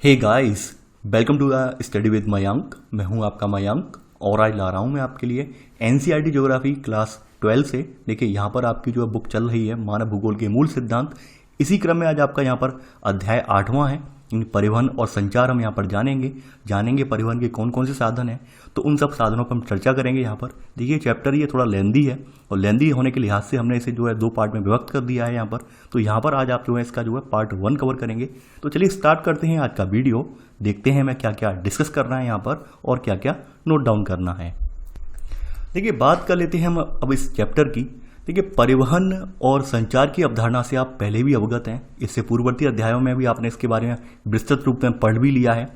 Hey guys, welcome to the study with Mayank. मैं हूं आपका मयंक और आज ला रहा हूं मैं आपके लिए एनसीईआरटी ज्योग्राफी क्लास 12 से। देखिए यहाँ पर आपकी जो बुक चल रही है मानव भूगोल के मूल सिद्धांत। इसी क्रम में आज आपका यहाँ पर अध्याय 8वां है। परिवहन और संचार हम यहाँ पर जानेंगे परिवहन के कौन कौन से साधन हैं, तो उन सब साधनों पर हम चर्चा करेंगे। यहाँ पर देखिए चैप्टर ये थोड़ा लेंदी है और लेंदी होने के लिहाज से हमने इसे जो है 2 पार्ट में विभक्त कर दिया है यहाँ पर। तो यहाँ पर आज आप जो है इसका जो है पार्ट 1 कवर करेंगे। तो चलिए स्टार्ट करते हैं आज का वीडियो। देखते हैं मैं क्या क्या डिस्कस करना है यहाँ पर और क्या क्या नोट डाउन करना है। देखिए बात कर लेते हैं हम अब इस चैप्टर की। देखिए परिवहन और संचार की अवधारणा से आप पहले भी अवगत हैं, इससे पूर्ववर्ती अध्यायों में भी आपने इसके बारे में विस्तृत रूप में पढ़ भी लिया है।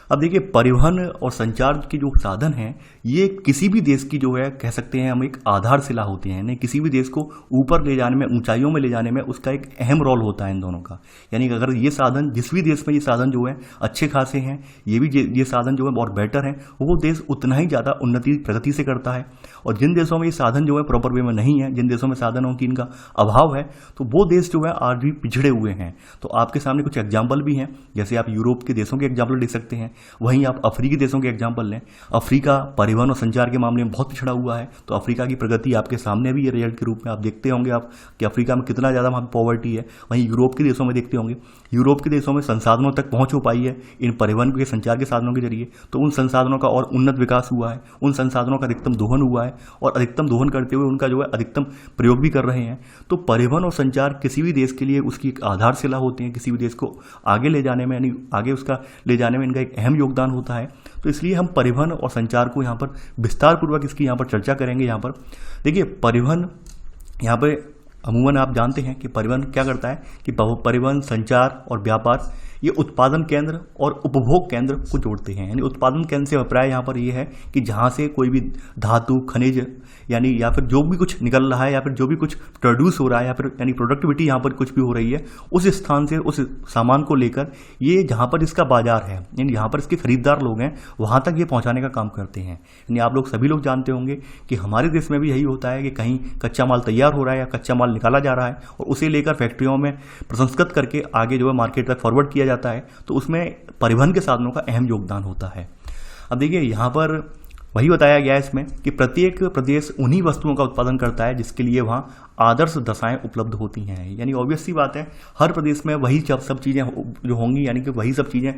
अब देखिए परिवहन और संचार के जो साधन हैं ये किसी भी देश की जो है कह सकते हैं हम एक आधारशिला होते हैं, यानी किसी भी देश को ऊपर ले जाने में, ऊंचाइयों में ले जाने में उसका एक अहम रोल होता है इन दोनों का। यानी कि अगर ये साधन जिस भी देश में ये साधन जो है अच्छे खासे हैं, ये साधन जो है बहुत बेटर हैं, वो देश उतना ही ज़्यादा उन्नति प्रगति से करता है। और जिन देशों में ये साधन जो है प्रॉपर वे में नहीं है, जिन देशों में साधनों की इनका अभाव है, तो वो देश जो है आज भी पिछड़े हुए हैं। तो आपके सामने कुछ एग्जाम्पल भी हैं, जैसे आप यूरोप के देशों के एग्जाम्पल देख सकते हैं, वहीं आप अफ्रीकी देशों के एग्जाम्पल लें। अफ्रीका परिवहन और संचार के मामले में बहुत पिछड़ा हुआ है, तो अफ्रीका की प्रगति आपके सामने भी ये रिजल्ट के रूप में आप देखते होंगे आप कि अफ्रीका में कितना ज़्यादा वहाँ पॉवर्टी है। वहीं यूरोप के देशों में देखते होंगे, यूरोप के देशों में संसाधनों तक पहुँच हो पाई है इन परिवहन के संचार के साधनों के जरिए, तो उन संसाधनों का और उन्नत विकास हुआ है, उन संसाधनों का अधिकतम दोहन हुआ है और अधिकतम दोहन करते हुए उनका जो है अधिकतम प्रयोग भी कर रहे हैं। तो परिवहन और संचार किसी भी देश के लिए उसकी एक आधारशिला होते हैं, किसी भी देश को आगे ले जाने में, यानी आगे उसका ले जाने में इनका एक अहम योगदान होता है। तो इसलिए हम परिवहन और संचार को यहाँ पर विस्तार पूर्वक इसकी यहाँ पर चर्चा करेंगे। यहाँ पर देखिए परिवहन, यहाँ पर अमूमन आप जानते हैं कि परिवहन क्या करता है कि परिवहन, संचार और व्यापार ये उत्पादन केंद्र और उपभोग केंद्र को जोड़ते हैं। यानी उत्पादन केंद्र से अभिप्राय यहाँ पर ये है कि जहाँ से कोई भी धातु, खनिज यानी या फिर जो भी कुछ निकल रहा है या फिर जो भी कुछ प्रोड्यूस हो रहा है या फिर यानी प्रोडक्टिविटी यहाँ पर कुछ भी हो रही है, उस स्थान से उस सामान को लेकर ये जहाँ पर इसका बाजार है, यानी जहाँ पर इसके खरीदार लोग हैं, वहाँ तक ये पहुँचाने का काम करते हैं। यानी आप लोग सभी लोग जानते होंगे कि हमारे देश में भी यही होता है कि कहीं कच्चा माल तैयार हो रहा है या कच्चा माल निकाला जा रहा है और उसे लेकर फैक्ट्रियों में प्रसंस्कृत करके आगे जो है मार्केट तक फॉरवर्ड किया जाता है, तो उसमें परिवहन के साधनों का अहम योगदान होता है। अब देखिए यहाँ पर वही बताया गया है इसमें कि प्रत्येक प्रदेश उन्हीं वस्तुओं का उत्पादन करता है जिसके लिए वहाँ आदर्श दशाएं उपलब्ध होती हैं। यानी ऑब्वियस सी बात है, हर प्रदेश में वही सब चीज़ें जो होंगी, यानी कि वही सब चीज़ें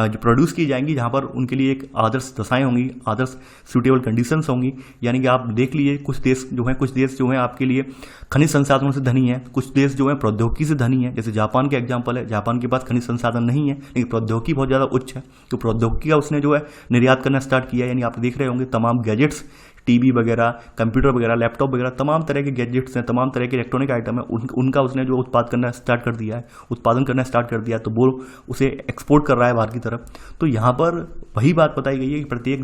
जो प्रोड्यूस की जाएंगी जहाँ पर उनके लिए एक आदर्श दशाएं होंगी, आदर्श सूटेबल कंडीशंस होंगी। यानी कि आप देख लीजिए कुछ देश जो हैं आपके लिए खनिज संसाधनों से धनी है, कुछ देश जो है प्रौद्योगिकी से धनी है। जैसे जापान के एग्जाम्पल है, जापान के पास खनिज संसाधन नहीं है लेकिन प्रौद्योगिकी बहुत ज़्यादा उच्च है, तो प्रौद्योगिकी का उसने जो है निर्यात करना स्टार्ट किया। यानी आप देख रहे होंगे तमाम गैजेट्स, टीवी वगैरह, कंप्यूटर वगैरह, लैपटॉप वगैरह, तमाम तरह के गैजेट्स हैं, तमाम तरह के इलेक्ट्रॉनिक आइटम है, उनका उसने जो उत्पादन करना स्टार्ट कर दिया है, तो वो उसे एक्सपोर्ट कर रहा है बाहर की तरफ। तो यहाँ पर वही बात बताई गई है कि प्रत्येक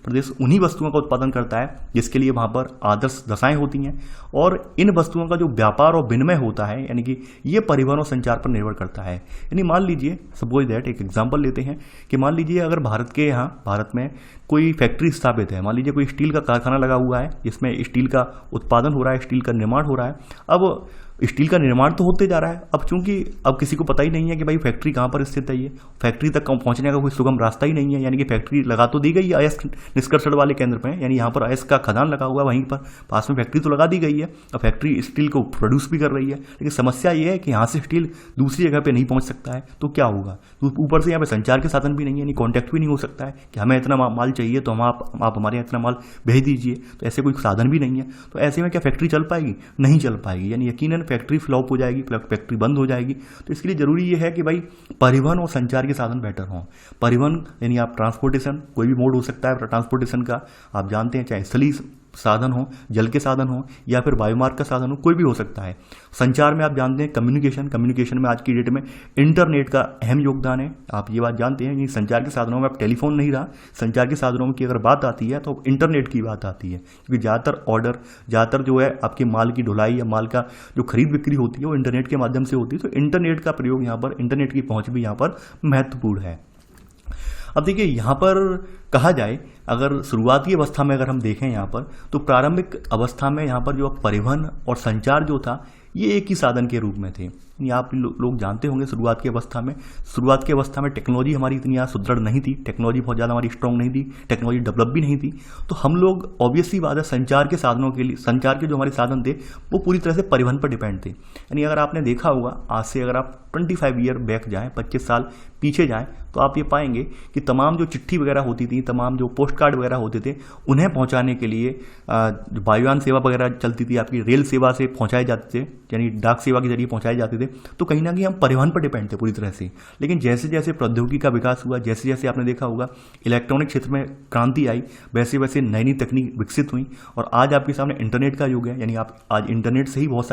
प्रदेश उन्हीं वस्तुओं का उत्पादन करता है जिसके लिए वहाँ पर आदर्श दशाएं होती हैं, और इन वस्तुओं का जो व्यापार और विनिमय होता है, यानी कि ये परिवहन और संचार पर निर्भर करता है। यानी मान लीजिए सपोज दैट, एक एग्जाम्पल लेते हैं कि मान लीजिए अगर भारत में कोई फैक्ट्री स्थापित है, मान लीजिए कोई स्टील का कारखाना लगा हुआ है जिसमें स्टील का उत्पादन हो रहा है, स्टील का निर्माण हो रहा है। अब स्टील का निर्माण तो होते जा रहा है, अब चूंकि अब किसी को पता ही नहीं है कि भाई फैक्ट्री कहाँ पर स्थित है, ये फैक्ट्री तक पहुंचने का कोई सुगम रास्ता ही नहीं है। यानी कि फैक्ट्री लगा तो दी गई है अयस्क निष्कर्षण वाले केंद्र पे, यानी यहाँ पर अयस्क का खदान लगा हुआ है, वहीं पर पास में फैक्ट्री तो लगा दी गई है, अब फैक्ट्री स्टील को प्रोड्यूस भी कर रही है, लेकिन समस्या ये है कि यहाँ से स्टील दूसरी जगह पर नहीं पहुँच सकता है। तो क्या होगा, तो ऊपर से यहाँ पर संचार के साधन भी नहीं है, यानी कॉन्टैक्ट भी नहीं हो सकता है कि हमें इतना माल चाहिए तो आप हमारे यहाँ इतना माल भेज दीजिए, तो ऐसे कोई साधन भी नहीं है। तो ऐसे में क्या फैक्ट्री चल पाएगी? नहीं चल पाएगी, यानी यकीनन फैक्ट्री फ्लॉप हो जाएगी, फैक्ट्री बंद हो जाएगी। तो इसके लिए जरूरी ये है कि भाई परिवहन और संचार के साधन बेटर हों। परिवहन यानी आप ट्रांसपोर्टेशन, कोई भी मोड हो सकता है ट्रांसपोर्टेशन का, आप जानते हैं, चाहे स्थलीय साधन हो, जल के साधन हो या फिर वायुमार्ग का साधन हो, कोई भी हो सकता है। संचार में आप जानते हैं कम्युनिकेशन में आज की डेट में इंटरनेट का अहम योगदान है। आप ये बात जानते हैं कि संचार के साधनों में अब टेलीफोन नहीं रहा, संचार के साधनों की अगर बात आती है तो इंटरनेट की बात आती है, क्योंकि ज़्यादातर जो है आपके माल की ढुलाई या माल का जो खरीद बिक्री होती है वो इंटरनेट के माध्यम से होती है। तो इंटरनेट का प्रयोग यहाँ पर, इंटरनेट की पहुँच भी यहाँ पर महत्वपूर्ण है। अब देखिए यहाँ पर कहा जाए, अगर शुरुआती अवस्था में अगर हम देखें यहाँ पर, तो प्रारंभिक अवस्था में यहाँ पर जो परिवहन और संचार जो था ये एक ही साधन के रूप में थे। यानी आप लोग जानते होंगे शुरुआत की अवस्था में टेक्नोलॉजी हमारी इतनी ज़्यादा सुदृढ़ नहीं थी, टेक्नोलॉजी बहुत ज़्यादा हमारी स्ट्रॉन्ग नहीं थी, टेक्नोलॉजी डेवलप भी नहीं थी। तो हम लोग ऑब्वियसली बात है संचार के साधनों के लिए, संचार के जो हमारे साधन थे वो पूरी तरह से परिवहन पर डिपेंड थे। यानी अगर आपने देखा होगा आज से अगर आप 25 ईयर बैक जाएं, 25 साल पीछे जाएं, तो आप ये पाएंगे कि तमाम जो चिट्ठी वगैरह होती थी, तमाम जो पोस्ट कार्ड वगैरह होते थे, उन्हें पहुंचाने के लिए जो वायुयान सेवा वगैरह चलती थी, आपकी रेल सेवा से पहुंचाए जाते थे, यानी डाक सेवा के जरिए पहुंचाए जाते थे। तो कहीं ना कहीं हम परिवहन पर डिपेंड थे पूरी तरह से। लेकिन जैसे जैसे प्रौद्योगिकी का विकास हुआ, जैसे जैसे आपने देखा होगा इलेक्ट्रॉनिक क्षेत्र में क्रांति आई, वैसे वैसे नई नई तकनीक विकसित हुई और आज आपके सामने इंटरनेट का युग है। यानी आप आज इंटरनेट से ही बहुत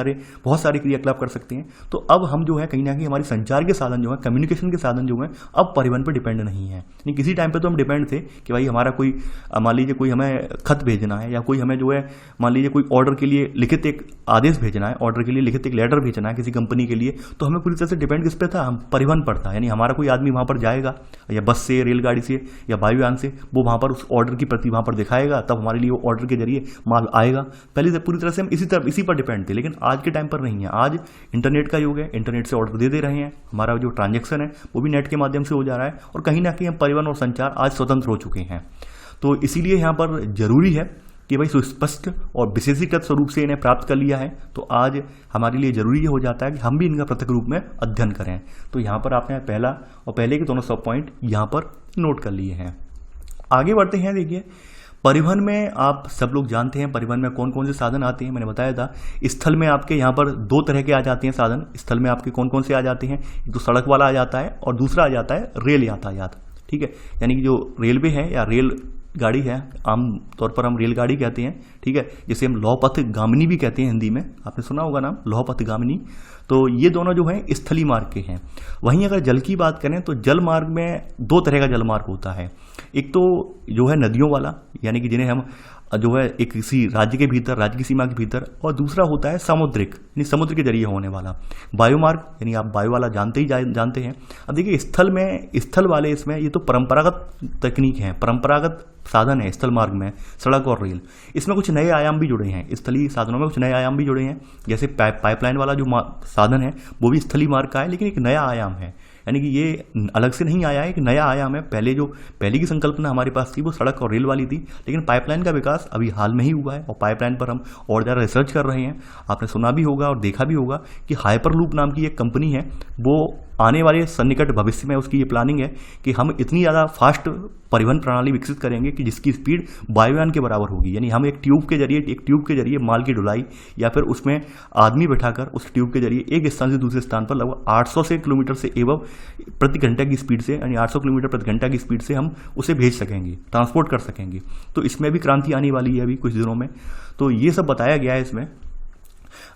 सारे क्रियाकलाप कर सकते हैं। तो अब हम जो है कहीं ना कहीं हमारी संचार के साधन जो है, कम्युनिकेशन के साधन जो है, अब परिवहन पर डिपेंड नहीं है। नहीं, किसी टाइम पे तो हम डिपेंड थे कि भाई हमारा कोई मान लीजिए कोई हमें खत भेजना है या कोई हमें जो है मान लीजिए कोई ऑर्डर के लिए लिखित एक आदेश भेजना है, ऑर्डर के लिए लिखित एक लेटर भेजना है किसी कंपनी के लिए, तो हमें पूरी तरह से डिपेंड किस पे था, हम परिवहन पर था। यानी हमारा कोई आदमी वहां पर जाएगा या बस से, रेलगाड़ी से या वायुयान से, वो वहां पर उस ऑर्डर की प्रति वहां पर दिखाएगा, तब हमारे लिए वो ऑर्डर के जरिए माल आएगा। पहले से पूरी तरह से हम इसी पर डिपेंड थे। लेकिन आज के टाइम पर नहीं है, आज इंटरनेट का युग है, इंटरनेट से ऑर्डर दे रहे हैं, हमारा जो ट्रांजेक्शन है वो भी नेट के माध्यम से हो जा रहा है और कहीं ना कहीं हम परिवहन और संचार आज स्वतंत्र हो चुके हैं। तो इसीलिए यहाँ पर जरूरी है कि भाई सुस्पष्ट और विशेषीकृत स्वरूप से इन्हें प्राप्त कर लिया है, तो आज हमारे लिए जरूरी हो जाता है कि हम भी इनका पृथक रूप में अध्ययन करें। तो यहाँ पर आपने पहले के दोनों सब पॉइंट यहाँ पर नोट कर लिए हैं। आगे बढ़ते हैं। देखिए परिवहन में आप सब लोग जानते हैं परिवहन में कौन कौन से साधन आते हैं। मैंने बताया था स्थल में आपके यहाँ पर दो तरह के आ जाते हैं साधन। स्थल में आपके कौन कौन से आ जाते हैं, एक तो सड़क वाला आ जाता है और दूसरा आ जाता है रेल यातायात। ठीक है, यानी कि जो रेलवे है या रेल गाड़ी है, आम तौर पर हम रेलगाड़ी कहते हैं। ठीक है, जिसे हम लौह पथ गामिनी भी कहते हैं हिंदी में, आपने सुना होगा नाम लौह पथ गामिनी। तो ये दोनों जो हैं स्थलीय मार्ग के हैं। वहीं अगर जल की बात करें तो जल मार्ग में दो तरह का जल मार्ग होता है। एक तो जो है नदियों वाला, यानी कि जिन्हें हम जो है एक किसी राज्य के भीतर, राज्य की सीमा के भीतर, और दूसरा होता है सामुद्रिक, यानी समुद्र के जरिए होने वाला वायुमार्ग, यानी आप वायु वाला जानते हैं। अब देखिए स्थल वाले इसमें ये तो परंपरागत तकनीक है, परंपरागत साधन है स्थल मार्ग में, सड़क और रेल। इसमें कुछ नए आयाम भी जुड़े हैं, स्थलीय साधनों में कुछ नए आयाम भी जुड़े हैं। जैसे पाइपलाइन वाला जो साधन है वो भी स्थलीय मार्ग का है, लेकिन एक नया आयाम है, यानी कि ये अलग से नहीं आया है, एक नया आयाम है। पहले की संकल्पना हमारे पास थी वो सड़क और रेल वाली थी, लेकिन पाइपलाइन का विकास अभी हाल में ही हुआ है और पाइपलाइन पर हम और ज़्यादा रिसर्च कर रहे हैं। आपने सुना भी होगा और देखा भी होगा कि हाइपरलूप नाम की एक कंपनी है, वो आने वाले सन्निकट भविष्य में उसकी ये प्लानिंग है कि हम इतनी ज़्यादा फास्ट परिवहन प्रणाली विकसित करेंगे कि जिसकी स्पीड वायुयान के बराबर होगी। यानी हम एक ट्यूब के जरिए माल की ढुलाई या फिर उसमें आदमी बैठाकर उस ट्यूब के जरिए एक स्थान से दूसरे स्थान पर लगभग 800 किलोमीटर से एवं प्रति घंटा की स्पीड से, यानी 800 किलोमीटर प्रति घंटा की स्पीड से हम उसे भेज सकेंगे, ट्रांसपोर्ट कर सकेंगे। तो इसमें भी क्रांति आने वाली है अभी कुछ दिनों में। तो ये सब बताया गया है इसमें।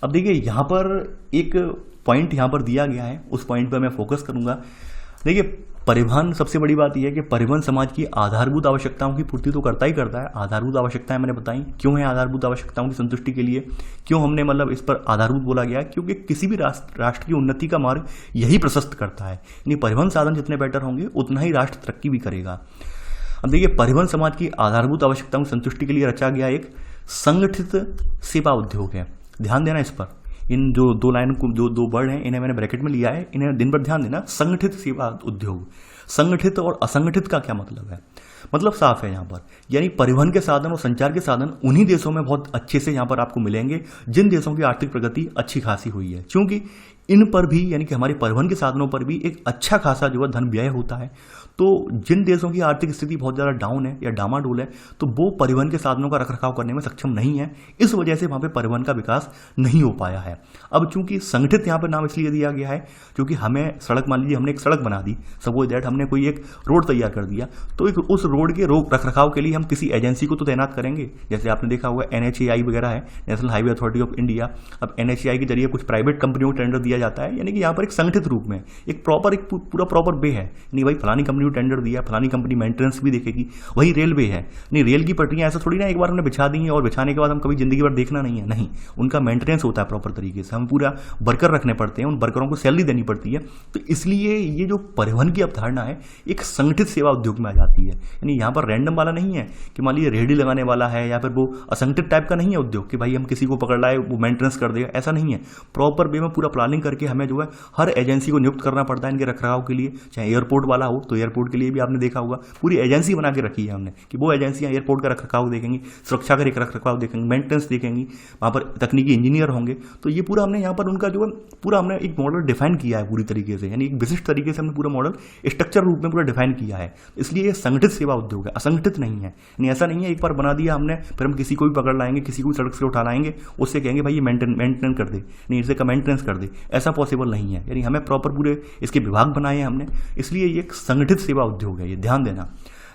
अब देखिए यहाँ पर एक पॉइंट यहाँ पर दिया गया है, उस पॉइंट पर मैं फोकस करूंगा। देखिए परिवहन, सबसे बड़ी बात यह है कि परिवहन समाज की आधारभूत आवश्यकताओं की पूर्ति तो करता ही करता है। आधारभूत आवश्यकताएं मैंने बताई क्यों है, आधारभूत आवश्यकताओं की संतुष्टि के लिए क्यों हमने मतलब इस पर आधारभूत बोला गया है, क्योंकि किसी भी राष्ट्र की उन्नति का मार्ग यही प्रशस्त करता है। यानी परिवहन साधन जितने बेटर होंगे उतना ही राष्ट्र तरक्की भी करेगा। अब देखिए परिवहन समाज की आधारभूत आवश्यकताओं की संतुष्टि के लिए रचा गया एक संगठित सेवा उद्योग है। ध्यान देना इस पर, इन जो दो लाइन को जो दो वर्ड हैं इन्हें मैंने ब्रैकेट में लिया है, इन्हें दिन भर ध्यान देना। संगठित सेवा उद्योग, संगठित और असंगठित का क्या मतलब है, मतलब साफ है यहाँ पर, यानी परिवहन के साधन और संचार के साधन उन्हीं देशों में बहुत अच्छे से यहाँ पर आपको मिलेंगे जिन देशों की आर्थिक प्रगति अच्छी खासी हुई है, क्योंकि इन पर भी यानी कि हमारे परिवहन के साधनों पर भी एक अच्छा खासा जो है धन व्यय होता है। तो जिन देशों की आर्थिक स्थिति बहुत ज़्यादा डाउन है या डामाडोल है, तो वो परिवहन के साधनों का रखरखाव करने में सक्षम नहीं है, इस वजह से वहाँ पे परिवहन का विकास नहीं हो पाया है। अब चूंकि संगठित यहाँ पर नाम इसलिए दिया गया है क्योंकि हमें सड़क, मान लीजिए हमने एक सड़क बना दी, सपोज दैट हमने कोई एक रोड तैयार कर दिया, तो एक उस रोड के रखरखाव के लिए हम किसी एजेंसी को तो तैनात करेंगे। जैसे आपने देखा हुआ NHAI वगैरह है, national highway authority of India. अब NHAI के जरिए कुछ प्राइवेट कंपनियों को टेंडर दिया जाता है, यानी कि यहाँ पर एक संगठित रूप में एक पूरा प्रॉपर वे है, नहीं भाई फलानी कंपनी को टेंडर दिया, फलानी कंपनी मेंटेनेंस भी देखेगी। वही रेलवे है, नहीं रेल की पटरियां ऐसा थोड़ी ना एक बार हमने बिछा दी हैं और बिछाने के बाद हम कभी जिंदगी भर देखना नहीं है, नहीं, उनका मेंटेनेंस होता है प्रॉपर तरीके से, हम पूरा वर्कर रखने पड़ते हैं, उन वर्करों को सैलरी देनी पड़ती है। तो इसलिए ये जो परिवहन की अवधारणा है एक संगठित सेवा उद्योग में आ जाती है। यानी यहाँ पर रैंडम वाला नहीं है कि मान लीजिए रेहड़ी लगाने वाला है या फिर वो असंगठित टाइप का नहीं है उद्योग कि भाई हम किसी को पकड़ लाए वो मेंटेनेंस कर देगा, ऐसा नहीं है। प्रॉपर वे में पूरा प्लानिंग करके हमें जो है हर एजेंसी को नियुक्त करना पड़ता है इनके रखरखाव के लिए। चाहे एयरपोर्ट वाला हो तो एयरपोर्ट के लिए भी आपने देखा होगा पूरी एजेंसी बना के रखी है हमने कि वो एजेंसियां एयरपोर्ट का रखरखाव देखेंगी, सुरक्षा का रखरखाव देखेंगी, मेंटेनेंस देखेंगी, वहाँ पर तकनीकी इंजीनियर होंगे। तो ये पूरा हमने यहाँ पर उनका जो है पूरा हमने एक मॉडल डिफाइन किया है पूरी तरीके से, यानी एक विशिष्ट तरीके से हमने पूरा मॉडल स्ट्रक्चर रूप में पूरा डिफाइन किया है। इसलिए ये संगठित सेवा उद्योग है, असंगठित नहीं है। यानी ऐसा नहीं है एक बार बना दिया हमने फिर हम किसी को भी पकड़ लाएंगे, किसी को भी सड़क से उठा लाएंगे, उससे कहेंगे भाई ये मेंटेन कर दे, नहीं इसे का मेंटेनेंस कर दे, ऐसा पॉसिबल नहीं है। यानी हमें प्रॉपर पूरे इसके विभाग बनाए हैं हमने, इसलिए ये एक संगठित सेवा उद्योग है, ये ध्यान देना।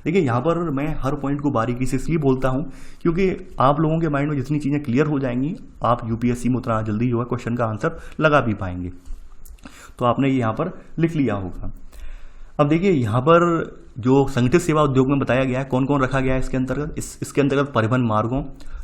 देखिए यहाँ पर मैं हर पॉइंट को बारीकी से इसलिए बोलता हूँ क्योंकि आप लोगों के माइंड में जितनी चीज़ें क्लियर हो जाएंगी आप यूपीएससी में उतना जल्दी जो है क्वेश्चन का आंसर लगा भी पाएंगे। तो आपने ये यहाँ पर लिख लिया होगा। अब देखिए यहाँ पर जो संगठित सेवा उद्योग में बताया गया है कौन कौन रखा गया है इसके अंतर्गत। इसके अंतर्गत परिवहन मार्गों,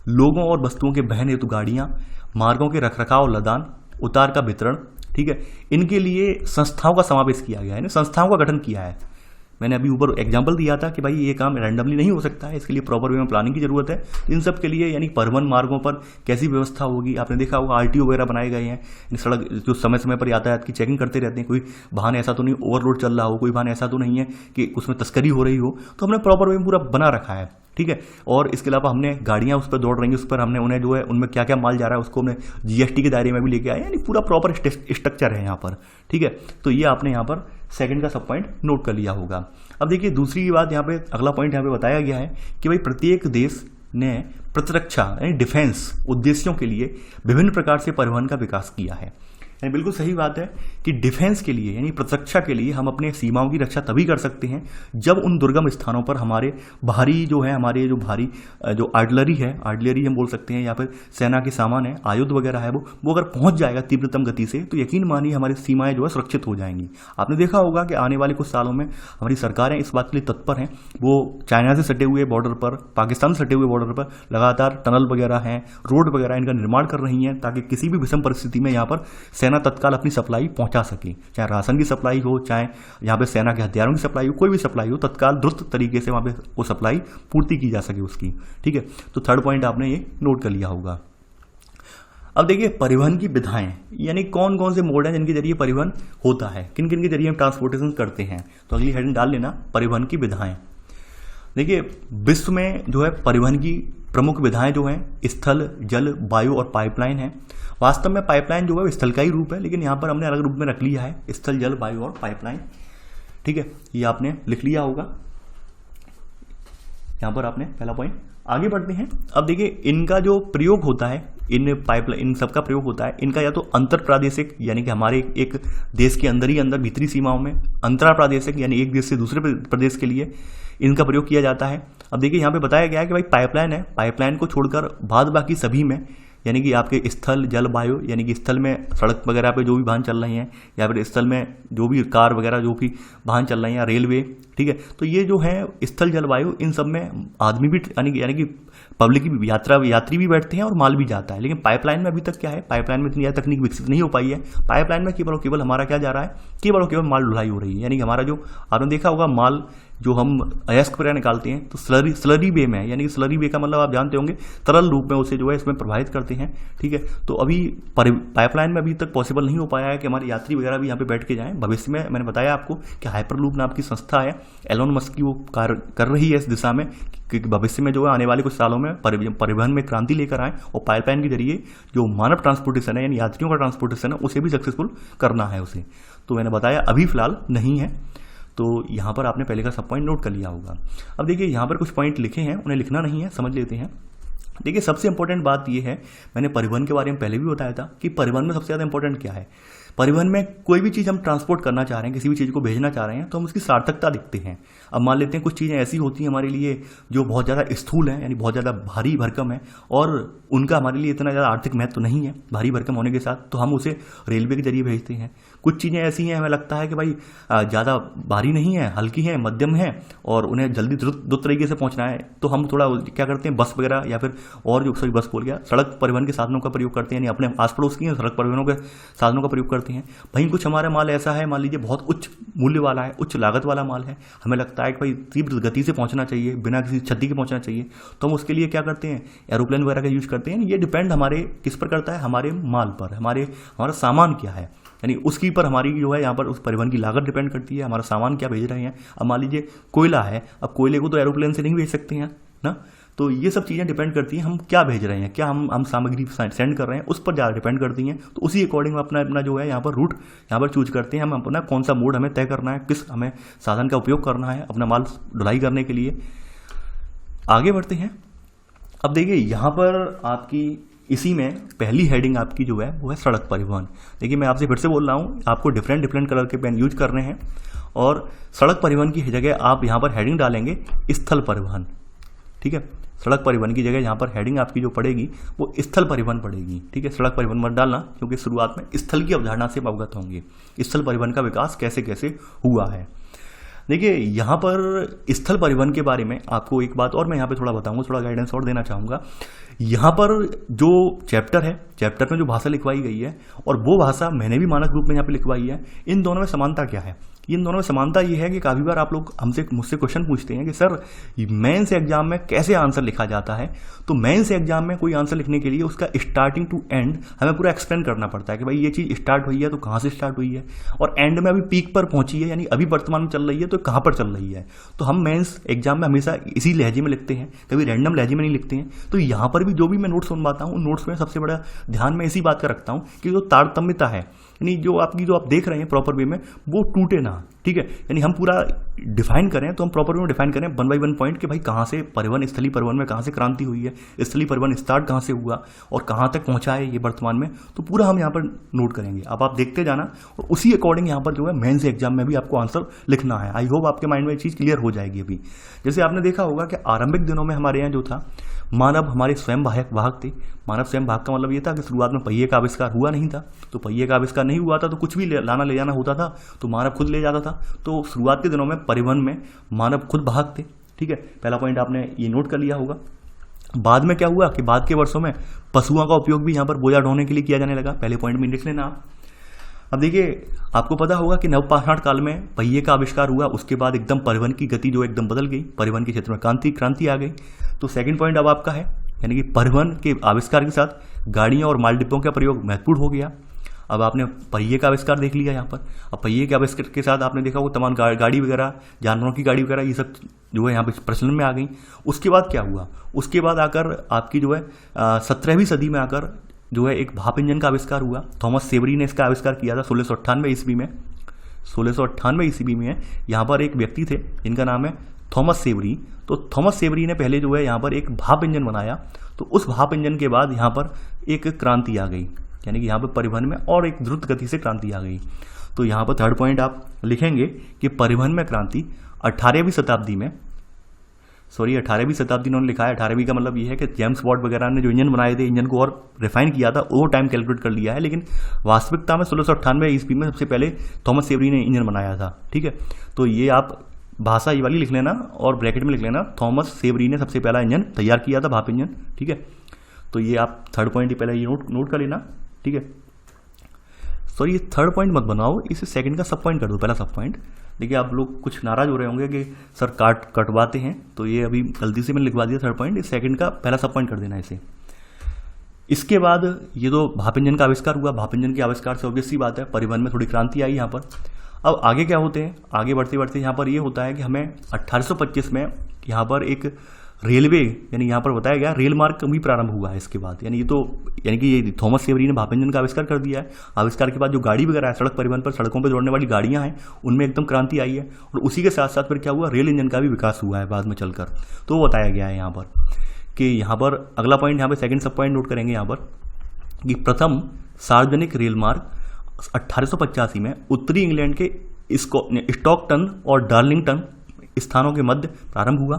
लोगों और वस्तुओं के वहन हेतु गाड़ियाँ, मार्गों के रखरखाव, लदान, उतार का वितरण, ठीक है, इनके लिए संस्थाओं का समावेश किया गया है, यानी संस्थाओं का गठन किया है। मैंने अभी ऊपर एग्जांपल दिया था कि भाई ये काम रैंडमली नहीं हो सकता है, इसके लिए प्रॉपर वे में प्लानिंग की जरूरत है। इन सब के लिए यानी परिवहन मार्गों पर कैसी व्यवस्था होगी, आपने देखा होगा आरटीओ वगैरह बनाए गए हैं, सड़क जो समय समय पर यातायात की चेकिंग करते रहते हैं, कोई वाहन ऐसा तो नहीं ओवरलोड चल रहा हो, कोई वाहन ऐसा तो नहीं है कि उसमें तस्करी हो रही हो, तो हमने प्रॉपर वे में पूरा बना रखा है, ठीक है। और इसके अलावा हमने गाड़ियाँ उस पर दौड़ रही हैं, उस पर हमने उन्हें जो है उनमें क्या क्या माल जा रहा है उसको हमने जीएसटी के दायरे में भी लेके आए, यानी पूरा प्रॉपर स्ट्रक्चर है यहाँ पर, ठीक है। तो ये आपने यहाँ पर सेकंड का सब पॉइंट नोट कर लिया होगा। अब देखिए दूसरी बात यहाँ पे अगला पॉइंट यहाँ पे बताया गया है कि भाई प्रत्येक देश ने प्रतिरक्षा यानी डिफेंस उद्देश्यों के लिए विभिन्न प्रकार से परिवहन का विकास किया है। यानी बिल्कुल सही बात है कि डिफेंस के लिए यानी प्रतिरक्षा के लिए हम अपने सीमाओं की रक्षा तभी कर सकते हैं जब उन दुर्गम स्थानों पर हमारे भारी जो है हमारे जो भारी जो आर्टिलरी हम बोल सकते हैं या फिर सेना के सामान है, आयुध वगैरह है, वो अगर पहुंच जाएगा तीव्रतम गति से तो यकीन मानिए हमारी सीमाएं जो है सुरक्षित हो जाएंगी। आपने देखा होगा कि आने वाले कुछ सालों में हमारी सरकारें इस बात के लिए तत्पर हैं, वो चाइना से सटे हुए बॉर्डर पर, पाकिस्तान से सटे हुए बॉर्डर पर लगातार टनल वगैरह हैं, रोड वगैरह इनका निर्माण कर रही हैं ताकि किसी भी विषम परिस्थिति में यहाँ पर सेना तत्काल अपनी सप्लाई पहुंचा सके, चाहे राशन की सप्लाई हो, चाहे यहाँ पे सेना के हथियारों की सप्लाई हो, कोई भी सप्लाई हो, तत्काल द्रुत तरीके से वहाँ पे वो सप्लाई पूर्ति की जा सके उसकी, ठीक है। तो थर्ड पॉइंट आपने ये नोट कर लिया होगा। अब देखिए परिवहन की विधाएं, यानी कौन कौन से मोड हैं जिनके जरिए परिवहन होता है, किन किन के जरिए हम ट्रांसपोर्टेशन करते हैं। तो अगली हेडिंग डाल लेना परिवहन की विधाएं। देखिए विश्व में जो है परिवहन की प्रमुख विधाएं जो हैं स्थल, जल, वायु और पाइपलाइन है। वास्तव में पाइपलाइन जो है स्थल का ही रूप है, लेकिन यहाँ पर हमने अलग रूप में रख लिया है स्थल, जल, वायु और पाइपलाइन, ठीक है। ये आपने लिख लिया होगा यहाँ पर आपने पहला पॉइंट। आगे बढ़ते हैं। अब देखिए इनका जो प्रयोग होता है, इन पाइपलाइन इन सब का प्रयोग होता है इनका या तो अंतर प्रादेशिक यानी कि हमारे एक देश के अंदर ही अंदर भीतरी सीमाओं में, अंतरा प्रादेशिक यानी एक देश से दूसरे प्रदेश के लिए इनका प्रयोग किया जाता है। अब देखिए यहाँ पे बताया गया है कि भाई पाइपलाइन है, पाइपलाइन को छोड़कर बाद बाकी सभी में यानी कि आपके स्थल, जल, वायु यानी कि स्थल में सड़क वगैरह पे जो भी वाहन चल रहे हैं या फिर स्थल में जो भी कार वगैरह जो भी वाहन चल रहे हैं या रेलवे, ठीक है। तो ये जो है स्थल, जल, वायु इन सब में आदमी भी यानी कि पब्लिक की यात्री भी बैठते हैं और माल भी जाता है। लेकिन पाइपलाइन में अभी तक क्या है, पाइपलाइन में इतनी ज़्यादा तकनीक विकसित नहीं हो पाई है। पाइपलाइन में केवल और केवल हमारा क्या जा रहा है, केवल और केवल माल ढुलाई हो रही है। यानी कि हमारा जो आपने देखा होगा माल जो हम अयस्क वगैरह निकालते हैं तो स्लरी वे में, यानी कि स्लरी वे का मतलब आप जानते होंगे तरल रूप में उसे जो है इसमें प्रवाहित करते हैं, ठीक है। तो अभी पाइपलाइन में अभी तक पॉसिबल नहीं हो पाया है कि हमारे यात्री वगैरह भी यहाँ पे बैठ के जाएं। भविष्य में मैंने बताया आपको कि हाइपरलूप नाम की संस्था है, एलोन मस्क की, वो कार्य कर रही है इस दिशा में कि भविष्य में जो है आने वाले कुछ सालों में परिवहन में क्रांति लेकर आए और पाइपलाइन के जरिए जो मानव ट्रांसपोर्टेशन है यानी यात्रियों का ट्रांसपोर्टेशन है उसे भी सक्सेसफुल करना है उसे। तो मैंने बताया अभी फिलहाल नहीं है। तो यहाँ पर आपने पहले का सब पॉइंट नोट कर लिया होगा। अब देखिए यहाँ पर कुछ पॉइंट लिखे हैं, उन्हें लिखना नहीं है, समझ लेते हैं। देखिए सबसे इंपॉर्टेंट बात यह है, मैंने परिवहन के बारे में पहले भी बताया था कि परिवहन में सबसे ज़्यादा इंपॉर्टेंट क्या है। परिवहन में कोई भी चीज़ हम ट्रांसपोर्ट करना चाह रहे हैं, किसी भी चीज़ को भेजना चाह रहे हैं तो हम उसकी सार्थकता देखते हैं। अब मान लेते हैं कुछ चीज़ें ऐसी होती हैं हमारे लिए जो बहुत ज़्यादा स्थूल हैं यानी बहुत ज़्यादा भारी भरकम है और उनका हमारे लिए इतना ज़्यादा आर्थिक महत्व नहीं है भारी भरकम होने के साथ, तो हम उसे रेलवे के जरिए भेजते हैं। कुछ चीज़ें ऐसी हैं हमें लगता है कि भाई ज़्यादा भारी नहीं है, हल्की है, मध्यम है और उन्हें जल्दी द्रुत तरीके से पहुँचना है तो हम थोड़ा क्या करते हैं, बस वगैरह या फिर और जो सॉरी बस बोल गया, सड़क परिवहन के साधनों का प्रयोग करते हैं, यानी अपने आस पड़ोस की सड़क परिवहनों के साधनों का प्रयोग करते हैं। भाई कुछ हमारा माल ऐसा है, मान लीजिए बहुत उच्च मूल्य वाला है, उच्च लागत वाला माल है, हमें लगता है कि भाई तीव्र गति से पहुंचना चाहिए, बिना किसी क्षति के पहुंचना चाहिए, तो हम उसके लिए क्या करते हैं, एरोप्लेन वगैरह का यूज करते हैं। ये डिपेंड हमारे किस पर करता है, हमारे माल पर, हमारा सामान क्या है, यानी उसकी पर हमारी जो है यहाँ पर उस परिवहन की लागत डिपेंड करती है, हमारा सामान क्या भेज रहे हैं। अब मान लीजिए कोयला है, अब कोयले को तो एरोप्लेन से नहीं भेज सकते हैं ना, तो ये सब चीज़ें डिपेंड करती हैं हम क्या भेज रहे हैं, क्या हम सामग्री सेंड कर रहे हैं, उस पर ज़्यादा डिपेंड करती हैं। तो उसी अकॉर्डिंग अपना अपना जो है यहाँ पर रूट यहाँ पर चूज करते हैं, हम अपना कौन सा मोड हमें तय करना है, किस हमें साधन का उपयोग करना है अपना माल ढुलाई करने के लिए। आगे बढ़ते हैं। अब देखिए यहाँ पर आपकी इसी में पहली हेडिंग आपकी जो है वो है सड़क परिवहन। देखिए मैं आपसे फिर से बोल रहा हूँ, आपको डिफरेंट कलर के पेन यूज करने हैं और सड़क परिवहन की जगह आप यहाँ पर हेडिंग डालेंगे स्थल परिवहन। ठीक है, सड़क परिवहन की जगह यहाँ पर हेडिंग आपकी जो पड़ेगी वो स्थल परिवहन पड़ेगी। ठीक है, सड़क परिवहन मत डालना, क्योंकि शुरुआत में स्थल की अवधारणा से अवगत होंगे, स्थल परिवहन का विकास कैसे कैसे हुआ है। देखिए यहाँ पर स्थल परिवहन के बारे में आपको एक बात और मैं यहाँ पे थोड़ा बताऊंगा, थोड़ा गाइडेंस और देना चाहूँगा। यहाँ पर जो चैप्टर है, चैप्टर में जो भाषा लिखवाई गई है और वो भाषा मैंने भी मानक रूप में यहाँ पे लिखवाई है, इन दोनों में समानता क्या है? इन दोनों में समानता ये है कि काफ़ी बार आप लोग मुझसे क्वेश्चन पूछते हैं कि सर मेंस एग्जाम में कैसे आंसर लिखा जाता है। तो मेंस एग्जाम में कोई आंसर लिखने के लिए उसका स्टार्टिंग टू एंड हमें पूरा एक्सप्लेन करना पड़ता है कि भाई ये चीज़ स्टार्ट हुई है तो कहाँ से स्टार्ट हुई है, और एंड में अभी पीक पर पहुंची है, यानी अभी वर्तमान में चल रही है तो कहाँ पर चल रही है। तो हम मेंस एग्जाम में हमेशा इसी लहजे में लिखते हैं, कभी रैंडम लहजे में नहीं लिखते हैं। तो यहाँ पर भी जो भी मैं नोट्स सुनवाता हूँ, उन नोट्स में सबसे बड़ा ध्यान में इसी बात का रखता हूँ कि जो तारतम्यता है, यानी जो आप देख रहे हैं प्रॉपर वे में, वो टूटे ना। ठीक है, यानी हम पूरा डिफाइन करें तो हम प्रॉपर वे में डिफाइन करें 1 बाय 1 पॉइंट कि भाई कहाँ से परिवहन, स्थलीय परिवहन में कहाँ से क्रांति हुई है, स्थलीय परिवहन स्टार्ट कहाँ से हुआ और कहाँ तक पहुँचा है ये वर्तमान में, तो पूरा हम यहाँ पर नोट करेंगे। अब आप देखते जाना और उसी अकॉर्डिंग यहाँ पर जो है मेंस एग्जाम में भी आपको आंसर लिखना है। आई होप आपके माइंड में ये चीज़ क्लियर हो जाएगी। अभी जैसे आपने देखा होगा कि आरंभिक दिनों में हमारे यहाँ जो था, मानव हमारे स्वयं वाहक थे। मानव स्वयं वाहक का मतलब ये था कि शुरुआत में पहिए का आविष्कार हुआ नहीं था, तो पहिए का आविष्कार नहीं हुआ था तो कुछ भी लाना ले जाना होता था तो मानव खुद ले जाता था। तो शुरुआत के दिनों में परिवहन में मानव खुद वाहक थे। ठीक है, पहला पॉइंट आपने ये नोट कर लिया होगा। बाद में क्या हुआ कि बाद के वर्षों में पशुओं का उपयोग भी यहाँ पर बोझा ढोने के लिए किया जाने लगा। पहले पॉइंट में लिख लेना आप। अब देखिए आपको पता होगा कि नवपाषाण काल में पहिए का आविष्कार हुआ, उसके बाद एकदम परिवहन की गति जो एकदम बदल गई, परिवहन के क्षेत्र में क्रांति आ गई। तो सेकंड पॉइंट अब आपका है, यानी कि परिवहन के आविष्कार के साथ गाड़ियों और माल डिब्बों का प्रयोग महत्वपूर्ण हो गया। अब आपने पहिए का आविष्कार देख लिया यहाँ पर। अब पहिए के आविष्कार के साथ आपने देखा वो तमाम गाड़ी वगैरह, जानवरों की गाड़ी वगैरह, ये सब जो है यहाँ पर प्रचलन में आ गई। उसके बाद क्या हुआ, उसके बाद आकर आपकी जो है 17वीं सदी में आकर जो है एक भाप इंजन का आविष्कार हुआ। थॉमस सेवरी ने इसका आविष्कार किया था 1698 ईस्वी में। 1698 ईस्वी में यहाँ पर एक व्यक्ति थे जिनका नाम है थॉमस सेवरी। तो थॉमस सेवरी ने पहले जो है यहाँ पर एक भाप इंजन बनाया। तो उस भाप इंजन के बाद यहाँ पर एक क्रांति आ गई, यानी कि यहाँ पर परिवहन में और एक द्रुत गति से क्रांति आ गई। तो यहाँ पर थर्ड पॉइंट आप लिखेंगे कि परिवहन में क्रांति 18वीं शताब्दी में, 18वीं शताब्दी उन्होंने लिखा है। 18वीं का मतलब ये है कि जेम्स वॉट वगैरह ने जो इंजन बनाए थे, इंजन को और रिफाइन किया था, वो टाइम कैलकुलेट कर लिया है, लेकिन वास्तविकता में 1698 ईस्वी में सबसे पहले थॉमस सेवरी ने इंजन बनाया था। ठीक है, तो ये आप भाषा ये वाली लिख लेना और ब्रैकेट में लिख लेना, थॉमस सेवरी ने सबसे पहला इंजन तैयार किया था, भाप इंजन। ठीक है, तो ये आप थर्ड पॉइंट ही पहले ये नोट कर लेना। ठीक है, ये थर्ड पॉइंट मत बनाओ, इसे सेकंड का सब पॉइंट कर दो, पहला सब पॉइंट। देखिए आप लोग कुछ नाराज हो रहे होंगे कि सर कटवाते हैं, तो ये अभी गलती से मैंने लिखवा दिया थर्ड पॉइंट, इस सेकंड का पहला सब पॉइंट कर देना इसे। इसके बाद ये तो भाप इंजन का आविष्कार हुआ। भाप इंजन के आविष्कार से ऑब्वियस सी बात है परिवहन में थोड़ी क्रांति आई यहाँ पर। अब आगे क्या होते हैं, आगे बढ़ते बढ़ते यहाँ पर ये होता है कि हमें 1825 में यहाँ पर एक रेलवे, यानी यहाँ पर बताया गया रेल मार्ग भी प्रारंभ हुआ है इसके बाद। यानी कि ये थॉमस सेवरी ने भाप इंजन का आविष्कार कर दिया है। आविष्कार के बाद जो गाड़ी वगैरह है, सड़क परिवहन पर सड़कों पर दौड़ने वाली गाड़ियाँ हैं, उनमें एकदम क्रांति आई है। और उसी के साथ साथ फिर क्या हुआ, रेल इंजन का भी विकास हुआ है बाद में चलकर। तो वो बताया गया है यहाँ पर कि यहाँ पर अगला पॉइंट, यहाँ पर सेकंड सब पॉइंट नोट करेंगे यहाँ पर कि प्रथम सार्वजनिक रेल मार्ग 1885 में उत्तरी इंग्लैंड के स्टॉकटन और डार्लिंगटन स्थानों के मध्य प्रारंभ हुआ।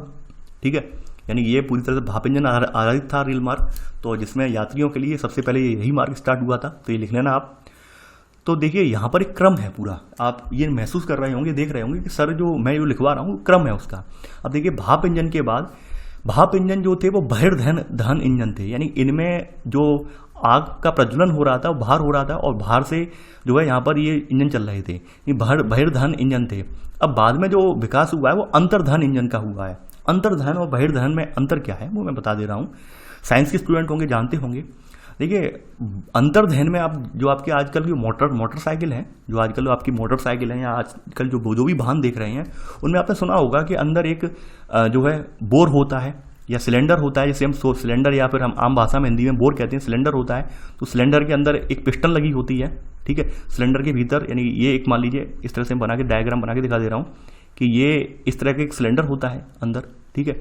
ठीक है, यानी ये पूरी तरह से भाप इंजन आधारित था रेल मार्ग, तो जिसमें यात्रियों के लिए सबसे पहले यही मार्ग स्टार्ट हुआ था। तो ये लिख लेना आप। तो देखिए यहाँ पर एक क्रम है पूरा, आप ये महसूस कर रहे होंगे, देख रहे होंगे कि सर जो मैं जो लिखवा रहा हूँ क्रम है उसका। अब देखिए भाप इंजन के बाद भाप इंजन जो थे वो बहिर्दहन इंजन थे, यानी इनमें जो आग का प्रज्वलन हो रहा था, वो बाहर हो रहा था और बाहर से जो है यहाँ पर ये इंजन चल रहे थे, ये बहिर्दहन इंजन थे। अब बाद में जो विकास हुआ है वो अंतर्दहन इंजन का हुआ है। अंतर्दहन और बहिर्दहन में अंतर क्या है वो मैं बता दे रहा हूँ। साइंस के स्टूडेंट होंगे, जानते होंगे। देखिए अंतर्दहन में आप जो आपके आजकल की मोटरसाइकिल हैं, जो आजकल आपकी मोटरसाइकिल हैं या आजकल जो भी वाहन देख रहे हैं, उनमें आपने सुना होगा कि अंदर एक जो है बोर होता है या सिलेंडर होता है, जैसे हम सिलेंडर या फिर हम आम भाषा में हिंदी में बोर कहते हैं, सिलेंडर होता है। तो सिलेंडर के अंदर एक पिस्टन लगी होती है, ठीक है। सिलेंडर के भीतर, यानी ये एक मान लीजिए इस तरह से बना के डायग्राम बना के दिखा दे रहा हूँ कि ये इस तरह का एक सिलेंडर होता है अंदर, ठीक है।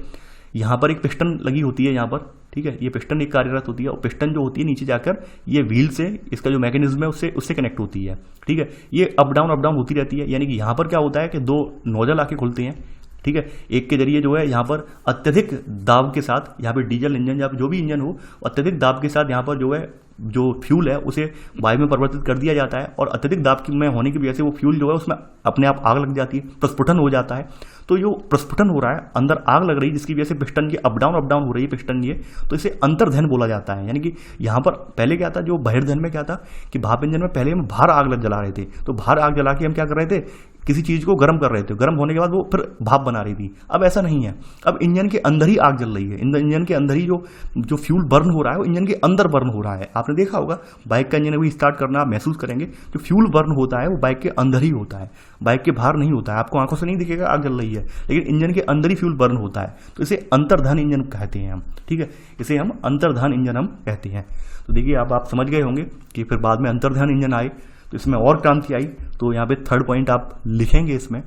यहाँ पर एक पिस्टन लगी होती है यहाँ पर, ठीक है। ये पिस्टन एक कार्यरत होती है और पिस्टन जो होती है नीचे जाकर ये व्हील से, इसका जो मैकेनिज्म है उससे कनेक्ट होती है, ठीक है। ये अप डाउन होती रहती है। यानी कि यहाँ पर क्या होता है कि दो नोजल आके खुलते हैं, ठीक है। एक के जरिए जो है यहाँ पर अत्यधिक दाब के साथ, यहाँ पर डीजल इंजन या जो भी इंजन हो, अत्यधिक दाब के साथ यहाँ पर जो है जो फ्यूल है उसे वायु में परिवर्तित कर दिया जाता है और अत्यधिक दाब में होने की वजह से वो फ्यूल जो है उसमें अपने आप आग लग जाती है, प्रस्फुटन हो जाता है। तो जो प्रस्फुटन हो रहा है, अंदर आग लग रही है, जिसकी वजह से पिस्टन की अप डाउन हो रही है पिस्टन ये, तो इसे अंतर्दहन बोला जाता है। यानी कि यहाँ पर पहले क्या था, जो बहिर्दहन में क्या था कि भाप इंजन में पहले हम बाहर आग जला रहे थे, तो बाहर आग जला के हम क्या कर रहे थे, किसी चीज को गर्म कर रहे थे, गर्म होने के बाद वो फिर भाप बना रही थी। अब ऐसा नहीं है, अब इंजन के अंदर ही आग जल रही है, इंजन के अंदर ही जो फ्यूल बर्न हो रहा है वो इंजन के अंदर बर्न हो रहा है। आपने देखा होगा बाइक का इंजन भी स्टार्ट करना आप महसूस करेंगे, जो फ्यूल बर्न होता है वो बाइक के अंदर ही होता है, बाइक के बाहर नहीं होता है। आपको आंखों से नहीं दिखेगा आग जल रही है, लेकिन इंजन के अंदर ही फ्यूल बर्न होता है। तो इसे अंतर्दहन इंजन कहते हैं हम, ठीक है। इसे हम अंतर्दहन इंजन हम कहते हैं। तो देखिए अब आप समझ गए होंगे कि फिर बाद में अंतर्दहन इंजन आए तो इसमें और क्रांति आई। तो यहाँ पे थर्ड पॉइंट आप लिखेंगे इसमें,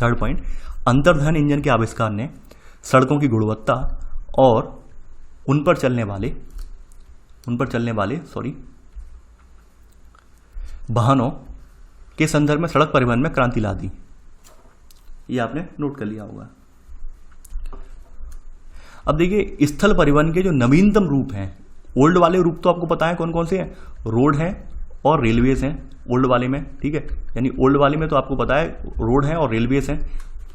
थर्ड पॉइंट, अंतर्दहन इंजन के आविष्कार ने सड़कों की गुणवत्ता और उन पर चलने वाले वाहनों के संदर्भ में सड़क परिवहन में क्रांति ला दी। ये आपने नोट कर लिया होगा। अब देखिए स्थल परिवहन के जो नवीनतम रूप हैं, ओल्ड वाले रूप तो आपको पता है कौन कौन से हैं, रोड हैं और रेलवेज हैं ओल्ड वाले में, ठीक है। यानी ओल्ड वाले में तो आपको पता है रोड है और रेलवेज हैं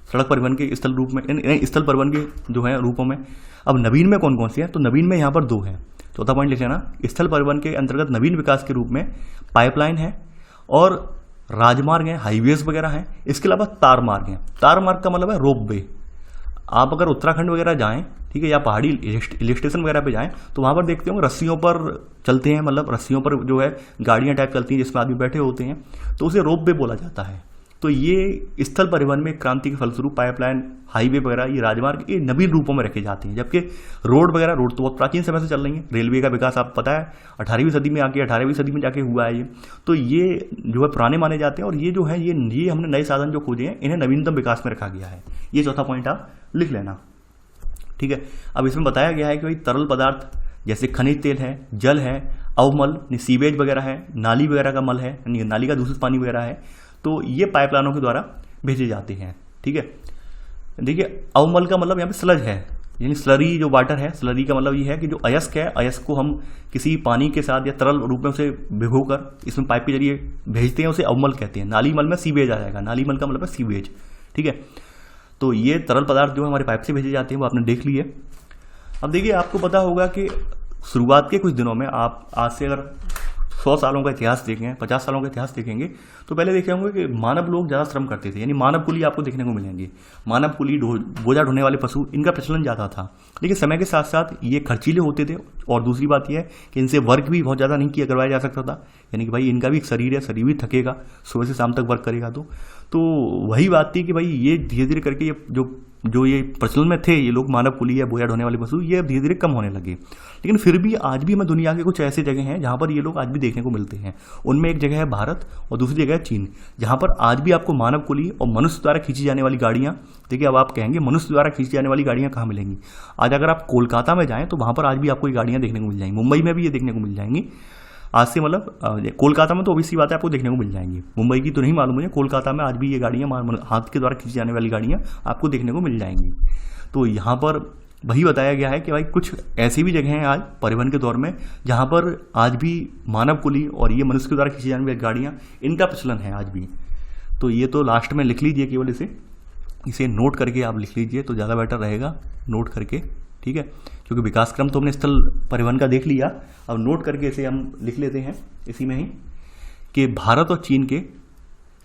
सड़क परिवहन के स्थल रूप में, स्थल परिवहन के जो है रूपों में। अब नवीन में कौन कौन से हैं, तो नवीन में यहाँ पर दो हैं। चौथा पॉइंट लिख लेना, स्थल परिवहन के अंतर्गत नवीन विकास के रूप में पाइपलाइन है और राजमार्ग हैं, हाईवेज वगैरह हैं। इसके अलावा तार मार्ग हैं। तार मार्ग का मतलब है रोपवे। आप अगर उत्तराखंड वगैरह जाएं, ठीक है, या पहाड़ी हिल स्टेशन वगैरह पे जाएं तो वहां पर देखते होंगे रस्सियों पर चलते हैं, मतलब रस्सियों पर जो है गाड़ियां टाइप चलती हैं जिसमें आदमी बैठे होते हैं, तो उसे रोपवे बोला जाता है। तो ये स्थल परिवहन में क्रांति के फलस्वरूप पाइपलाइन, हाईवे वगैरह, ये राजमार्ग, ये नवीन रूपों में रखे जाते हैं। जबकि रोड तो बहुत प्राचीन समय से चल रही है। रेलवे का विकास आपको पता है 18वीं सदी में आके 18वीं सदी में जाके हुआ है ये। तो ये जो है पुराने माने जाते हैं और ये जो है ये हमने नए साधन जो खोजे हैं इन्हें नवीनतम विकास में रखा गया है। ये चौथा पॉइंट आप लिख लेना, ठीक है। अब इसमें बताया गया है कि भाई तरल पदार्थ जैसे खनिज तेल है, जल है, अवमल, सीवेज वगैरह है, नाली वगैरह का मल है, नाली का दूषित पानी वगैरह है, तो ये पाइपलाइनों के द्वारा भेजे जाते हैं, ठीक है। देखिए अवमल का मतलब यहाँ पे स्लज है, यानी स्लरी जो वाटर है, स्लरी का मतलब ये है कि जो अयस्क है, अयस्क को हम किसी पानी के साथ या तरल रूप में उसे भिगोकर इसमें पाइप के जरिए भेजते हैं, उसे अवमल कहते हैं। नाली मल में सीवेज आ जाएगा, नाली मल का मतलब है सीवेज, ठीक है। तो ये तरल पदार्थ जो है हमारे पाइप से भेजे जाते हैं, वो आपने देख लिए। अब देखिए आपको पता होगा कि शुरुआत के कुछ दिनों में, आप आज से अगर 100 सालों का इतिहास देखें, 50 सालों का इतिहास देखेंगे तो पहले देखे होंगे कि मानव लोग ज़्यादा श्रम करते थे, यानी मानव कुली आपको देखने को मिलेंगे। मानव कुली, बोझा ढोने वाले पशु, इनका प्रचलन ज़्यादा था। लेकिन समय के साथ साथ ये खर्चीले होते थे और दूसरी बात यह है कि इनसे वर्क भी बहुत ज़्यादा नहीं करवाया जा सकता था। यानी कि भाई इनका भी एक शरीर है, शरीर भी थकेगा, सुबह से शाम तक वर्क करेगा। तो वही बात थी कि भाई ये धीरे धीरे करके ये जो ये प्रचलन में थे ये लोग, मानव कुली या बोझा ढोने वाले पशु, ये धीरे धीरे कम होने लगे। लेकिन फिर भी आज भी हमें दुनिया के कुछ ऐसे जगह हैं जहाँ पर ये लोग आज भी देखने को मिलते हैं। उनमें एक जगह है भारत और दूसरी जगह है चीन, जहाँ पर आज भी आपको मानव कुली और मनुष्य द्वारा खींची जाने वाली गाड़ियाँ, देखिए अब आप कहेंगे मनुष्य द्वारा खींची जाने वाली गाड़ियाँ कहाँ मिलेंगी। आज अगर आप कोलकाता में जाएँ तो वहाँ पर आज भी आपको ये गाड़ियाँ देखने को मिल जाएंगी। मुंबई में भी ये देखने को मिल जाएंगी आज से, मतलब कोलकाता में तो ऑब्वियसली बात है आपको देखने को मिल जाएंगी। मुंबई की तो नहीं मालूम मुझे, कोलकाता में आज भी ये गाड़ियाँ, हाथ के द्वारा खींची जाने वाली गाड़ियाँ आपको देखने को मिल जाएंगी। तो यहाँ पर वही बताया गया है कि भाई कुछ ऐसी भी जगह हैं आज परिवहन के दौर में जहाँ पर आज भी मानव कुली और ये मनुष्य के द्वारा खींची जाने वाली गाड़ियाँ, इनका प्रचलन है आज भी। तो ये तो लास्ट में लिख लीजिए, केवल इसे नोट करके आप लिख लीजिए तो ज़्यादा बेटर रहेगा, नोट करके, ठीक है। क्योंकि विकास क्रम तो हमने स्थल परिवहन का देख लिया, अब नोट करके इसे हम लिख लेते हैं इसी में ही कि भारत और चीन के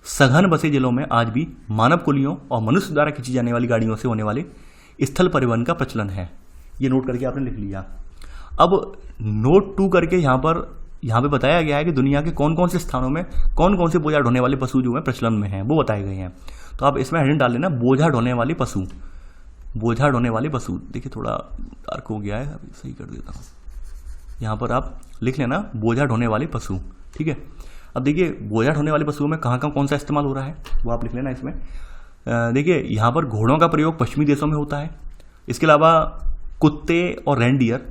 सघन बसे जिलों में आज भी मानव कुलियों और मनुष्य द्वारा खींची जाने वाली गाड़ियों से होने वाले स्थल परिवहन का प्रचलन है। ये नोट करके आपने लिख लिया। अब नोट 2 करके यहाँ पे बताया गया है कि दुनिया के कौन कौन से स्थानों में कौन कौन से बोझा ढोने वाले पशु जो है प्रचलन में हैं वो बताए गए हैं। तो आप इसमें हेडिंग डाल लेना बोझा ढोने वाले पशु। बोझा ढोने वाले पशु, देखिए थोड़ा डार्क हो गया है, अभी सही कर देता हूँ। यहाँ पर आप लिख लेना बोझा ढोने वाले पशु, ठीक है। अब देखिए बोझा ढोने वाले पशुओं में कहाँ कौन सा इस्तेमाल हो रहा है वो आप लिख लेना इसमें। देखिए यहाँ पर घोड़ों का प्रयोग पश्चिमी देशों में होता है। इसके अलावा कुत्ते और रेंडियर,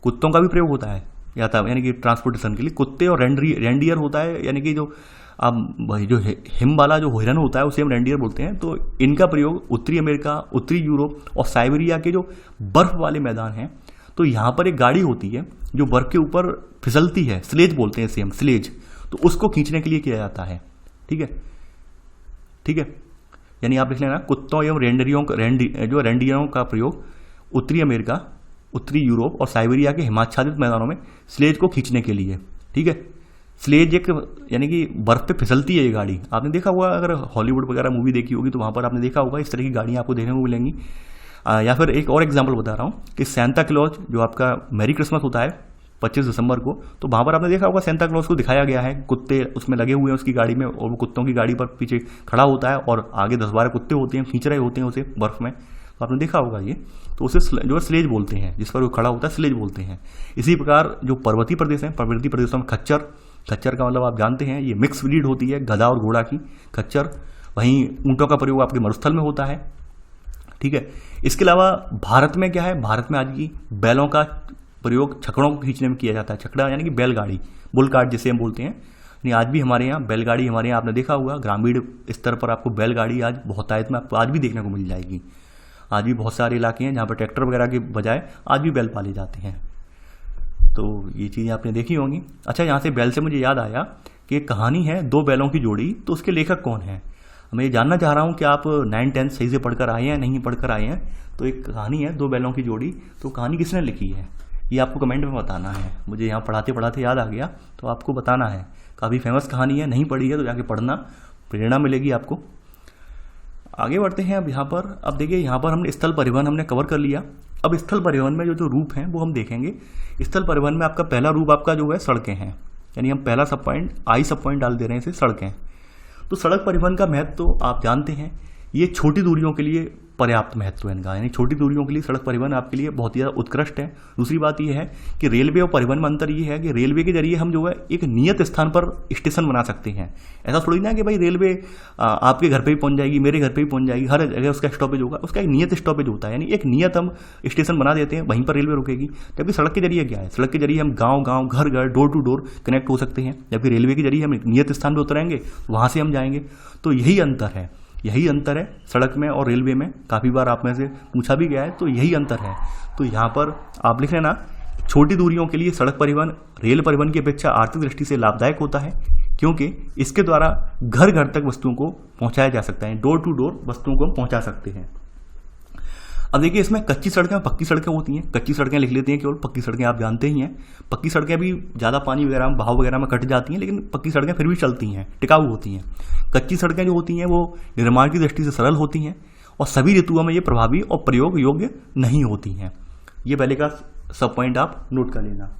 कुत्तों का भी प्रयोग होता है यानी कि ट्रांसपोर्टेशन के लिए कुत्ते और रेंडियर होता है, यानी कि जो अब जो हिम वाला जो हिरन होता है उसे हम रेंडियर बोलते हैं। तो इनका प्रयोग उत्तरी अमेरिका, उत्तरी यूरोप और साइबेरिया के जो बर्फ वाले मैदान हैं, तो यहाँ पर एक गाड़ी होती है जो बर्फ के ऊपर फिसलती है, स्लेज बोलते हैं इसे हम, स्लेज। तो उसको खींचने के लिए किया जाता है, ठीक है, ठीक है। यानी आप लिख लेना कुत्तों एवं रेंडियरों का प्रयोग उत्तरी अमेरिका, उत्तरी यूरोप और साइबेरिया के हिमाच्छादित मैदानों में स्लेज को खींचने के लिए, ठीक है। स्लेज एक यानी कि बर्फ पे फिसलती है ये गाड़ी, आपने देखा होगा, अगर हॉलीवुड वगैरह मूवी देखी होगी तो वहाँ पर आपने देखा होगा इस तरह की गाड़ियाँ आपको देखने को मिलेंगी। या फिर एक और एग्जांपल बता रहा हूँ कि सेंटा क्लॉज जो आपका मैरी क्रिसमस होता है 25 दिसंबर को, तो वहाँ पर आपने देखा होगा सेंटा क्लॉज को दिखाया गया है, कुत्ते उसमें लगे हुए हैं उसकी गाड़ी में, और वो कुत्तों की गाड़ी पर पीछे खड़ा होता है और आगे 10-12 कुत्ते होते हैं, खींच रहे होते हैं उसे बर्फ में, तो आपने देखा होगा ये। तो उसे जो है स्लेज बोलते हैं, जिस पर वो खड़ा होता है स्लेज बोलते हैं। इसी प्रकार जो पर्वतीय प्रदेश हैं, पर्वतीय प्रदेशों में खच्चर, खच्चर का मतलब आप जानते हैं ये मिक्स ब्रीड होती है गधा और घोड़ा की, खच्चर। वहीं ऊँटों का प्रयोग आपके मरुस्थल में होता है, ठीक है। इसके अलावा भारत में क्या है, भारत में आज की बैलों का प्रयोग छकड़ों को खींचने में किया जाता है। छकड़ा यानी कि बैलगाड़ी, बुल कार्ट जिसे हम बोलते हैं, यानी आज भी हमारे यहाँ बैलगाड़ी, हमारे यहाँ आपने देखा होगा ग्रामीण स्तर पर आपको बैलगाड़ी आज बहुतायत में आपको आज भी देखने को मिल जाएगी। आज भी बहुत सारे इलाके हैं जहाँ पर ट्रैक्टर वगैरह के बजाय आज भी बैल पाले जाते हैं, तो ये चीज़ें आपने देखी होंगी। अच्छा, यहाँ से बैल से मुझे याद आया कि एक कहानी है दो बैलों की जोड़ी, तो उसके लेखक कौन है। मैं ये जानना चाह रहा हूँ कि आप 9-10 सही से पढ़कर आए हैं नहीं पढ़कर आए हैं। तो एक कहानी है दो बैलों की जोड़ी, तो कहानी किसने लिखी है ये आपको कमेंट में बताना है। मुझे यहाँ पढ़ाते पढ़ाते याद आ गया, तो आपको बताना है। काफ़ी फेमस कहानी है, नहीं पढ़ी है तो जाके पढ़ना, प्रेरणा मिलेगी आपको। आगे बढ़ते हैं अब यहाँ पर। अब देखिए यहाँ पर हमने स्थल परिवहन हमने कवर कर लिया। अब स्थल परिवहन में जो रूप हैं वो हम देखेंगे। स्थल परिवहन में आपका पहला रूप आपका जो है सड़कें हैं, यानी हम पहला सब पॉइंट डाल दे रहे हैं इसे सड़कें। तो सड़क परिवहन का महत्व तो आप जानते हैं, ये छोटी दूरियों के लिए पर्याप्त महत्व है इनका, यानी छोटी दूरियों के लिए सड़क परिवहन आपके लिए बहुत ही ज़्यादा उत्कृष्ट है। दूसरी बात यह है कि रेलवे और परिवहन में अंतर ये है कि रेलवे के जरिए हम जो है एक नियत स्थान पर स्टेशन बना सकते हैं। ऐसा थोड़ी ना कि भाई रेलवे आपके घर पे ही पहुंच जाएगी, मेरे घर पे ही पहुंच जाएगी, हर जगह उसका स्टॉपेज होगा, उसका एक नियत स्टॉपेज होता है, यानी एक नियत हम स्टेशन बना देते हैं, वहीं पर रेलवे रुकेगी। जबकि सड़क के जरिए क्या है, सड़क के जरिए हम गाँव घर डोर टू डोर कनेक्ट हो सकते हैं, जबकि रेलवे के जरिए हम एक नियत स्थान पर उतरेंगे, वहाँ से हम जाएंगे। तो यही अंतर है, यही अंतर है सड़क में और रेलवे में। काफ़ी बार आप में से पूछा भी गया है, तो यही अंतर है। तो यहाँ पर आप लिख लेना, छोटी दूरियों के लिए सड़क परिवहन रेल परिवहन की अपेक्षा आर्थिक दृष्टि से लाभदायक होता है, क्योंकि इसके द्वारा घर घर तक वस्तुओं को पहुँचाया जा सकता है, डोर टू डोर वस्तुओं को हम पहुँचा सकते हैं। अब देखिए इसमें कच्ची सड़कें और पक्की सड़कें होती हैं। कच्ची सड़कें लिख लेते हैं केवल, पक्की सड़कें आप जानते ही हैं। पक्की सड़कें भी ज़्यादा पानी वगैरह में, बहाव वगैरह में कट जाती हैं, लेकिन पक्की सड़कें फिर भी चलती हैं, टिकाऊ होती हैं। कच्ची सड़कें जो होती हैं वो निर्माण की दृष्टि से सरल होती हैं और सभी ऋतुओं में ये प्रभावी और प्रयोग योग्य नहीं होती हैं। ये पहले का सब पॉइंट आप नोट कर लेना।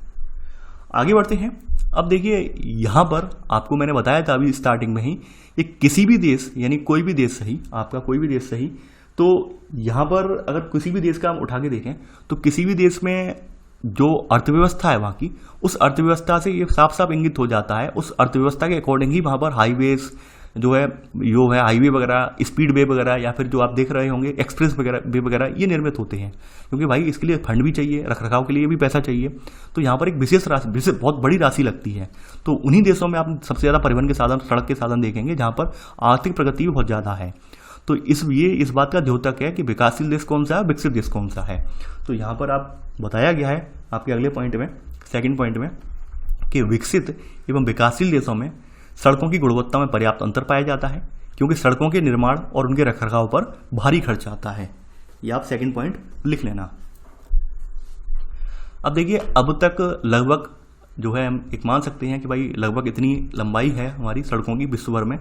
आगे बढ़ते हैं। अब देखिए यहाँ पर आपको मैंने बताया था अभी स्टार्टिंग में ही, ये किसी भी देश, यानी कोई भी देश सही, आपका कोई भी देश सही, तो यहाँ पर अगर किसी भी देश का हम उठा के देखें तो किसी भी देश में जो अर्थव्यवस्था है वहाँ की, उस अर्थव्यवस्था से ये साफ साफ इंगित हो जाता है। उस अर्थव्यवस्था के अकॉर्डिंग ही वहाँ पर हाईवेज जो है हाईवे वगैरह, स्पीड वे वगैरह, या फिर जो आप देख रहे होंगे एक्सप्रेस वगैरह ये निर्मित होते हैं, क्योंकि भाई इसके लिए फंड भी चाहिए, रखरखाव के लिए भी पैसा चाहिए। तो यहाँ पर एक विशेष राशि, बहुत बड़ी राशि लगती है। तो उन्हीं देशों में आप सबसे ज़्यादा परिवहन के साधन, सड़क के साधन देखेंगे जहाँ पर आर्थिक प्रगति भी बहुत ज़्यादा है। तो इस बात का द्योतक है कि विकासशील देश कौन सा है, विकसित देश कौन सा है। तो यहाँ पर आप बताया गया है आपके अगले पॉइंट में, सेकंड पॉइंट में, कि विकसित एवं विकासशील देशों में सड़कों की गुणवत्ता में पर्याप्त अंतर पाया जाता है, क्योंकि सड़कों के निर्माण और उनके रखरखाव पर भारी खर्च आता है। ये आप सेकंड पॉइंट लिख लेना। अब देखिए अब तक लगभग जो है हम एक मान सकते हैं कि भाई लगभग इतनी लंबाई है हमारी सड़कों की विश्व भर में।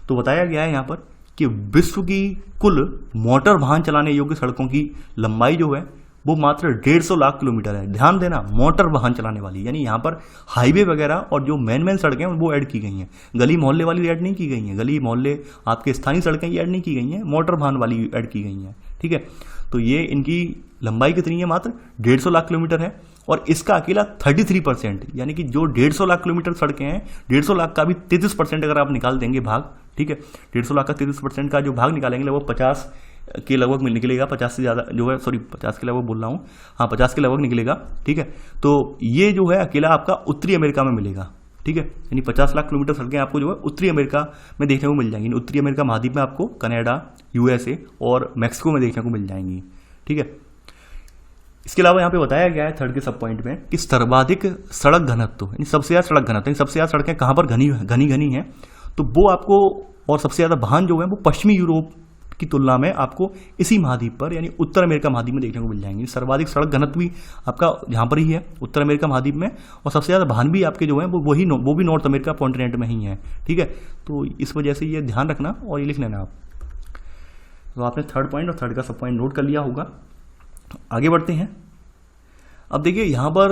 तो बताया गया है यहाँ पर कि विश्व की कुल मोटर वाहन चलाने योग्य सड़कों की लंबाई जो है वो मात्र 150 लाख किलोमीटर है। ध्यान देना, मोटर वाहन चलाने वाली, यानी यहाँ पर हाईवे वगैरह और जो मेन सड़कें हैं वो ऐड की गई हैं, गली मोहल्ले वाली ऐड नहीं की गई हैं, गली मोहल्ले आपके स्थानीय सड़कें ये ऐड नहीं की गई हैं, मोटर वाहन वाली ऐड की गई हैं। ठीक है, तो ये इनकी लंबाई कितनी है, मात्र 150 लाख किलोमीटर है। और इसका अकेला 33%, यानी कि जो 150 लाख किलोमीटर सड़कें हैं, 150 लाख का भी 33% अगर आप निकाल देंगे भाग, ठीक है, 150 लाख का 33% का जो भाग निकालेंगे वो 50 के लगभग निकलेगा, 50 से ज़्यादा जो है, सॉरी 50 के लगभग बोल रहा हूँ, हाँ 50 के लगभग निकलेगा। ठीक है, तो ये जो है अकेला आपका उत्तरी अमेरिका में मिलेगा। ठीक है, यानी 50 लाख किलोमीटर सड़कें आपको जो है उत्तरी अमेरिका में देखने को मिल जाएंगी। उत्तरी अमेरिका महाद्वीप में आपको कनाडा, यूएसए और मैक्सिको में देखने को मिल जाएंगी। ठीक है, इसके अलावा यहाँ पे बताया गया है थर्ड के सब पॉइंट में कि सर्वाधिक सड़क घनत्व, यानी सबसे ज़्यादा सड़क घनत्व, सबसे ज़्यादा सड़कें कहाँ पर घनी हैं, तो वो आपको, और सबसे ज़्यादा वाहन जो है वो पश्चिमी यूरोप की तुलना में आपको इसी महाद्वीप पर, यानी उत्तर अमेरिका महाद्वीप में देखने को मिल जाएंगे। सर्वाधिक सड़क घनत्व भी आपका यहाँ पर ही है, उत्तर अमेरिका महाद्वीप में, और सबसे ज़्यादा वाहन भी आपके जो है वो भी नॉर्थ अमेरिका कॉन्टिनेंट में ही है। ठीक है, तो इस वजह से ये ध्यान रखना और ये लिख लेना आप। तो आपने थर्ड पॉइंट और थर्ड का सब पॉइंट नोट कर लिया होगा। आगे बढ़ते हैं। अब देखिए यहाँ पर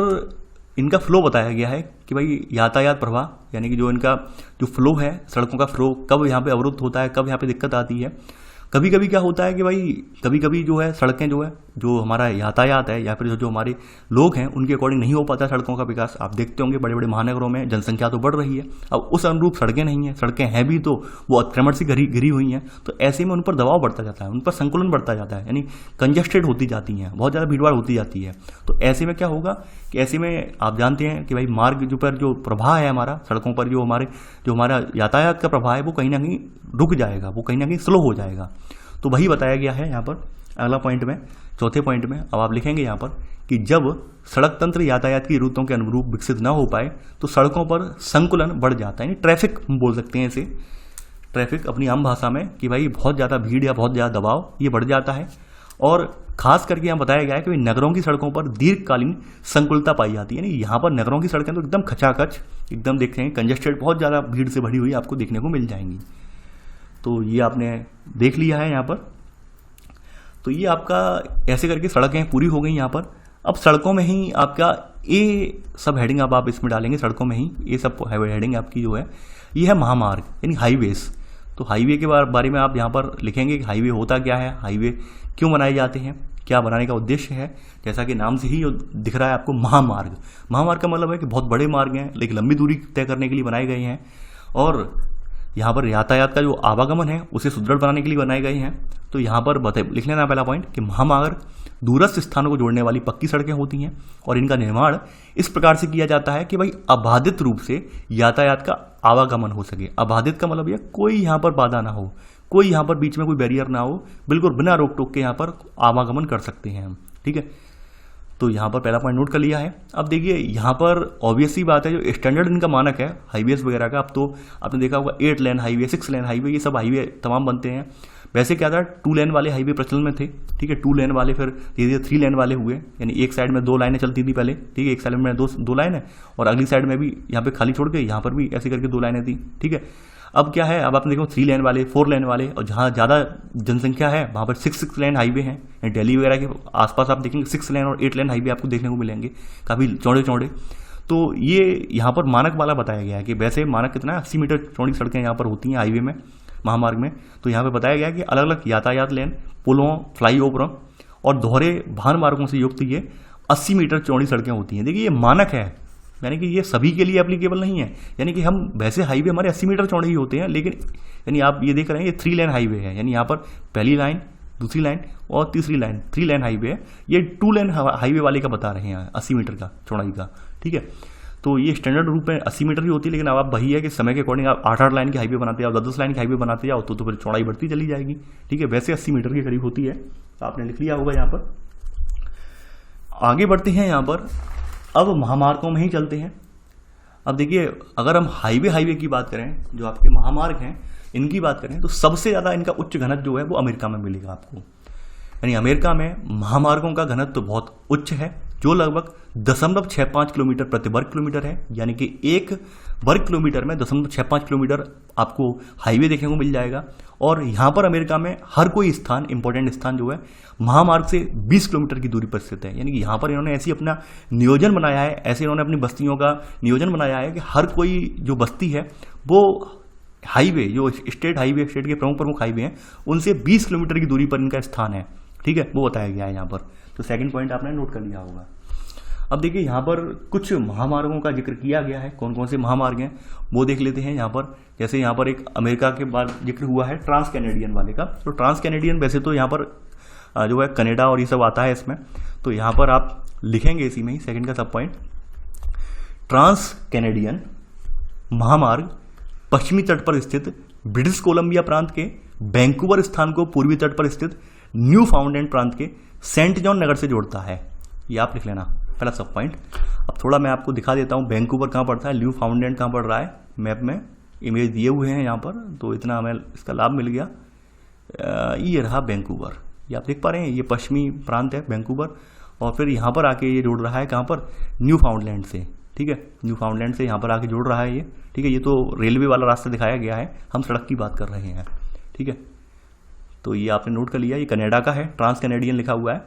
इनका फ्लो बताया गया है कि भाई यातायात प्रवाह, यानी कि जो इनका जो फ्लो है, सड़कों का फ्लो कब यहाँ पे अवरुद्ध होता है, कब यहाँ पे दिक्कत आती है। कभी कभी क्या होता है कि भाई कभी कभी जो है सड़कें जो है, जो हमारा यातायात है या फिर जो हमारे लोग हैं उनके अकॉर्डिंग नहीं हो पाता सड़कों का विकास। आप देखते होंगे बड़े बड़े महानगरों में जनसंख्या तो बढ़ रही है, अब उस अनुरूप सड़कें नहीं है, सड़कें हैं भी तो वो अतिक्रमण से घिरी हुई हैं, तो ऐसे में उन पर दबाव बढ़ता जाता है, उन पर संकुलन बढ़ता जाता है, यानी कंजस्टेड होती जाती हैं, बहुत ज़्यादा भीड़भाड़ होती जाती है। तो ऐसे में क्या होगा कि ऐसे में आप जानते हैं कि भाई मार्ग जो पर जो प्रवाह है हमारा, सड़कों पर जो हमारा यातायात का प्रवाह है वो कहीं ना कहीं रुक जाएगा, वो कहीं ना कहीं स्लो हो जाएगा। तो वही बताया गया है यहाँ पर अगला पॉइंट में, चौथे पॉइंट में। अब आप लिखेंगे यहाँ पर कि जब सड़क तंत्र यातायात की जरूरतों के अनुरूप विकसित न हो पाए तो सड़कों पर संकुलन बढ़ जाता है, यानी ट्रैफिक हम बोल सकते हैं इसे, ट्रैफिक अपनी आम भाषा में, कि भाई बहुत ज़्यादा भीड़ या बहुत ज़्यादा दबाव ये बढ़ जाता है। और खास करके यहाँ बताया गया है कि नगरों की सड़कों पर दीर्घकालीन संकुलता पाई जाती है, यानी यहाँ पर नगरों की सड़कें तो एकदम खचाखच, एकदम देखेंगे कंजस्टेड, बहुत ज़्यादा भीड़ से भरी हुई आपको देखने को मिल जाएंगी। तो ये आपने देख लिया है यहाँ पर। तो ये आपका ऐसे करके सड़कें पूरी हो गई यहाँ पर। अब सड़कों में ही आपका ए सब हेडिंग अब आप इसमें डालेंगे, सड़कों में ही ये सब हेडिंग आपकी जो है ये है महामार्ग, यानी हाईवेज। तो हाईवे के बारे में आप यहाँ पर लिखेंगे कि हाईवे होता क्या है, हाईवे क्यों बनाए जाते हैं, क्या बनाने का उद्देश्य है। जैसा कि नाम से ही दिख रहा है आपको महामार्ग, महामार्ग का मतलब है कि बहुत बड़े मार्ग हैं लेकिन लंबी दूरी तय करने के लिए बनाए गए हैं, और यहाँ पर यातायात का जो आवागमन है उसे सुदृढ़ बनाने के लिए बनाए गए हैं। तो यहाँ पर लिख लेना पहला पॉइंट कि महामार्ग दूरस्थ स्थानों को जोड़ने वाली पक्की सड़कें होती हैं, और इनका निर्माण इस प्रकार से किया जाता है कि भाई अबाधित रूप से यातायात का आवागमन हो सके। अबाधित का मतलब यह कोई यहाँ पर बाधा ना हो, कोई यहाँ पर बीच में कोई बैरियर ना हो, बिल्कुल बिना रोक टोक के यहाँ पर आवागमन कर सकते हैं हम। ठीक है, तो यहाँ पर पहला पॉइंट नोट कर लिया है। अब देखिए यहाँ पर ऑब्वियस ही बात है, जो स्टैंडर्ड इनका मानक है हाईवेज वगैरह का, अब तो आपने देखा होगा 8 लेन हाईवे, 6 लेन हाईवे, ये सब हाईवे तमाम बनते हैं। वैसे क्या था, 2 लेन वाले हाईवे प्रचलन में थे। ठीक है, 2 लेन वाले फिर धीरे धीरे 3 लेन वाले हुए, यानी एक साइड में 2 लाइनें चलती थी पहले। ठीक है, एक साइड में दो लाइन है और अगली साइड में भी यहाँ पे खाली छोड़ के यहाँ पर भी ऐसे करके 2 लाइनें थी। ठीक है, अब क्या है, अब आपने देखो 3 लेन वाले, 4 लेन वाले, और जहाँ ज़्यादा जनसंख्या है वहाँ पर 6 लेन हाईवे हैं। दिल्ली वगैरह के आसपास आप देखेंगे 6 लेन और 8 लेन हाईवे आपको देखने को मिलेंगे, काफ़ी चौड़े चौड़े। तो ये यहाँ पर मानक वाला बताया गया है कि वैसे मानक कितना है, 80 मीटर चौड़ी सड़कें यहाँ पर होती हैं हाईवे में, महामार्ग में। तो यहाँ पे बताया गया है कि अलग अलग यातायात लेन, पुलों, फ्लाईओवरों और दोहरे वाहन मार्गों से युक्त ये 80 मीटर चौड़ी सड़कें होती हैं। देखिए ये मानक है, यानी कि ये सभी के लिए एप्लीकेबल नहीं है। यानी कि हम वैसे हाईवे हमारे 80 मीटर चौड़े ही होते हैं, लेकिन यानी आप ये देख रहे हैं ये 3 लेन हाईवे है, यानी यहाँ पर पहली लाइन, दूसरी लाइन और तीसरी लाइन, 3 लेन हाईवे है। ये 2 लेन हाईवे वाले का बता रहे हैं 80 मीटर का चौड़ाई का। ठीक है, तो ये स्टैंडर्ड रूप में 80 मीटर ही होती है, लेकिन अब आप वही है कि समय के अकॉर्डिंग आप 8-8 लाइन की हाईवे बनाते जाओ, 10-10 लाइन की हाईवे बनाते जाओ तो फिर चौड़ाई बढ़ती चली जाएगी। ठीक है, वैसे 80 मीटर के करीब होती है, आपने लिख लिया होगा यहाँ पर। आगे बढ़ते हैं यहाँ पर, अब महामार्गों में ही चलते हैं। अब देखिए अगर हम हाईवे की बात करें, जो आपके महामार्ग हैं इनकी बात करें, तो सबसे ज़्यादा इनका उच्च घनत्व जो है वो अमेरिका में मिलेगा आपको। यानी अमेरिका में महामार्गों का घनत्व तो बहुत उच्च है, जो लगभग 0.65 किलोमीटर प्रति वर्ग किलोमीटर है, यानी कि 1 वर्ग किलोमीटर में 0.65 किलोमीटर आपको हाईवे देखने को मिल जाएगा। और यहाँ पर अमेरिका में हर कोई स्थान, इंपॉर्टेंट स्थान जो है महामार्ग से 20 किलोमीटर की दूरी पर स्थित है। यानी कि यहाँ पर इन्होंने ऐसी अपना नियोजन बनाया है, ऐसे इन्होंने अपनी बस्तियों का नियोजन बनाया है कि हर कोई जो बस्ती है वो हाईवे, जो स्टेट हाईवे, स्टेट के प्रमुख प्रमुख हाईवे हैं, उनसे 20 किलोमीटर की दूरी पर इनका स्थान है। ठीक है, वो बताया गया है यहाँ पर। तो सेकंड पॉइंट आपने नोट कर लिया होगा। अब देखिए यहाँ पर कुछ महामार्गों का जिक्र किया गया है, कौन कौन से महामार्ग हैं वो देख लेते हैं यहाँ पर। जैसे यहाँ पर एक अमेरिका के बाद जिक्र हुआ है ट्रांस कैनेडियन वाले का। तो ट्रांस कैनेडियन वैसे तो यहाँ पर जो है कनाडा और ये सब आता है इसमें, तो यहाँ पर आप लिखेंगे इसी में ही सेकंड का सब पॉइंट, ट्रांस कैनेडियन महामार्ग पश्चिमी तट पर स्थित ब्रिटिश कोलंबिया प्रांत के वैंकूवर स्थान को पूर्वी तट पर स्थित न्यू फाउंडलैंड प्रांत के सेंट जॉन नगर से जोड़ता है। ये आप लिख लेना पहला सब पॉइंट। अब थोड़ा मैं आपको दिखा देता हूँ वैंकूवर कहाँ पड़ता है, न्यू फाउंडलैंड कहाँ पड़ रहा है, मैप में इमेज दिए हुए हैं यहाँ पर, तो इतना हमें इसका लाभ मिल गया। ये रहा वैंकूवर, ये आप देख पा रहे हैं, ये पश्चिमी प्रांत है वैंकूवर। और फिर यहाँ पर आके ये जोड़ रहा है कहाँ पर, न्यू फाउंडलैंड से। ठीक है, न्यू फाउंडलैंड से यहाँ पर आके जोड़ रहा है ये। ठीक है, ये तो रेलवे वाला रास्ता दिखाया गया है, हम सड़क की बात कर रहे हैं। ठीक है, तो ये आपने नोट कर लिया, ये कनाडा का है, ट्रांस कैनेडियन लिखा हुआ है।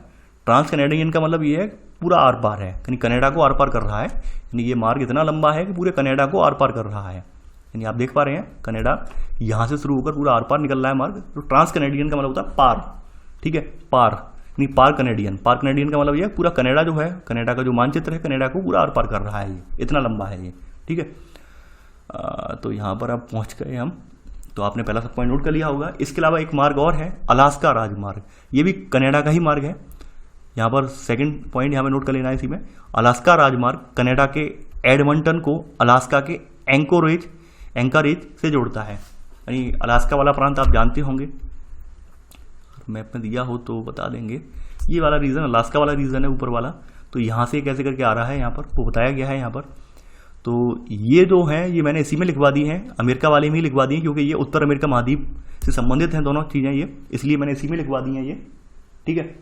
ट्रांस कैनेडियन का मतलब ये है पूरा आर पार है, यानी कनाडा को आर पार कर रहा है। यानी ये मार्ग इतना लंबा है कि पूरे कनाडा को आर पार कर रहा है। यानी आप देख पा रहे हैं कनाडा यहाँ से शुरू होकर पूरा आर पार निकल रहा है मार्ग। तो ट्रांस कैनेडियन का मतलब होता है पार। ठीक है, पार, यानी पार कैनेडियन। पार कैनेडियन का मतलब ये पूरा कनाडा जो है, कनाडा का जो मानचित्र है, कनाडा को पूरा आर पार कर रहा है, ये इतना लंबा है ये। ठीक है, तो यहाँ पर अब पहुँच गए हम, तो आपने पहला सब पॉइंट नोट कर लिया होगा। इसके अलावा एक मार्ग और है, अलास्का राजमार्ग, ये भी कनाडा का ही मार्ग है। यहाँ पर सेकंड पॉइंट यहाँ पे नोट कर लेना है इसी में, अलास्का राजमार्ग कनाडा के एडमंटन को अलास्का के एंकरेज से जोड़ता है। यानी अलास्का वाला प्रांत आप जानते होंगे, मैप में दिया हो तो बता देंगे। ये वाला रीजन अलास्का वाला रीजन है ऊपर वाला, तो यहाँ से कैसे करके आ रहा है यहाँ पर वो बताया गया है यहाँ पर। तो ये जो है ये मैंने इसी में लिखवा दी है, अमेरिका वाले में ही लिखवा दी है, क्योंकि ये उत्तर अमेरिका महाद्वीप से संबंधित हैं दोनों चीज़ें ये, इसलिए मैंने इसी में लिखवा दी हैं ये। ठीक है,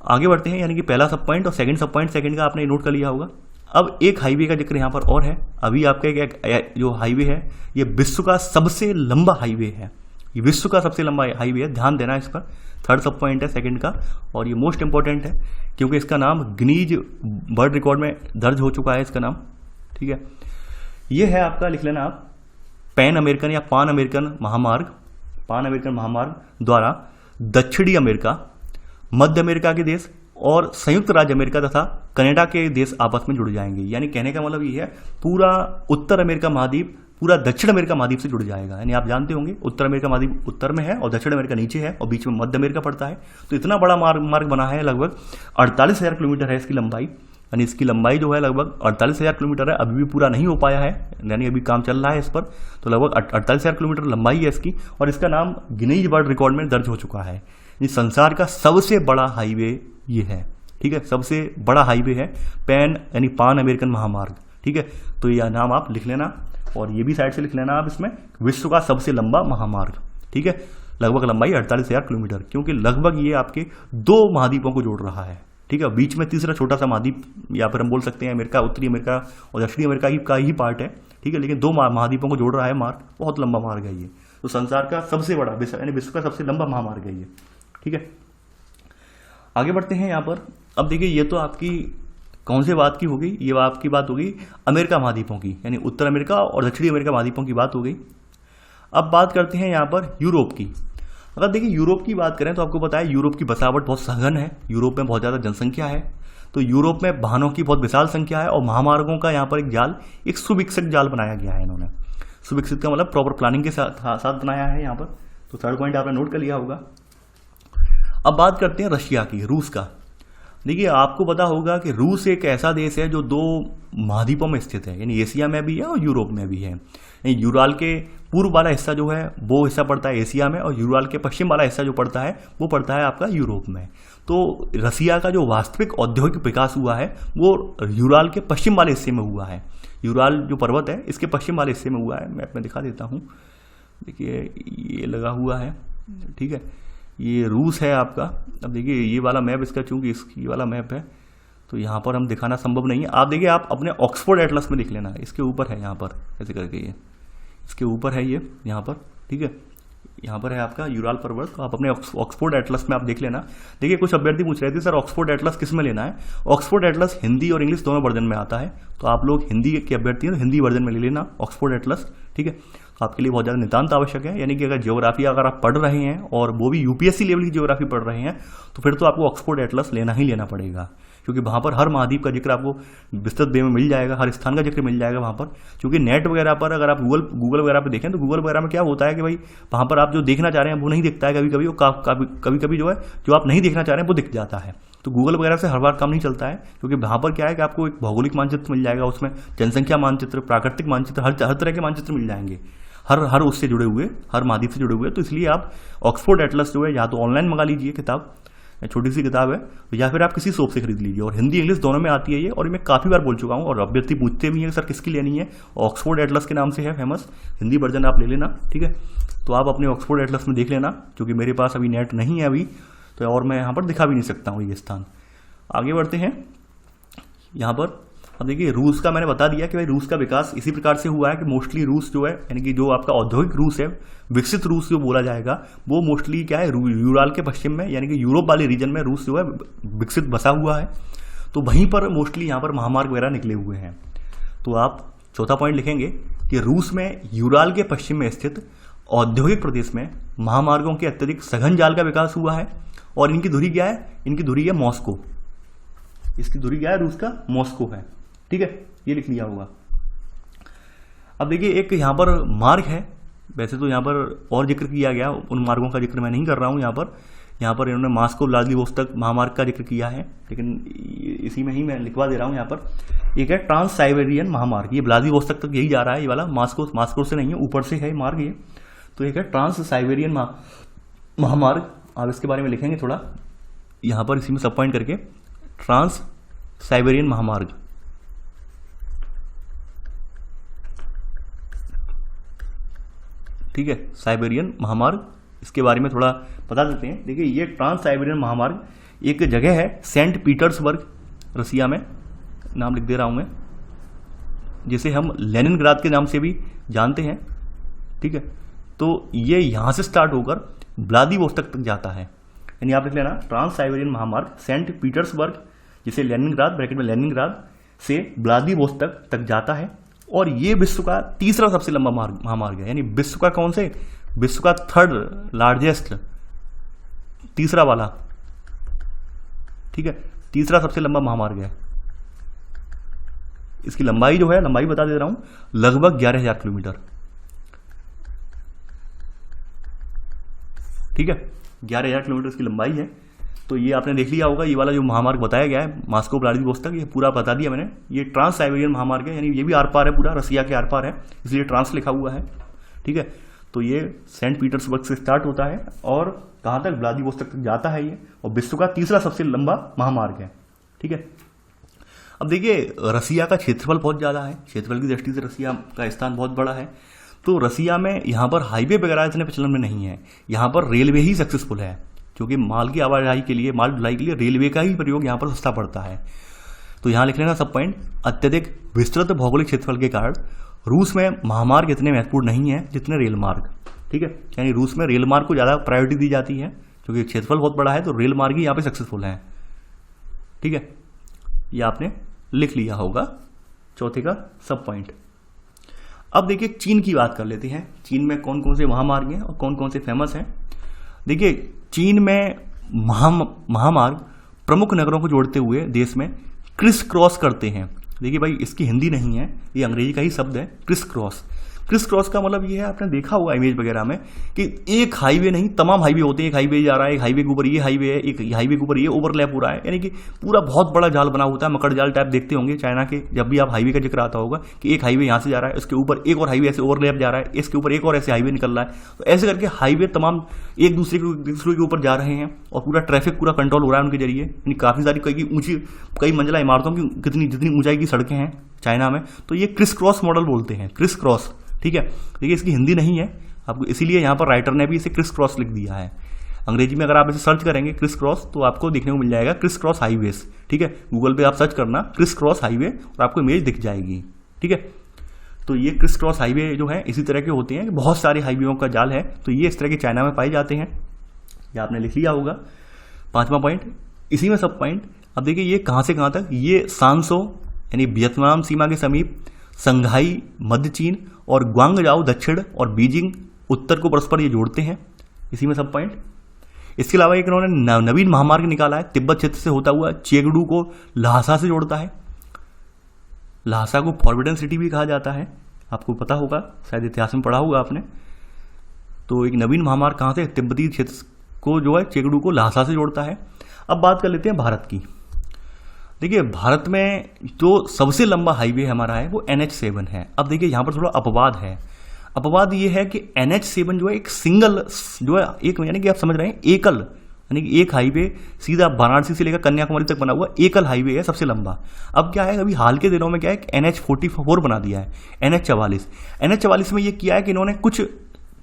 आगे बढ़ते हैं। यानी कि पहला सब पॉइंट और सेकंड सब पॉइंट सेकंड का आपने नोट कर लिया होगा। अब एक हाईवे का जिक्र यहाँ पर और है। अभी आपका एक जो हाईवे है ये विश्व का सबसे लंबा हाईवे है, ये विश्व का सबसे लंबा हाईवे है, ध्यान देना इस पर। थर्ड सब पॉइंट है सेकंड का, और ये मोस्ट इंपॉर्टेंट है क्योंकि इसका नाम गिनीज वर्ल्ड रिकॉर्ड में दर्ज हो चुका है इसका नाम। ठीक है, ये है आपका, लिख लेना आप, पैन अमेरिकन या पान अमेरिकन महामार्ग द्वारा दक्षिणी अमेरिका, मध्य अमेरिका के देश और संयुक्त राज्य अमेरिका तथा कनाडा के देश आपस में जुड़ जाएंगे। यानी कहने का मतलब ये है पूरा उत्तर अमेरिका महाद्वीप पूरा दक्षिण अमेरिका महाद्वीप से जुड़ जाएगा। यानी आप जानते होंगे उत्तर अमेरिका महाद्वीप उत्तर में है और दक्षिण अमेरिका नीचे है और बीच में मध्य अमेरिका पड़ता है। तो इतना बड़ा मार्ग बना है, लगभग 48,000 किलोमीटर है इसकी लंबाई। यानी इसकी लंबाई जो है लगभग 48,000 किलोमीटर है, अभी भी पूरा नहीं हो पाया है, यानी अभी काम चल रहा है इस पर। तो लगभग 48,000 किलोमीटर लंबाई है इसकी, और इसका नाम गिनीज वर्ल्ड रिकॉर्ड में दर्ज हो चुका है। ये संसार का सबसे बड़ा हाईवे ये है। ठीक है, सबसे बड़ा हाईवे है पैन यानी पान अमेरिकन महामार्ग। ठीक है, तो यह नाम आप लिख लेना, और ये भी साइड से लिख लेना आप इसमें, विश्व का सबसे लंबा महामार्ग। ठीक है, लगभग लंबाई 48,000 किलोमीटर, क्योंकि लगभग ये आपके 2 महाद्वीपों को जोड़ रहा है। ठीक है, बीच में तीसरा छोटा सा महाद्वीप, या फिर हम बोल सकते हैं अमेरिका, उत्तरी अमेरिका और दक्षिणी अमेरिका का ही पार्ट है। ठीक है, लेकिन 2 महाद्वीपों को जोड़ रहा है मार्ग, बहुत लंबा मार्ग है ये। तो संसार का सबसे बड़ा यानी विश्व का सबसे लंबा महामार्ग है ये। ठीक है, आगे बढ़ते हैं यहाँ पर। अब देखिए, ये तो आपकी कौन से बात की हो गई, ये आपकी बात हो गई अमेरिका महाद्वीपों की, यानी उत्तर अमेरिका और दक्षिणी अमेरिका महाद्वीपों की बात हो गई। अब बात करते हैं यहाँ पर यूरोप की। अगर देखिए यूरोप की बात करें तो आपको पता है यूरोप की बसावट बहुत सघन है, यूरोप में बहुत ज़्यादा जनसंख्या है। तो यूरोप में वाहनों की बहुत विशाल संख्या है, और महामार्गों का यहाँ पर एक सुविकसित जाल बनाया गया है इन्होंने। सुविकसित का मतलब प्रॉपर प्लानिंग के साथ बनाया है यहाँ पर। तो थर्ड पॉइंट आपने नोट कर लिया होगा। अब बात करते हैं रशिया की, रूस का। देखिए, आपको पता होगा कि रूस एक ऐसा देश है जो 2 महाद्वीपों में स्थित है, यानी एशिया में भी है और यूरोप में भी है। यूराल के पूर्व वाला हिस्सा जो है वो हिस्सा पड़ता है एशिया में, और यूराल के पश्चिम वाला हिस्सा जो पड़ता है वो पड़ता है आपका यूरोप में। तो रसिया का जो वास्तविक औद्योगिक विकास हुआ है वो यूराल के पश्चिम वाले हिस्से में हुआ है। यूराल जो पर्वत है इसके पश्चिम वाले हिस्से में हुआ है। मैं दिखा देता हूँ, देखिए ये लगा हुआ है। ठीक है, ये रूस है आपका। अब देखिए ये वाला मैप इसका, चूंकि ये वाला मैप है तो यहाँ पर हम दिखाना संभव नहीं है। आप देखिए, आप अपने ऑक्सफोर्ड एटलस में देख लेना, इसके ऊपर है यहाँ पर ऐसे करके, ये इसके ऊपर है ये यहाँ पर, ठीक है, यहाँ पर है आपका यूराल पर्वत। तो आप अपने ऑक्सफोर्ड एटलस में आप देख लेना। देखिए कुछ अभ्यर्थी पूछ रहे थे सर ऑक्सफोर्ड एटलस किस में लेना है। ऑक्सफोर्ड एटलस हिंदी और इंग्लिश दोनों वर्जन में आता है, तो आप लोग हिंदी के अभ्यर्थी हैं तो हिंदी वर्जन में ले लेना ऑक्सफोर्ड एटलस, ठीक है। तो आपके लिए बहुत ज़्यादा नितांत आवश्यक है, यानी कि अगर ज्योग्राफी अगर आप पढ़ रहे हैं और वो भी यूपीएससी लेवल की ज्योग्राफी पढ़ रहे हैं तो फिर तो आपको ऑक्सफोर्ड एटलस लेना ही लेना पड़ेगा, क्योंकि वहाँ पर हर महाद्वीप का जिक्र आपको विस्तृत वे में मिल जाएगा, हर स्थान का जिक्र मिल जाएगा वहाँ पर। क्योंकि नेट वगैरह पर अगर आप गूगल वगैरह पर देखें तो गूगल वगैरह में क्या होता है कि भाई वहाँ पर आप जो देखना चाह रहे हैं वो नहीं दिखता है, कभी कभी कभी कभी जो है जो आप नहीं देखना चाह रहे हैं वो दिख जाता है। तो गूगल वगैरह से हर बार काम नहीं चलता है, क्योंकि वहाँ पर क्या है कि आपको एक भौगोलिक मानचित्र मिल जाएगा, उसमें जनसंख्या मानचित्र, प्राकृतिक मानचित्र, हर तरह के मानचित्र मिल जाएंगे, हर उससे जुड़े हुए, हर महाद्वीप से जुड़े हुए। तो इसलिए आप ऑक्सफोर्ड एटलस जो है या तो ऑनलाइन मंगा लीजिए किताब, छोटी सी किताब है, या फिर आप किसी शॉप से खरीद लीजिए। और हिंदी इंग्लिश दोनों में आती है ये, और मैं काफ़ी बार बोल चुका हूँ और अभ्यर्थी पूछते भी हैं सर किसकी लेनी है। ऑक्सफोर्ड एटलस के नाम से है फेमस, हिंदी वर्जन आप ले लेना, ठीक है। तो आप अपने ऑक्सफोर्ड एटलस में देख लेना, क्योंकि मेरे पास अभी नेट नहीं है अभी तो, और मैं यहाँ पर दिखा भी नहीं सकता हूँ ये स्थान। आगे बढ़ते हैं यहाँ पर। अब देखिए रूस का मैंने बता दिया कि भाई रूस का विकास इसी प्रकार से हुआ है कि मोस्टली रूस जो है, यानी कि जो आपका औद्योगिक रूस है, विकसित रूस जो बोला जाएगा, वो मोस्टली क्या है यूराल के पश्चिम में, यानी कि यूरोप वाले रीजन में रूस जो है विकसित बसा हुआ है। तो वहीं पर मोस्टली यहाँ पर महामार्ग वगैरह निकले हुए हैं। तो आप चौथा पॉइंट लिखेंगे कि रूस में यूराल के पश्चिम में स्थित औद्योगिक प्रदेश में महामार्गों के अत्यधिक सघन जाल का विकास हुआ है। और इनकी धुरी क्या है, इनकी धुरी है मॉस्को, इसकी धुरी क्या है रूस का मॉस्को है, ठीक है, ये लिख लिया होगा। अब देखिए एक यहाँ पर मार्ग है, वैसे तो यहाँ पर और जिक्र किया गया, उन मार्गों का जिक्र मैं नहीं कर रहा हूँ यहाँ पर इन्होंने मॉस्को व्लादिवोस्तोक महामार्ग का जिक्र किया है, लेकिन इसी में ही मैं लिखवा दे रहा हूँ यहाँ पर। एक है ट्रांस साइबेरियन महामार्ग, ये व्लादिवोस्तोक तक यही जा रहा है, ये वाला मॉस्को से नहीं है, ऊपर से है मार्ग ये। तो एक है ट्रांस साइबेरियन महामार्ग, आप इसके बारे में लिखेंगे थोड़ा यहाँ पर इसी में सब पॉइंट करके, ट्रांस साइबेरियन महामार्ग, ठीक है, साइबेरियन महामार्ग, इसके बारे में थोड़ा बता देते हैं। देखिए ये ट्रांस साइबेरियन महामार्ग एक जगह है सेंट पीटर्सबर्ग रसिया में, नाम लिख दे रहा हूं मैं, जिसे हम लेनिनग्राद के नाम से भी जानते हैं, ठीक है। तो ये यहां से स्टार्ट होकर व्लादिवोस्तोक तक जाता है, यानी आप लिख लेना ट्रांस साइबेरियन महामार्ग सेंट पीटर्सबर्ग, जिसे लेनिनग्राद ब्रैकेट में लेनिनग्राद से व्लादिवोस्तोक तक जाता है। और ये विश्व का तीसरा सबसे लंबा महामार्ग है, यानी विश्व का कौन से, विश्व का थर्ड लार्जेस्ट, तीसरा वाला, ठीक है, तीसरा सबसे लंबा महामार्ग है। इसकी लंबाई जो है, लंबाई बता दे रहा हूं, लगभग 11,000 किलोमीटर, ठीक है, 11,000 किलोमीटर इसकी लंबाई है। तो ये आपने देख लिया होगा, ये वाला जो महामार्ग बताया गया है मॉस्को व्लादिवोस्तोक, ये पूरा बता दिया मैंने। ये ट्रांस साइबेरियन महामार्ग है, यानी ये भी आर पार है, पूरा रसिया के आर पार है, इसलिए ट्रांस लिखा हुआ है, ठीक है। तो ये सेंट पीटर्सबर्ग से स्टार्ट होता है और कहाँ तक, व्लादिवोस्तोक तक जाता है ये, और विश्व का तीसरा सबसे लंबा महामार्ग है, ठीक है। अब देखिए रसिया का क्षेत्रफल बहुत ज़्यादा है, क्षेत्रफल की दृष्टि से रसिया का स्थान बहुत बड़ा है। तो रसिया में यहाँ पर हाईवे वगैरह इतने प्रचलन में नहीं है, यहाँ पर रेलवे ही सक्सेसफुल है, क्योंकि माल की आवाजाही के लिए, माल ढुलाई के लिए रेलवे का ही प्रयोग यहाँ पर सस्ता पड़ता है। तो यहाँ लिख लेना सब पॉइंट। अत्यधिक विस्तृत भौगोलिक क्षेत्रफल के कारण रूस में महामार्ग इतने महत्वपूर्ण नहीं है जितने रेल मार्ग, ठीक है, यानी रूस में रेल मार्ग को ज़्यादा प्रायोरिटी दी जाती है, क्योंकि क्षेत्रफल बहुत बड़ा है, तो रेल मार्ग ही यहाँ पे सक्सेसफुल है, ठीक है। ये आपने लिख लिया होगा चौथे का सब पॉइंट। अब देखिए चीन की बात कर लेते हैं, चीन में कौन कौन से महामार्ग हैं और कौन कौन से फेमस हैं। देखिए चीन में महामार्ग प्रमुख नगरों को जोड़ते हुए देश में क्रिस क्रॉस करते हैं। देखिए भाई इसकी हिंदी नहीं है, ये अंग्रेजी का ही शब्द है, क्रिस क्रॉस। क्रिस क्रॉस का मतलब ये है, आपने देखा होगा इमेज वगैरह में कि एक हाईवे नहीं, तमाम हाईवे होते हैं, एक हाईवे जा रहा है, एक हाईवे के ऊपर ये हाईवे है, एक हाईवे के ऊपर ये ओवरलैप हो रहा है, यानी कि पूरा बहुत बड़ा जाल बना होता है, मकड़ जाल टाइप देखते होंगे चाइना के, जब भी आप हाईवे का जिक्र आता होगा कि एक हाईवे यहाँ से जा रहा है, उसके ऊपर एक और हाईवे ऐसे ओवरलैप जा रहा है, इसके ऊपर एक और ऐसे हाईवे निकल रहा है। तो ऐसे करके हाईवे तमाम एक दूसरे के ऊपर जा रहे हैं और पूरा ट्रैफिक पूरा कंट्रोल हो रहा है उनके जरिए, यानी काफ़ी सारी कई मंजिला इमारतों की जितनी ऊंचाई की सड़कें हैं चाइना में, तो ये क्रिस क्रॉस मॉडल बोलते हैं, क्रिस क्रॉस, ठीक है। देखिए इसकी हिंदी नहीं है आपको, इसीलिए यहाँ पर राइटर ने भी इसे क्रिस क्रॉस लिख दिया है। अंग्रेजी में अगर आप इसे सर्च करेंगे क्रिस क्रॉस तो आपको देखने को मिल जाएगा क्रिस क्रॉस हाईवेज। ठीक है, गूगल पे आप सर्च करना क्रिस क्रॉस हाईवे और आपको इमेज दिख जाएगी। ठीक है, तो ये क्रिस क्रॉस हाईवे जो है इसी तरह के होते हैं, बहुत सारे हाईवेयों का जाल है, तो ये इस तरह के चाइना में पाए जाते हैं। ये आपने लिख लिया होगा। 5वां पॉइंट, इसी में सब पॉइंट। अब देखिए ये कहाँ से कहाँ तक, ये सांसो यानी वियतनाम सीमा के समीप, संघाई मध्य चीन और ग्वांगजाओ दक्षिण और बीजिंग उत्तर को परस्पर ये जोड़ते हैं। इसी में सब पॉइंट। इसके अलावा एक इन्होंने नवीन महामार्ग निकाला है, तिब्बत क्षेत्र से होता हुआ चेगडू को ल्हासा से जोड़ता है। ल्हासा को फॉरबिडन सिटी भी कहा जाता है, आपको पता होगा, शायद इतिहास में पढ़ा होगा आपने। तो एक नवीन महामार्ग कहाँ से, तिब्बती क्षेत्र को जो है चेगडू को ल्हासा से जोड़ता है। अब बात कर लेते हैं भारत की। देखिए भारत में जो सबसे लंबा हाईवे हमारा है वो NH7 है। अब देखिए यहाँ पर थोड़ा अपवाद है। अपवाद ये है कि NH7 जो है एक सिंगल जो है एक, यानी कि आप समझ रहे हैं एकल, यानी कि एक हाईवे सीधा वाराणसी से लेकर कन्याकुमारी तक बना हुआ एकल हाईवे है सबसे लंबा। अब क्या है, अभी हाल के दिनों में क्या है, NH44 बना दिया है, NH44 में ये किया है कि इन्होंने कुछ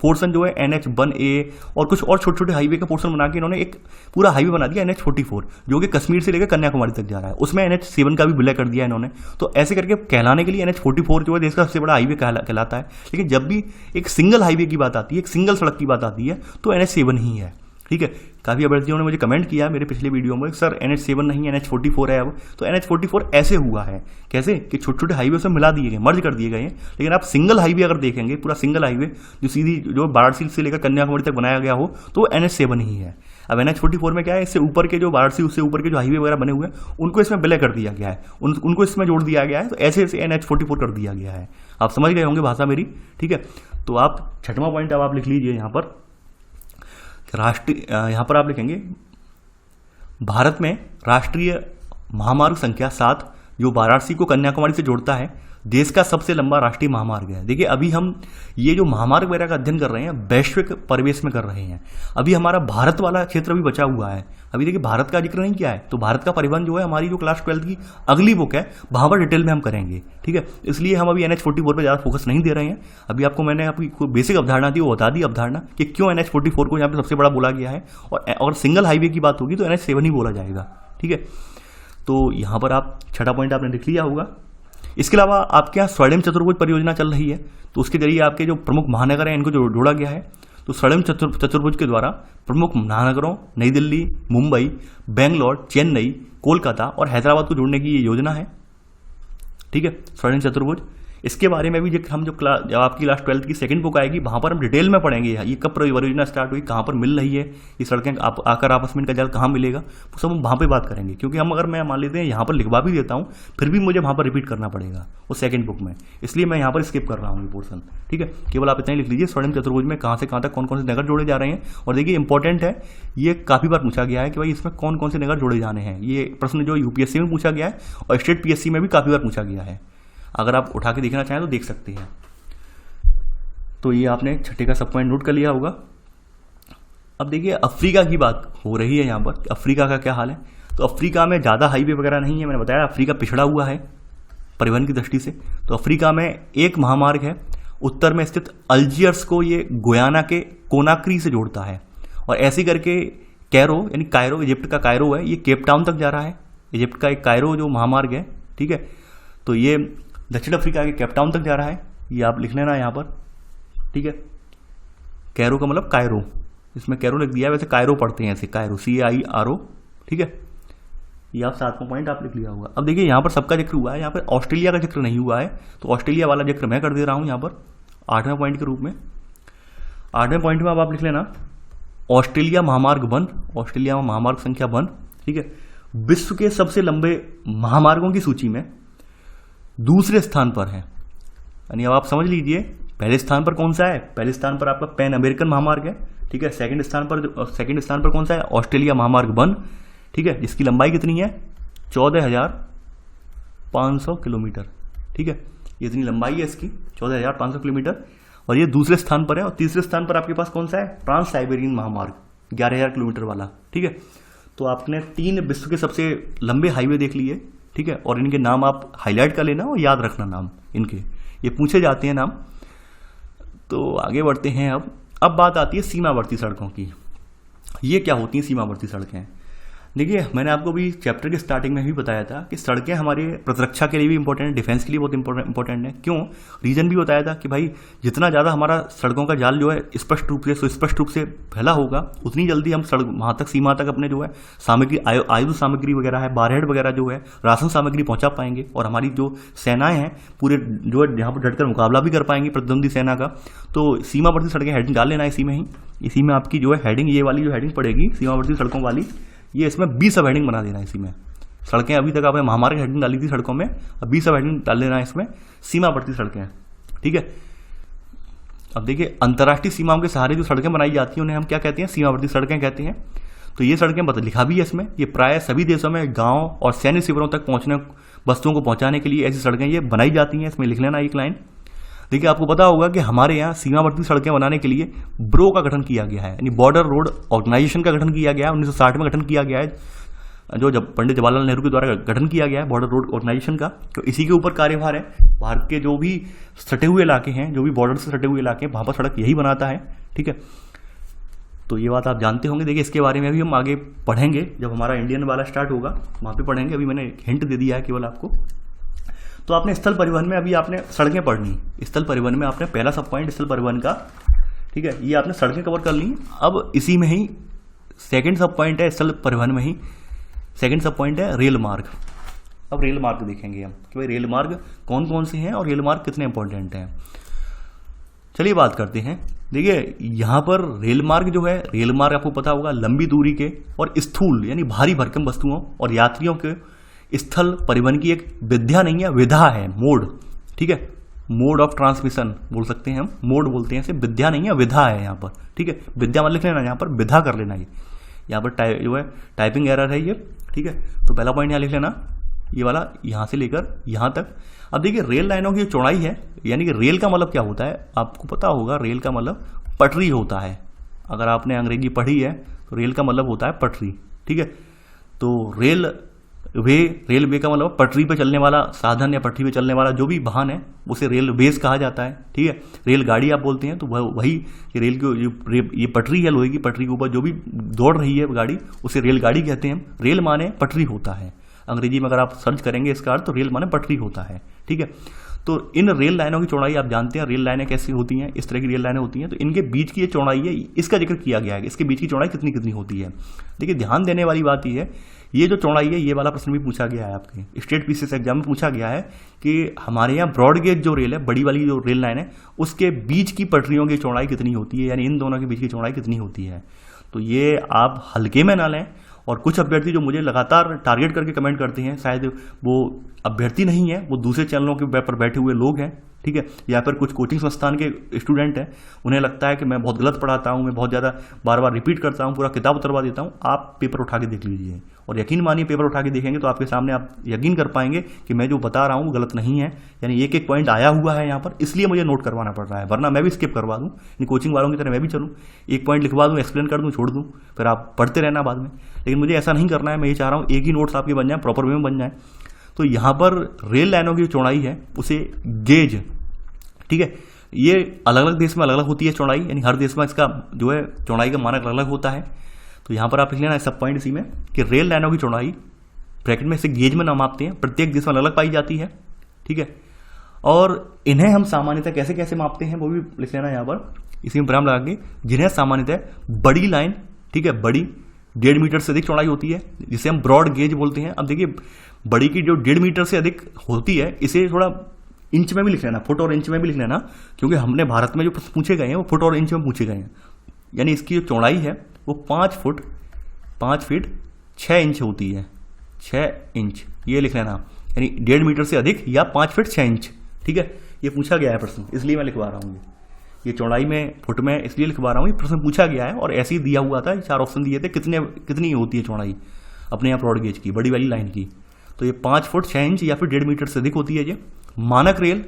पोर्शन जो है NH1A और कुछ और छोटे छोटे हाईवे का पोर्शन बना के इन्होंने एक पूरा हाईवे बना दिया NH44, जो कि कश्मीर से लेकर कन्याकुमारी तक जा रहा है। उसमें NH7 का भी विलय कर दिया इन्होंने। तो ऐसे करके कहलाने के लिए NH44 जो है देश का सबसे बड़ा हाईवे कहलाता है। लेकिन जब भी एक सिंगल हाईवे की बात आती है, एक सिंगल सड़क की बात आती है, तो NH7 ही है। ठीक है, काफ़ी अभ्यर्थियों ने मुझे कमेंट किया मेरे पिछले वीडियो में, सर NH7 नहीं NH44 है। अब तो NH44 ऐसे हुआ है, कैसे कि छोटे छोटे हाईवे से मिला दिए गए, मर्ज कर दिए गए हैं। लेकिन आप सिंगल हाईवे अगर देखेंगे, पूरा सिंगल हाईवे जो सीधी जो वाराणसी से लेकर कन्याकुमारी तक बनाया गया हो, तो NH7 ही है। अब NH44 में क्या है, इससे ऊपर के जो वाराणसी उससे ऊपर के जो हाईवे वगैरह बने हुए हैं उनको इसमें विलय कर दिया गया है, उनको इसमें जोड़ दिया गया है। तो ऐसे ऐसे NH44 कर दिया गया है। आप समझ गए होंगे भाषा मेरी। ठीक है, तो आप 6वां पॉइंट अब आप लिख लीजिए यहाँ पर, राष्ट्रीय, यहाँ पर आप लिखेंगे भारत में राष्ट्रीय महामार्ग संख्या 7 जो वाराणसी को कन्याकुमारी से जोड़ता है, देश का सबसे लंबा राष्ट्रीय महामार्ग है। देखिए अभी हम ये जो महामार्ग वगैरह का अध्ययन कर रहे हैं वैश्विक परिवेश में कर रहे हैं। अभी हमारा भारत वाला क्षेत्र भी बचा हुआ है। अभी देखिए भारत का जिक्र नहीं किया है, तो भारत का परिवहन जो है हमारी जो क्लास 12 की अगली बुक है वहाँ पर डिटेल में हम करेंगे। ठीक है, इसलिए हम अभी NH44 पर ज़्यादा फोकस नहीं दे रहे हैं। अभी आपको मैंने आपकी कोई बेसिक अवधारणा दी, वो बता दी अवधारणा कि क्यों NH44 को यहाँ पर सबसे बड़ा बोला गया है। और सिंगल हाईवे की बात होगी तो NH7 ही बोला जाएगा। ठीक है, तो यहाँ पर आप 6वां पॉइंट आपने लिख लिया होगा। इसके अलावा आपके यहाँ स्वर्णिम चतुर्भुज परियोजना चल रही है, तो उसके जरिए आपके जो प्रमुख महानगर हैं इनको जोड़ा गया है। तो स्वर्णिम चतुर्भुज के द्वारा प्रमुख महानगरों नई दिल्ली, मुंबई, बेंगलोर, चेन्नई, कोलकाता और हैदराबाद को जोड़ने की ये योजना है। ठीक है, स्वर्णिम चतुर्भुज, इसके बारे में भी हम जब आपकी क्लास 12 की सेकंड बुक आएगी वहाँ पर हम डिटेल में पढ़ेंगे ये कब परियोजना स्टार्ट हुई, कहाँ पर मिल रही है ये सड़कें, आकर आपस में इनका जाल कहाँ मिलेगा, वो सब हम वहाँ पे बात करेंगे। क्योंकि हम अगर मैं मान लेते हैं यहाँ पर लिखवा भी देता हूँ फिर भी मुझे वहाँ पर रिपीट करना पड़ेगा वो सेकंड बुक में, इसलिए मैं यहाँ पर स्किप कर रहा हूँ ये पोर्सन। ठीक है, केवल आप इतना ही लिख लीजिए स्वर्णिम चतुर्भुज में कहाँ से कहाँ तक कौन कौन से नगर जोड़े जा रहे हैं। और देखिए इंपॉर्टेंट है, ये काफ़ी बार पूछा गया है कि भाई इसमें कौन कौन से नगर जोड़े जाने हैं। ये प्रश्न जो UPSC में पूछा गया है और स्टेट PSC में भी काफ़ी बार पूछा गया है। अगर आप उठा के देखना चाहें तो देख सकते हैं। तो ये आपने 6 का सब पॉइंट नोट कर लिया होगा। अब देखिए अफ्रीका की बात हो रही है यहाँ पर, अफ्रीका का क्या हाल है। तो अफ्रीका में ज़्यादा हाईवे वगैरह नहीं है, मैंने बताया अफ्रीका पिछड़ा हुआ है परिवहन की दृष्टि से। तो अफ्रीका में एक महामार्ग है, उत्तर में स्थित अल्जियर्स को ये गुयाना के कोनाक्री से जोड़ता है। और ऐसे करके कैरो, यानी कायरो, इजिप्ट का कायरो है, ये केप टाउन तक जा रहा है। इजिप्ट का एक कायरो जो महामार्ग है, ठीक है, तो ये दक्षिण अफ्रीका के केप टाउन तक जा रहा है। ये आप लिख लेना यहाँ पर। ठीक है, कैरो का मतलब कायरो, इसमें कैरो लिख दिया है, वैसे कायरो पढ़ते हैं ऐसे, कायरो CAIRO। ठीक है, ये आप 7वां पॉइंट आप लिख लिया होगा। अब देखिए यहाँ पर सबका जिक्र हुआ है, यहाँ पर ऑस्ट्रेलिया का जिक्र नहीं हुआ है, तो ऑस्ट्रेलिया वाला जिक्र मैं कर दे रहा हूँ यहाँ पर 8वें पॉइंट के रूप में। 8वें पॉइंट में अब आप लिख लेना ऑस्ट्रेलिया महामार्ग 1, ऑस्ट्रेलिया में महामार्ग संख्या 1। ठीक है, विश्व के सबसे लंबे महामार्गों की सूची में दूसरे स्थान पर है। यानी अब आप समझ लीजिए पहले स्थान पर कौन सा है, पहले स्थान पर आपका पैन अमेरिकन महामार्ग है। ठीक है, सेकंड स्थान पर कौन सा है, ऑस्ट्रेलिया महामार्ग 1। ठीक है, जिसकी लंबाई कितनी है 14,500 किलोमीटर। ठीक है, ये इतनी लंबाई है इसकी 14,500 किलोमीटर, और ये दूसरे स्थान पर है। और तीसरे स्थान पर आपके पास कौन सा है, ट्रांस साइबेरियन महामार्ग 11,000 किलोमीटर वाला। ठीक है, तो आपने 3 विश्व के सबसे लंबे हाईवे देख लिए। ठीक है, और इनके नाम आप हाईलाइट कर लेना और याद रखना नाम इनके, ये पूछे जाते हैं नाम। तो आगे बढ़ते हैं। अब बात आती है सीमावर्ती सड़कों की। ये क्या होती हैं सीमावर्ती सड़कें? देखिए, मैंने आपको भी चैप्टर के स्टार्टिंग में भी बताया था कि सड़कें हमारे प्रतिरक्षा के लिए भी इंपॉर्टेंट है, डिफेंस के लिए बहुत इंपॉर्टेंट है। क्यों? रीजन भी बताया था कि भाई जितना ज़्यादा हमारा सड़कों का जाल जो है स्पष्ट रूप से सुस्पष्ट रूप से फैला होगा, उतनी जल्दी हम सड़क वहाँ तक सीमा तक अपने जो है सामग्री, आयुध सामग्री वगैरह है, बारहेड वगैरह जो है राशन सामग्री पहुँचा पाएंगे, और हमारी जो सेनाएं हैं पूरे जो है यहाँ पर डटकर मुकाबला भी कर पाएंगे प्रतिद्वंदी सेना का। तो सीमावर्ती सड़कें हेडिंग डाल लेना इसी में ही, इसी में आपकी जो है हेडिंग, ये वाली जो हेडिंग पड़ेगी सीमावर्ती सड़कों वाली, ये इसमें 20 सब हेडिंग बना देना इसी में। सड़कें अभी तक आपने महामार्ग हेडिंग डाली थी सड़कों में, अब 20 सब हेडिंग डाल देना है इसमें सीमावर्ती सड़कें, ठीक है। अब देखिए, अंतर्राष्ट्रीय सीमाओं के सहारे जो सड़कें बनाई जाती हैं उन्हें हम क्या कहते हैं? सीमावर्ती सड़कें कहते हैं। तो ये सड़कें लिखा भी है इसमें, ये प्राय सभी देशों में गाँव और सैन्य शिविरों तक पहुँचने, वस्तुओं को पहुँचाने के लिए ऐसी सड़कें ये बनाई जाती हैं। इसमें लिख लेना एक लाइन। देखिए, आपको पता होगा कि हमारे यहाँ सीमावर्ती सड़कें बनाने के लिए ब्रो का गठन किया गया है, यानी बॉर्डर रोड ऑर्गेनाइजेशन का गठन किया गया है। 1960 में गठन किया गया है, जो जब पंडित जवाहरलाल नेहरू के द्वारा गठन किया गया है बॉर्डर रोड ऑर्गेनाइजेशन का। तो इसी के ऊपर कार्यभार है। भारत के जो भी सटे हुए इलाके हैं, जो भी बॉर्डर से सटे हुए इलाके हैं, वहाँ पर सड़क यही बनाता है, ठीक है। तो ये बात आप जानते होंगे। देखिए, इसके बारे में भी हम आगे पढ़ेंगे जब हमारा इंडियन वाला स्टार्ट होगा, वहाँ पे पढ़ेंगे। अभी मैंने हिंट दे दिया है केवल आपको। तो आपने स्थल परिवहन में अभी आपने सड़कें पढ़नी, स्थल परिवहन में आपने पहला सब पॉइंट स्थल परिवहन का, ठीक है, ये आपने सड़कें कवर कर ली। अब इसी में ही सेकंड सब पॉइंट है स्थल परिवहन में ही, सेकंड सब पॉइंट है रेल मार्ग। अब रेल मार्ग देखेंगे हम कि भाई रेल मार्ग कौन कौन से हैं और रेल मार्ग कितने इंपॉर्टेंट हैं। चलिए बात करते हैं। देखिए, यहाँ पर रेल मार्ग जो है, रेल मार्ग आपको पता होगा लंबी दूरी के और स्थूल यानी भारी भरकम वस्तुओं और यात्रियों के स्थल परिवहन की एक विद्या नहीं है, विधा है, मोड, ठीक है, मोड ऑफ ट्रांसमिशन बोल सकते हैं हम, मोड बोलते हैं इसे, विद्या नहीं है, विधा है यहाँ पर, ठीक है। विद्या मतलब लिख लेना, यहाँ पर विधा कर लेना। ये यहाँ पर जो है टाइपिंग एरर है ये, ठीक है। तो पहला पॉइंट यहाँ लिख लेना, ये वाला यहाँ से लेकर यहाँ तक। अब देखिए, रेल लाइनों की चौड़ाई है, यानी कि रेल का मतलब क्या होता है आपको पता होगा, रेल का मतलब पटरी होता है। अगर आपने अंग्रेजी पढ़ी है तो रेल का मतलब होता है पटरी, ठीक है। तो रेलवे का मतलब पटरी पे चलने वाला साधन या पटरी पे चलने वाला जो भी वाहन है उसे रेलवेज कहा जाता है, ठीक है। रेलगाड़ी आप बोलते हैं तो वही रेल की ये पटरी है, लोहे की पटरी के ऊपर जो भी दौड़ रही है गाड़ी उसे रेलगाड़ी कहते हैं हम। रेल माने पटरी होता है, अंग्रेजी में अगर आप सर्च करेंगे इसका अर्थ तो रेल माने पटरी होता है, ठीक है। तो इन रेल लाइनों की चौड़ाई आप जानते हैं, रेल लाइनें कैसी होती हैं, इस तरह की रेल लाइनें होती हैं। तो इनके बीच की ये चौड़ाई है, इसका जिक्र किया गया है, इसके बीच की चौड़ाई कितनी कितनी होती है। देखिए, ध्यान देने वाली बात ये है, ये जो चौड़ाई है, ये वाला प्रश्न भी पूछा गया है आपके स्टेट पीसीएस एग्जाम में पूछा गया है कि हमारे यहाँ ब्रॉड गेज जो रेल है, बड़ी वाली जो रेल लाइन है, उसके बीच की पटरियों की चौड़ाई कितनी होती है, यानी इन दोनों के बीच की चौड़ाई कितनी होती है। तो ये आप हल्के में ना लें। और कुछ अभ्यर्थी जो मुझे लगातार टारगेट करके कमेंट करते हैं, शायद वो अभ्यर्थी नहीं है, वो दूसरे चैनलों के पर बैठे हुए लोग हैं, ठीक है, या फिर कुछ कोचिंग संस्थान के स्टूडेंट हैं। उन्हें लगता है कि मैं बहुत गलत पढ़ाता हूँ, मैं बहुत ज़्यादा बार बार रिपीट करता हूँ, पूरा किताब उतरवा देता हूँ। आप पेपर उठा के देख लीजिए और यकीन मानिए, पेपर उठा के देखेंगे तो आपके सामने आप यकीन कर पाएंगे कि मैं जो बता रहा हूँ वो गलत नहीं है। यानी एक एक पॉइंट आया हुआ है यहाँ पर, इसलिए मुझे नोट करवाना पड़ रहा है, वरना मैं भी स्किप करवा दूँ, यानी कोचिंग वालों की तरह मैं भी चलूँ, एक पॉइंट लिखवा दूँ, एक्सप्लेन कर दूँ, छोड़ दूँ, फिर आप पढ़ते रहना बाद में। लेकिन मुझे ऐसा नहीं करना है, मैं ये चाह रहा हूँ एक ही नोट्स आपके बन जाए, प्रॉपर वे में बन जाए। तो यहाँ पर रेल लाइनों की चौड़ाई है उसे गेज, ठीक है, ये अलग अलग देश में अलग अलग होती है चौड़ाई, यानी हर देश में इसका जो है चौड़ाई का मानक अलग अलग होता है। तो यहाँ पर आप लिख लेना सब पॉइंट इसी में कि रेल लाइनों की चौड़ाई ब्रैकेट में इसे गेज में नाम मापते हैं, प्रत्येक देश में अलग अलग पाई जाती है, ठीक है। और इन्हें हम सामान्यतः कैसे कैसे मापते हैं वो भी लिख लेना यहाँ पर, इसी में विराम लगा के, जिन्हें सामान्यतः बड़ी लाइन, ठीक है, बड़ी 1.5 मीटर से अधिक चौड़ाई होती है, जिसे हम ब्रॉड गेज बोलते हैं। अब देखिए, बड़ी की जो 1.5 मीटर से अधिक होती है, इसे थोड़ा इंच में भी लिख लेना, फुट और इंच में भी लिख लेना, क्योंकि हमने भारत में जो प्रश्न पूछे गए हैं वो फुट और इंच में पूछे गए हैं। यानी इसकी जो चौड़ाई है वो 5 फीट 6 इंच होती है, 6 इंच, ये लिख लेना, यानी 1.5 मीटर से अधिक या 5 फीट 6 इंच, ठीक है। ये पूछा गया है प्रश्न, इसलिए मैं लिखवा रहा हूँ ये चौड़ाई में फुट में इसलिए लिखवा रहा हूँ, ये प्रश्न पूछा गया है और ऐसे ही दिया हुआ था, 4 ऑप्शन दिए थे, कितनी होती है चौड़ाई अपने यहाँ ब्रॉड गेज की, बड़ी वाली लाइन की। तो ये 5 फुट 6 इंच या फिर 1.5 मीटर से अधिक होती है। ये मानक रेल,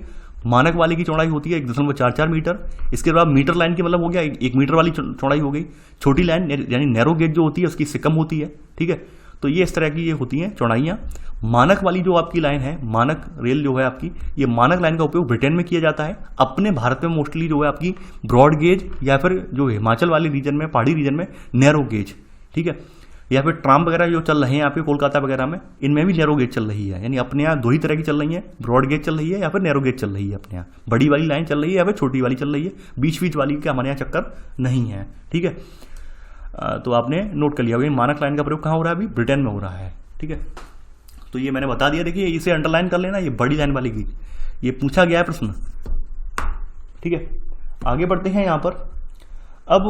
मानक वाले की चौड़ाई होती है 1.44 मीटर। इसके बाद मीटर लाइन की मतलब हो गया 1 मीटर वाली चौड़ाई हो गई। छोटी लाइन यानी नैरो गेज जो होती है उसकी इससे कम होती है, ठीक है। तो ये इस तरह की ये होती हैं चौड़ाइयाँ। मानक वाली जो आपकी लाइन है, मानक रेल जो है आपकी, ये मानक लाइन का उपयोग ब्रिटेन में किया जाता है। अपने भारत में मोस्टली जो है आपकी ब्रॉड गेज, या फिर जो हिमाचल वाले रीजन में, पहाड़ी रीजन में नैरो गेज, ठीक है, या फिर ट्राम वगैरह जो चल रहे हैं आपके कोलकाता वगैरह में, इनमें भी नैरो गेज चल रही है। यानी अपने यहाँ दो ही तरह की चल रही है, ब्रॉड गेज चल रही है या फिर नैरो गेज चल रही है। अपने यहाँ बड़ी वाली लाइन चल रही है या फिर छोटी वाली चल रही है, बीच बीच वाली का हमारे यहाँ चक्कर नहीं है, ठीक है। तो आपने नोट कर लिया होगा मानक लाइन का प्रयोग कहाँ हो रहा है, अभी ब्रिटेन में हो रहा है, ठीक है। तो ये मैंने बता दिया। देखिए इसे अंडरलाइन कर लेना, ये बड़ी लाइन वाली की, ये पूछा गया है प्रश्न, ठीक है। आगे बढ़ते हैं यहाँ पर। अब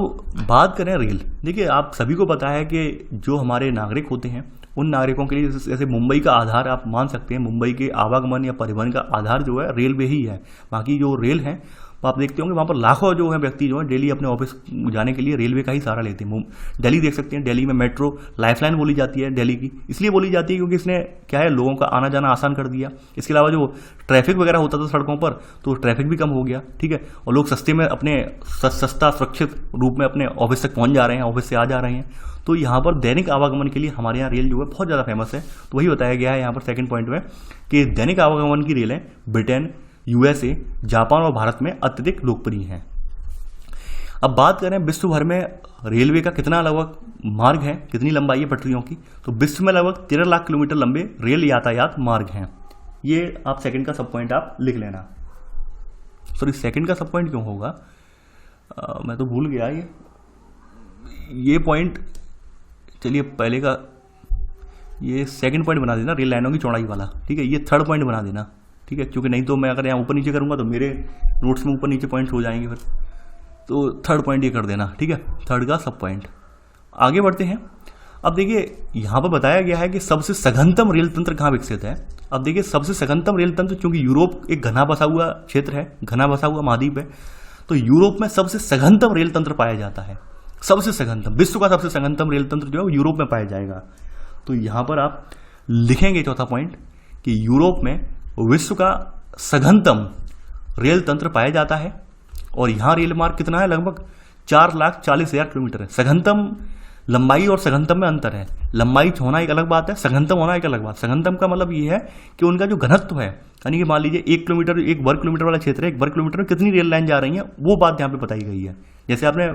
बात करें रेल। देखिए आप सभी को पता है कि जो हमारे नागरिक होते हैं, उन नागरिकों के लिए जैसे मुंबई का आधार आप मान सकते हैं, मुंबई के आवागमन या परिवहन का आधार जो है रेलवे ही है। बाकी जो रेल है तो आप देखते होंगे वहाँ पर लाखों जो है व्यक्ति जो है डेली अपने ऑफिस जाने के लिए रेलवे का ही सहारा लेते हैं। दिल्ली देख सकते हैं, दिल्ली में मेट्रो लाइफलाइन बोली जाती है दिल्ली की, इसलिए बोली जाती है क्योंकि इसने क्या है, लोगों का आना जाना आसान कर दिया। इसके अलावा जो ट्रैफिक वगैरह होता था सड़कों पर, तो ट्रैफिक भी कम हो गया, ठीक है, और लोग सस्ते में अपने सस्ता सुरक्षित रूप में अपने ऑफिस तक पहुँच जा रहे हैं, ऑफिस से आ जा रहे हैं। तो यहाँ पर दैनिक आवागमन के लिए हमारे यहाँ रेल जो है बहुत ज़्यादा फेमस है। तो वही बताया गया है यहाँ पर सेकंड पॉइंट में कि दैनिक आवागमन की रेलें ब्रिटेन, यूएसए, जापान और भारत में अत्यधिक लोकप्रिय हैं। अब बात करें विश्व भर में रेलवे का कितना लगभग मार्ग है, कितनी लंबाई है पटरियों की, तो विश्व में लगभग 13 लाख किलोमीटर लंबे रेल यातायात मार्ग हैं। ये आप सेकंड का सब पॉइंट आप लिख लेना। सॉरी सेकंड का सब पॉइंट क्यों होगा, मैं तो भूल गया ये पॉइंट। चलिए पहले का ये सेकंड पॉइंट बना देना, रेल लाइनों की चौड़ाई वाला, ठीक है। ये थर्ड पॉइंट बना देना, ठीक है, क्योंकि नहीं तो मैं अगर यहाँ ऊपर नीचे करूँगा तो मेरे नोट्स में ऊपर नीचे पॉइंट्स हो जाएंगे फिर। तो थर्ड पॉइंट ये कर देना, ठीक है, थर्ड का सब पॉइंट। आगे बढ़ते हैं। अब देखिए यहाँ पर बताया गया है कि सबसे सघनतम रेल तंत्र कहाँ विकसित है। अब देखिए सबसे सघनतम रेल तंत्र, चूंकि यूरोप एक घना बसा हुआ क्षेत्र है, घना बसा हुआ महाद्वीप है, तो यूरोप में सबसे सघनतम रेल तंत्र पाया जाता है। सबसे सघनतम, विश्व का सबसे सघनतम रेल तंत्र जो है वो यूरोप में पाया जाएगा। तो यहाँ पर आप लिखेंगे चौथा पॉइंट कि यूरोप में विश्व का सघनतम रेल तंत्र पाया जाता है। और यहाँ रेल मार्ग कितना है, लगभग 4,40,000 किलोमीटर है। सघनतम लंबाई और सघनतम में अंतर है। लंबाई होना एक अलग बात है, सघनतम होना एक अलग बात। सघनतम का मतलब ये है कि उनका जो घनत्व है, यानी कि मान लीजिए 1 किलोमीटर, 1 वर्ग किलोमीटर वाला क्षेत्र है, 1 वर्ग किलोमीटर में कितनी रेल लाइन जा रही है, वो बात यहाँ पे बताई गई है। जैसे आपने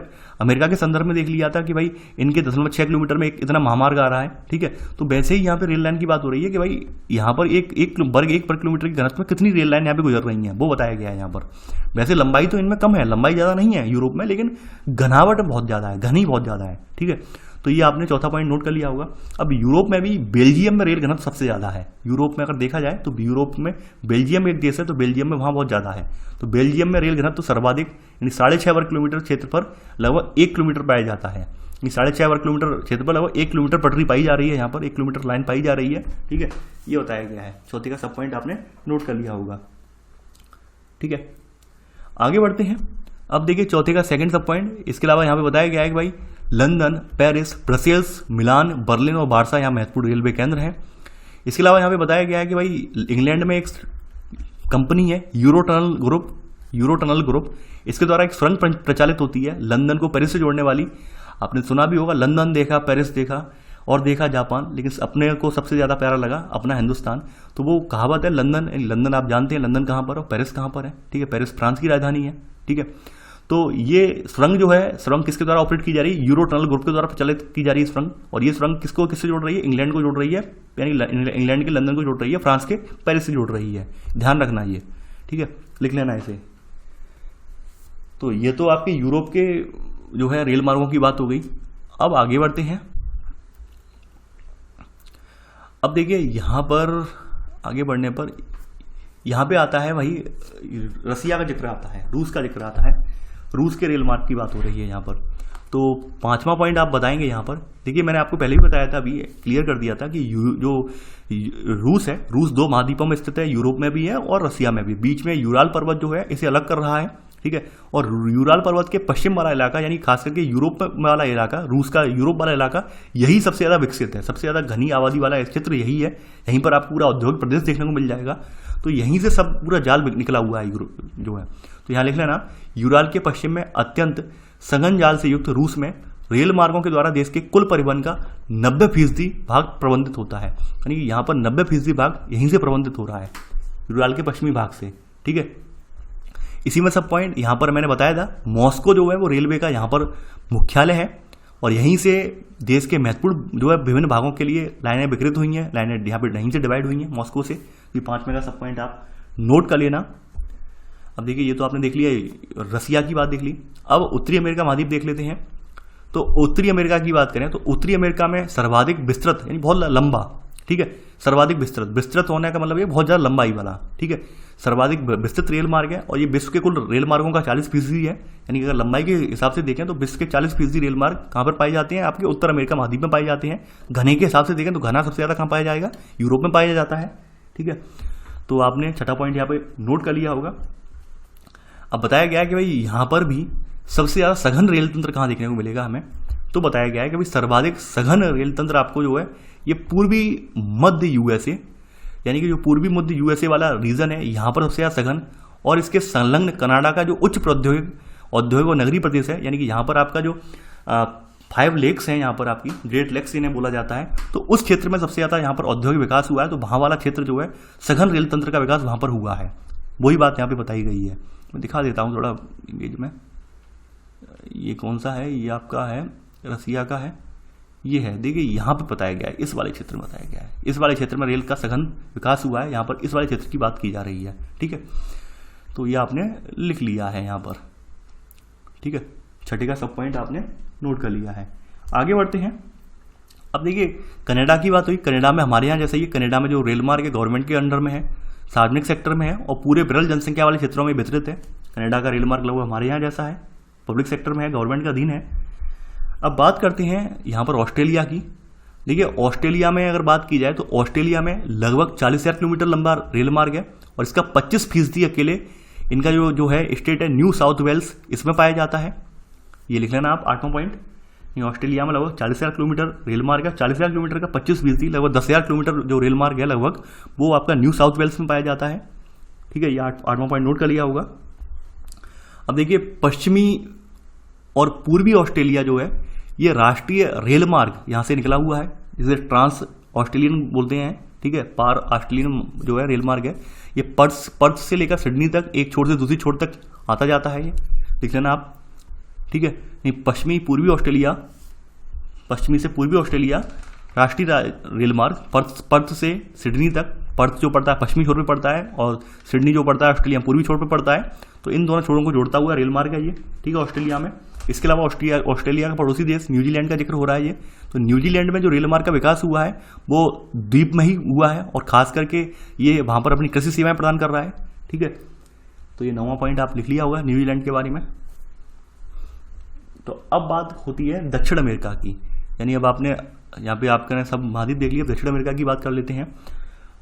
अमेरिका के संदर्भ में देख लिया था कि भाई इनके 0.6 किलोमीटर में इतना महामार्ग आ रहा है, ठीक है। तो वैसे ही यहाँ पे रेल लाइन की बात हो रही है कि भाई यहाँ पर एक वर्ग किलोमीटर के घनत्व में कितनी रेल लाइन यहाँ पे गुजर रही है, वो बताया गया है यहाँ पर। वैसे लंबाई तो इनमें कम है, लंबाई ज़्यादा नहीं है यूरोप में, लेकिन घनावट बहुत ज़्यादा है, घनी बहुत ज़्यादा है, ठीक है। तो ये आपने चौथा पॉइंट नोट कर लिया होगा। अब यूरोप में भी बेल्जियम में रेल घनत्व सबसे ज़्यादा है। यूरोप में अगर देखा जाए तो यूरोप में बेल्जियम एक देश है, तो बेल्जियम में वहाँ बहुत ज़्यादा है। तो बेल्जियम में रेल घनत्व तो सर्वाधिक, यानी 6.5 वर्ग किलोमीटर क्षेत्र पर लगभग 1 किलोमीटर पाया जाता है। 6.5 वर्ग किलोमीटर क्षेत्र पर लगभग 1 किलोमीटर पटरी पाई जा रही है, यहाँ पर 1 किलोमीटर लाइन पाई जा रही है, ठीक है। ये बताया गया है। चौथे का सब पॉइंट आपने नोट कर लिया होगा, ठीक है। आगे बढ़ते हैं। अब देखिए चौथे का सेकंड सब पॉइंट, इसके अलावा यहाँ पे बताया गया है कि भाई लंदन, पेरिस, ब्रसेल्स, मिलान, बर्लिन और बारसा यहाँ महत्वपूर्ण रेलवे केंद्र हैं। इसके अलावा यहाँ पे बताया गया है कि भाई इंग्लैंड में एक कंपनी है यूरो टनल ग्रुप, इसके द्वारा एक सुरंग प्रचालित होती है लंदन को पेरिस से जोड़ने वाली। आपने सुना भी होगा, लंदन देखा, पेरिस देखा और देखा जापान, लेकिन अपने को सबसे ज़्यादा प्यारा लगा अपना हिंदुस्तान। तो वो कहावत है लंदन आप जानते हैं लंदन कहाँ पर और पेरिस कहाँ पर है, ठीक है। पेरिस फ्रांस की राजधानी है, ठीक है। तो ये सुरंग जो है, सुरंग किसके द्वारा ऑपरेट की जा रही है, यूरो टनल ग्रुप के द्वारा प्रचालित की जा रही है सुरंग। और ये सुरंग किससे जोड़ रही है, इंग्लैंड को जोड़ रही है, यानी इंग्लैंड के लंदन को जोड़ रही है, फ्रांस के पेरिस से जोड़ रही है। ध्यान रखना ये, ठीक है, लिख लेना इसे। तो ये तो आपके यूरोप के जो है रेल मार्गों की बात हो गई। अब आगे बढ़ते हैं। अब देखिए यहाँ पर आगे बढ़ने पर यहाँ पे आता है भाई रसिया का जिक्र आता है, रूस का जिक्र आता है, रूस के रेल मार्ग की बात हो रही है यहाँ पर। तो पांचवा पॉइंट आप बताएंगे यहाँ पर। देखिए मैंने आपको पहले भी बताया था, अभी क्लियर कर दिया था कि जो रूस है, रूस 2 महाद्वीपों में स्थित है, यूरोप में भी है और रसिया में भी। बीच में यूराल पर्वत जो है इसे अलग कर रहा है, ठीक है। और यूराल पर्वत के पश्चिम वाला इलाका, यानी खास करके यूरोप वाला इलाका, रूस का यूरोप वाला इलाका, यही सबसे ज़्यादा विकसित है, सबसे ज़्यादा घनी आबादी वाला क्षेत्र यही है। यहीं पर आपको पूरा औद्योगिक प्रदेश देखने को मिल जाएगा। तो यहीं से सब पूरा जाल निकला हुआ है जो है। तो यहाँ लिख लेना, यूराल के पश्चिम में अत्यंत सघन जाल से युक्त रूस में रेल मार्गों के द्वारा देश के कुल परिवहन का 90% भाग प्रबंधित होता है। यानी कि यहाँ पर 90% भाग यहीं से प्रबंधित हो रहा है, यूराल के पश्चिमी भाग से। ठीक है, इसी में सब पॉइंट यहाँ पर मैंने बताया था, मॉस्को जो है वो रेलवे का यहाँ पर मुख्यालय है और यहीं से देश के महत्वपूर्ण जो है विभिन्न भागों के लिए लाइनें विकृत हुई हैं, लाइनें यहाँ पर यहीं से डिवाइड हुई हैं मॉस्को से। ये 5 में का सब पॉइंट आप नोट कर लेना। अब देखिए, ये तो आपने देख लिया, रसिया की बात देख ली। अब उत्तरी अमेरिका महाद्वीप देख लेते हैं। तो उत्तरी अमेरिका की बात करें तो उत्तरी अमेरिका में सर्वाधिक विस्तृत यानी बहुत लंबा, ठीक है, सर्वाधिक विस्तृत होने का मतलब ये बहुत ज़्यादा लंबाई वाला, ठीक है, सर्वाधिक विस्तृत रेल मार्ग है और ये विश्व के कुल रेल मार्गों का 40% है। यानी कि अगर लंबाई के हिसाब से देखें तो विश्व के 40% रेल मार्ग कहाँ पर पाए जाते हैं? आपके उत्तर अमेरिका महाद्वीप में पाए जाते हैं। घने के हिसाब से देखें तो घना सबसे ज़्यादा कहाँ पाया जाएगा? यूरोप में पाया जाता है। ठीक है, तो आपने छठा पॉइंट यहाँ पे नोट कर लिया होगा। अब बताया गया है कि भाई यहाँ पर भी सबसे ज़्यादा सघन रेल तंत्र कहाँ देखने को मिलेगा हमें? तो बताया गया है कि भाई सर्वाधिक सघन रेल तंत्र आपको जो है ये पूर्वी मध्य यूएसए, यानी कि जो पूर्वी मध्य यूएसए वाला रीजन है यहाँ पर सबसे ज़्यादा सघन, और इसके संलग्न कनाडा का जो उच्च औद्योगिक और नगरीय प्रदेश है, यानी कि यहाँ पर आपका जो 5 लेक्स हैं, यहाँ पर आपकी ग्रेट लेक्स इन्हें बोला जाता है, तो उस क्षेत्र में सबसे ज़्यादा यहाँ पर औद्योगिक विकास हुआ है। तो वहाँ वाला क्षेत्र जो है सघन रेल तंत्र का विकास वहाँ पर हुआ है, वही बात यहाँ पे बताई गई है। मैं दिखा देता हूँ थोड़ा इमेज में। ये कौन सा है? ये आपका है रसिया का है, ये है। देखिए यहाँ पे बताया गया है, इस वाले क्षेत्र में बताया गया है, इस वाले क्षेत्र में रेल का सघन विकास हुआ है। यहाँ पर इस वाले क्षेत्र की बात की जा रही है। ठीक है, तो ये आपने लिख लिया है यहाँ पर। ठीक है, छठे का सब पॉइंट आपने नोट कर लिया है। आगे बढ़ते हैं। अब देखिए कनाडा की बात हुई। कनाडा में हमारे यहाँ जैसे ये कनाडा में जो रेल मार्ग है गवर्नमेंट के अंडर में है, सार्वजनिक सेक्टर में है और पूरे विरल जनसंख्या वाले क्षेत्रों में वितरित है। कनाडा का रेल मार्ग लगभग हमारे यहाँ जैसा है, पब्लिक सेक्टर में है, गवर्नमेंट का अधीन है। अब बात करते हैं यहाँ पर ऑस्ट्रेलिया की। देखिए ऑस्ट्रेलिया में अगर बात की जाए तो ऑस्ट्रेलिया में लगभग 40,000 किलोमीटर लंबा रेल मार्ग है और इसका 25% अकेले इनका जो है स्टेट है न्यू साउथ वेल्स, इसमें पाया जाता है। ये लिख लेना आप 8वां पॉइंट। ऑस्ट्रेलिया में लगभग 40,000 किलोमीटर रेल मार्ग है। 40,000 किलोमीटर का 25% लगभग 10,000 किलोमीटर जो रेल मार्ग है लगभग वो आपका न्यू साउथ वेल्स में पाया जाता है। ठीक है, ये 8वां पॉइंट नोट कर लिया होगा। अब देखिए पश्चिमी और पूर्वी ऑस्ट्रेलिया जो है ये राष्ट्रीय रेल मार्ग यहाँ से निकला हुआ है, जिसे ट्रांस ऑस्ट्रेलियन बोलते हैं। ठीक है, पार ऑस्ट्रेलियन जो है रेल मार्ग है, ये पर्थ से लेकर सिडनी तक एक छोर से दूसरी छोर तक आता जाता है। ये देख लेना आप। ठीक है, नहीं पश्चिमी से पूर्वी ऑस्ट्रेलिया राष्ट्रीय रेल मार्ग पर्थ से सिडनी तक, पर्थ जो पड़ता है पश्चिमी छोर पे पड़ता है और सिडनी जो पड़ता है ऑस्ट्रेलिया पूर्वी छोर पे पड़ता है, तो इन दोनों छोरों को जोड़ता हुआ रेल मार्ग है ये। ठीक है, ऑस्ट्रेलिया में। इसके अलावा ऑस्ट्रेलिया का पड़ोसी देश न्यूजीलैंड का जिक्र हो रहा है ये। तो न्यूजीलैंड में जो रेल मार्ग का विकास हुआ है वो द्वीप में ही हुआ है और खास करके ये वहाँ पर अपनी कृषि सेवाएं प्रदान कर रहा है। ठीक है, तो ये 9वां पॉइंट आप लिख लिया होगा न्यूजीलैंड के बारे में। तो अब बात होती है दक्षिण अमेरिका की, यानी अब आपने यहाँ पे आपने सब महाद्वीप देख लिया, दक्षिण अमेरिका की बात कर लेते हैं।